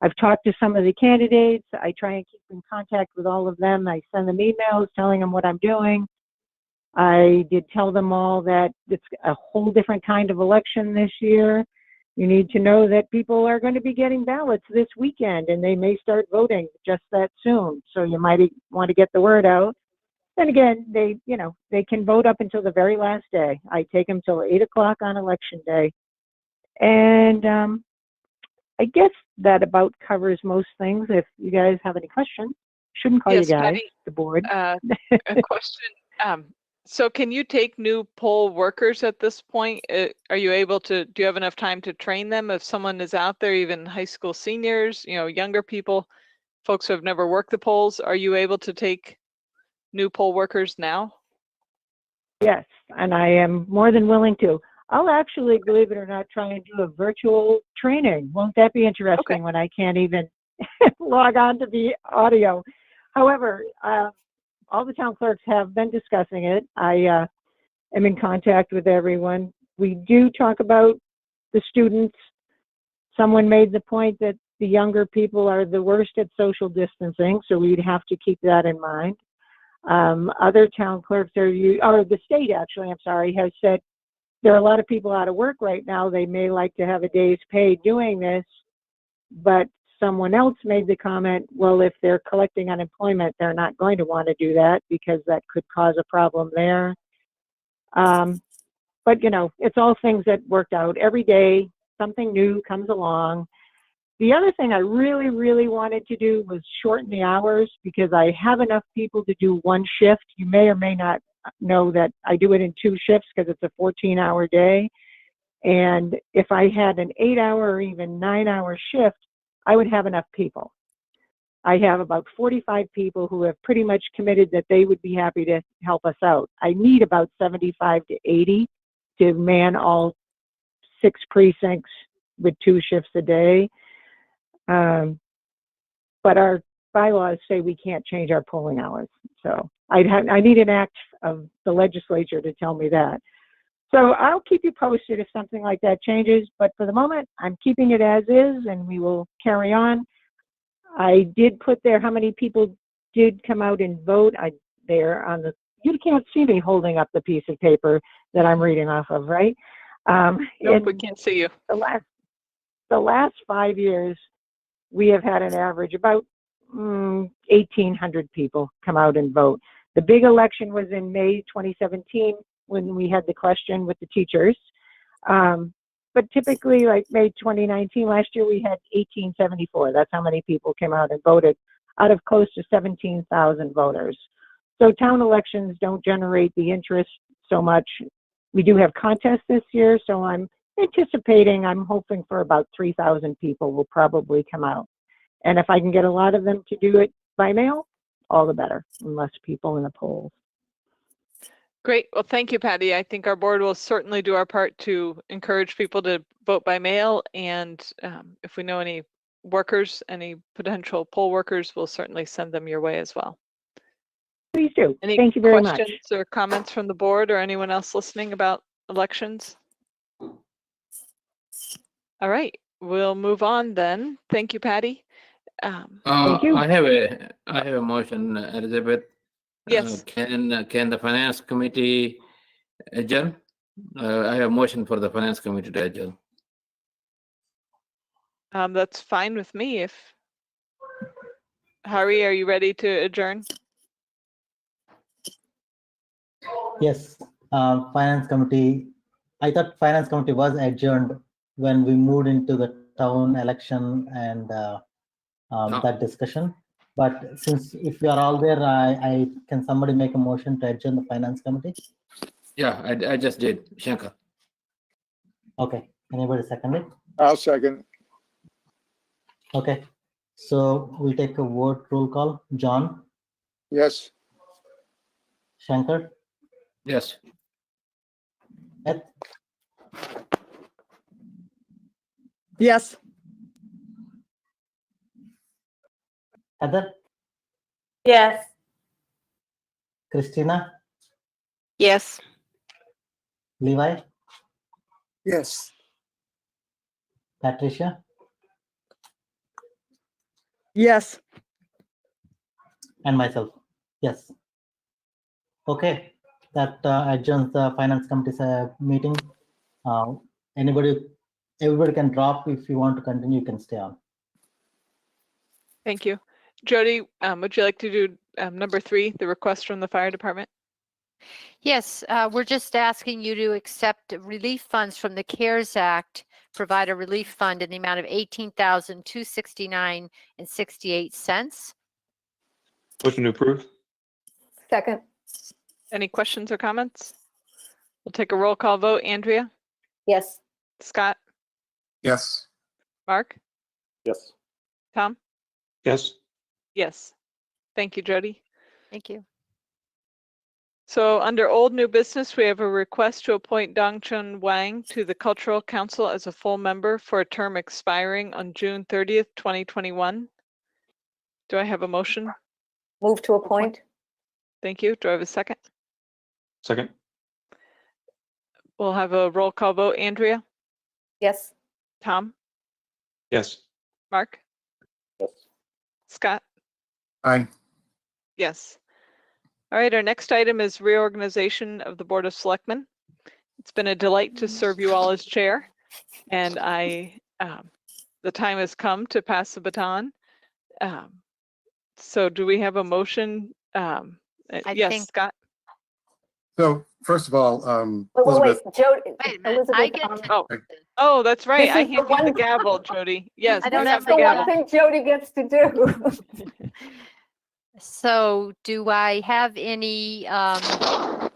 I've talked to some of the candidates. I try and keep in contact with all of them. I send them emails telling them what I'm doing. I did tell them all that it's a whole different kind of election this year. You need to know that people are going to be getting ballots this weekend, and they may start voting just that soon. So you might want to get the word out. Then again, they can vote up until the very last day. I take them till 8 o'clock on election day. And I guess that about covers most things. If you guys have any questions, shouldn't call Yes, you guys, Patty, the board. a question. So can you take new poll workers at this point? Are you able to, do you have enough time to train them? If someone is out there, even high school seniors, younger people, folks who have never worked the polls, are you able to take new poll workers now? Yes, and I am more than willing to. I'll actually, believe it or not, try and do a virtual training. Won't that be interesting when I can't even log on to the audio? However, all the town clerks have been discussing it. I am in contact with everyone. We do talk about the students. Someone made the point that the younger people are the worst at social distancing, so we'd have to keep that in mind. Other town clerks or the state actually, I'm sorry, has said there are a lot of people out of work right now. They may like to have a day's pay doing this, but someone else made the comment, well, if they're collecting unemployment, they're not going to want to do that because that could cause a problem there. But, it's all things that worked out. Every day, something new comes along. The other thing I really, really wanted to do was shorten the hours because I have enough people to do one shift. You may or may not know that I do it in 2 shifts because it's a 14-hour day. And if I had an 8-hour or even 9-hour shift, I would have enough people. I have about 45 people who have pretty much committed that they would be happy to help us out. I need about 75 to 80 to man all 6 precincts with 2 shifts a day. But our bylaws say we can't change our polling hours. So I need an act of the legislature to tell me that. So I'll keep you posted if something like that changes. But for the moment, I'm keeping it as is, and we will carry on. I did put there how many people did come out and vote. You can't see me holding up the piece of paper that I'm reading off of, right? Nope, we can't see you. The last 5 years, we have had an average about 1,800 people come out and vote. The big election was in May 2017 when we had the question with the teachers. But typically, like May 2019, last year, we had 1,874. That's how many people came out and voted out of close to 17,000 voters. So town elections don't generate the interest so much. We do have contests this year, so I'm hoping for about 3,000 people will probably come out. And if I can get a lot of them to do it by mail, all the better, and less people in the polls. Great. Well, thank you, Patty. I think our board will certainly do our part to encourage people to vote by mail. And if we know any workers, any potential poll workers, we'll certainly send them your way as well. Please do. Any Thank you very much. questions or comments from the board or anyone else listening about elections? All right, we'll move on then. Thank you, Patty. Thank you. I have a motion, Elizabeth. Yes. Can the finance committee adjourn? I have a motion for the finance committee to adjourn. That's fine with me. If Harry, are you ready to adjourn? Yes, finance committee. I thought finance committee was adjourned when we moved into the town election and No. that discussion. But since if we are all there, I can somebody make a motion to adjourn the finance committee? Yeah, I just did, Shankar. Okay, anybody second it? I'll second. Okay, so we'll take a vote roll call. John, Yes. Shankar, Yes. Ed, Yes. Heather, Yes. Christina, Yes. Levi, Yes. Patricia, Yes. and myself. Yes. Okay, that adjourns the finance committee's meeting. Everybody can drop. If you want to continue, you can stay on. Thank you. Jody, would you like to do number 3, the request from the fire department? Yes, we're just asking you to accept relief funds from the CARES Act, provide a relief fund in the amount of $18,269.68. Motion to approve? Second. Any questions or comments? We'll take a roll call vote. Andrea? Yes. Scott? Yes. Mark? Yes. Tom? Yes. Yes. Thank you, Jody. Thank you. So under old new business, we have a request to appoint Dongchun Wang to the Cultural Council as a full member for a term expiring on June 30th, 2021. Do I have a motion? Move to appoint. Thank you. Do I have a second? Second? We'll have a roll call vote. Andrea? Yes. Tom? Yes. Mark? Yes. Scott? Aye. Yes. All right, our next item is reorganization of the Board of Selectmen. It's been a delight to serve you all as chair, and the time has come to pass the baton. So do we have a motion? Yes, think- Scott? So first of all, Wait, Elizabeth, Jody. Wait a minute, I Elizabeth, get Oh, that's right. This I is the hand you the one- gavel, Jody. Yes, I don't you have have That's the the one gavel. thing Jody gets to do. So do I have any, what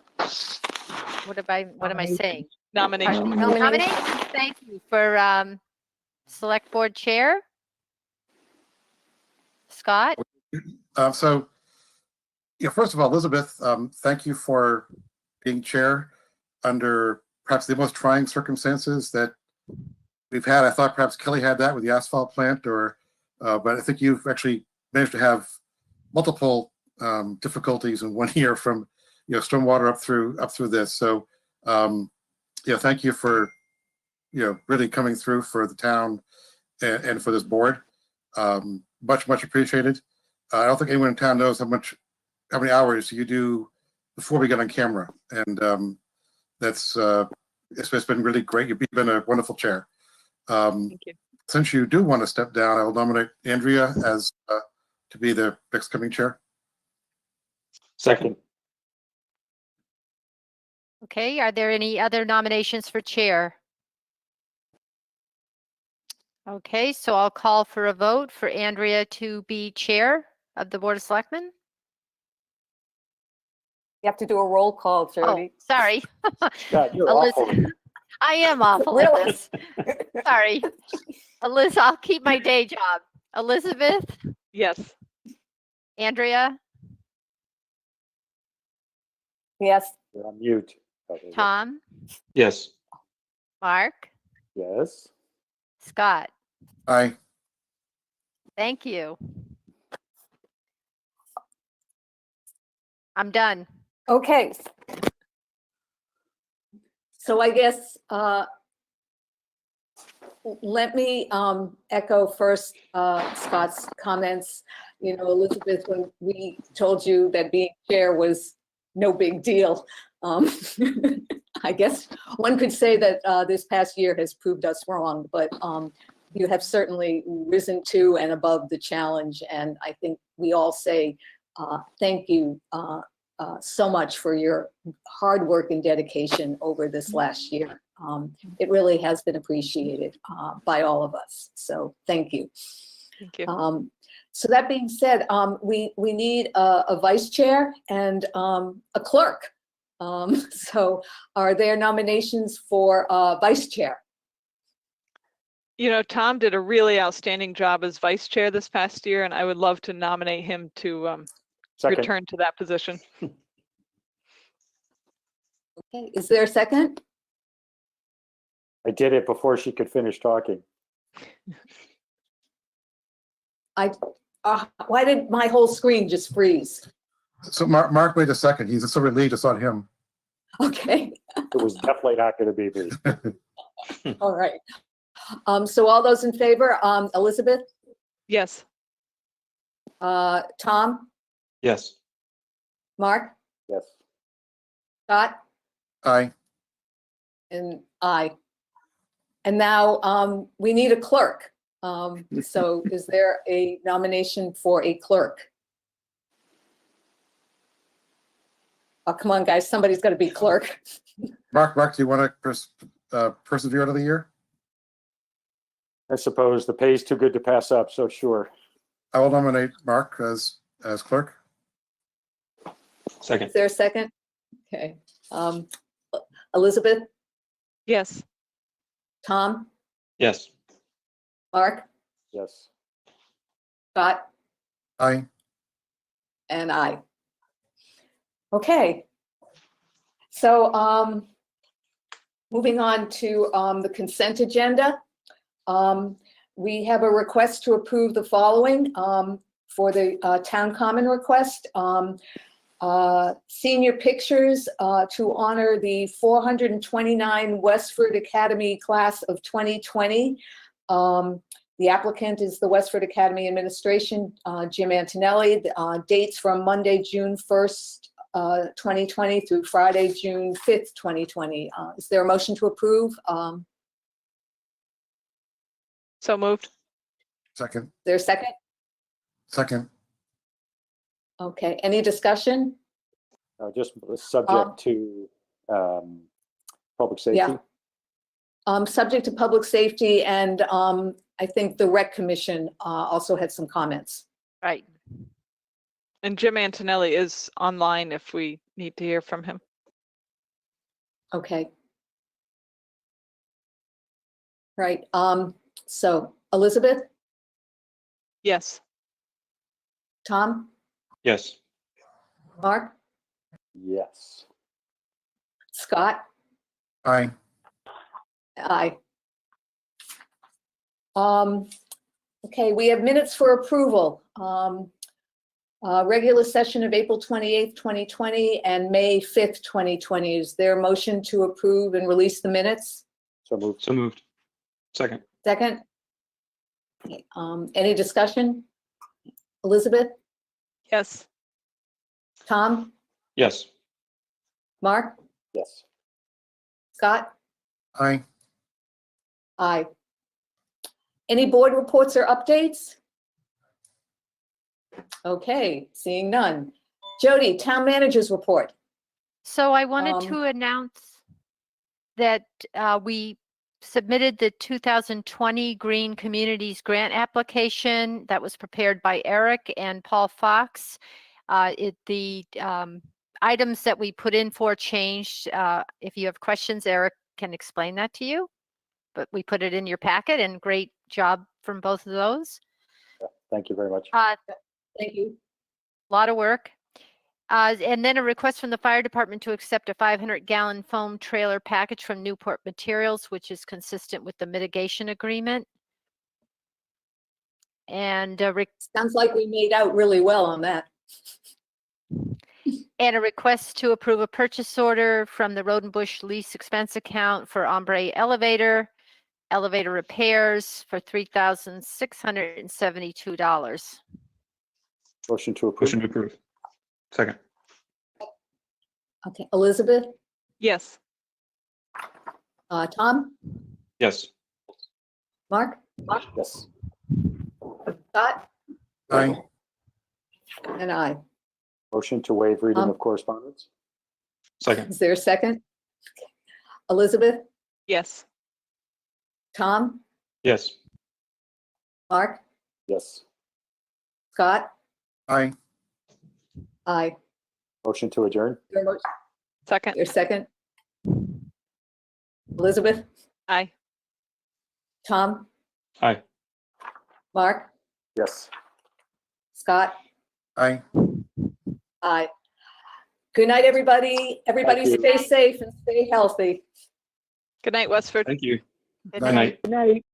am I saying? Nomination. Nominations, thank you, for Select Board Chair? Scott? so yeah, first of all, Elizabeth, thank you for being chair under perhaps the most trying circumstances that we've had. I thought perhaps Kelly had that with the asphalt plant, but I think you've actually managed to have multiple difficulties in 1 year from stormwater up through this. So thank you for really coming through for the town and for this board. Much appreciated. I don't think anyone in town knows how many hours you do before we get on camera, and it's been really great. You've been a wonderful chair. Thank you. Since you do want to step down, I will nominate Andrea as to be the next coming chair. Second? Okay, are there any other nominations for chair? Okay, so I'll call for a vote for Andrea to be chair of the Board of Selectmen. You have to do a roll call, Oh, Jody. sorry. God, you're Elizabeth, awful. I am awful at Really? this. Sorry. Elizabeth, I'll keep my day job. Elizabeth, Yes. Andrea, Yes. You're on mute. Okay, Tom, Yes. Mark, yes. Scott. Aye. Thank you. I'm done. Okay. So I guess, let me echo first Scott's comments. Elizabeth, when we told you that being chair was no big deal, I guess one could say that this past year has proved us wrong, but you have certainly risen to and above the challenge. And I think we all say thank you so much for your hard work and dedication over this last year. It really has been appreciated by all of us. So thank you. Thank you. So that being said, we need a vice chair and a clerk. So are there nominations for vice chair? You know, Tom did a really outstanding job as vice chair this past year, and I would love to nominate him to return to that position. Okay, is there a second? I did it before she could finish talking. Why did my whole screen just freeze? So Mark made a second. He's so relieved it's on him. Okay, It was definitely not going to be me. all right. So all those in favor, Elizabeth, Yes. Tom, Yes. Mark, Yes. Scott, Aye. and I. And now we need a clerk. So is there a nomination for a clerk? Oh, come on, guys, somebody's got to be clerk. Mark, do you want to persevere another year? I suppose the pay's too good to pass up, so sure. I will nominate Mark as clerk. Second. Is there a second? Okay. Elizabeth, Yes. Tom, Yes. Mark, Yes. Scott, Aye. and I. Okay. So moving on to the consent agenda. We have a request to approve the following for the town common request. Senior pictures to honor the 429 Westford Academy class of 2020. The applicant is the Westford Academy Administration, Jim Antonelli. Dates from Monday, June 1st, 2020 through Friday, June 5th, 2020. Is there a motion to approve? So moved. Second. Is there a second? Second. Okay, any discussion? Just subject to public safety. Yeah. Subject to public safety, and I think the Rec Commission also had some comments. Right. And Jim Antonelli is online if we need to hear from him. Okay. Right. So Elizabeth, Yes. Tom, Yes. Mark, Yes. Scott, Aye. aye. Okay, we have minutes for approval. Regular session of April 28th, 2020 and May 5th, 2020. Is there a motion to approve and release the minutes? So moved. So moved. Second. Second? Okay, any discussion? Elizabeth, Yes. Tom, Yes. Mark, Yes. Scott? Aye. Aye. Any board reports or updates? Okay, seeing none. Jody, town manager's report. So I wanted to announce that we submitted the 2020 Green Communities Grant application that was prepared by Eric and Paul Fox. The items that we put in for changed. If you have questions, Eric can explain that to you. But we put it in your packet, and great job from both of those. Yeah, thank you very much. Thank you. A lot of work. And then a request from the fire department to accept a 500-gallon foam trailer package from Newport Materials, which is consistent with the mitigation agreement. And sounds like we made out really well on that. And a request to approve a purchase order from the Road and Bush lease expense account for Ombre elevator repairs for $3,672. Motion to approve. Motion to approve. Second. Okay, Elizabeth, Yes. Tom, Yes. Mark, Yes. Scott, Aye. and I. Motion to waive reading of correspondence. Second. Is there a second? Elizabeth, Yes. Tom, Yes. Mark, Yes. Scott? Aye. Aye. Motion to adjourn. Your motion- Second. Your second? Elizabeth? Aye. Tom? Aye. Mark? Yes. Scott? Aye. Aye. Good night, everybody. Everybody you. stay safe and stay healthy. Good night, Westford. Thank you. Good Good night. Good night.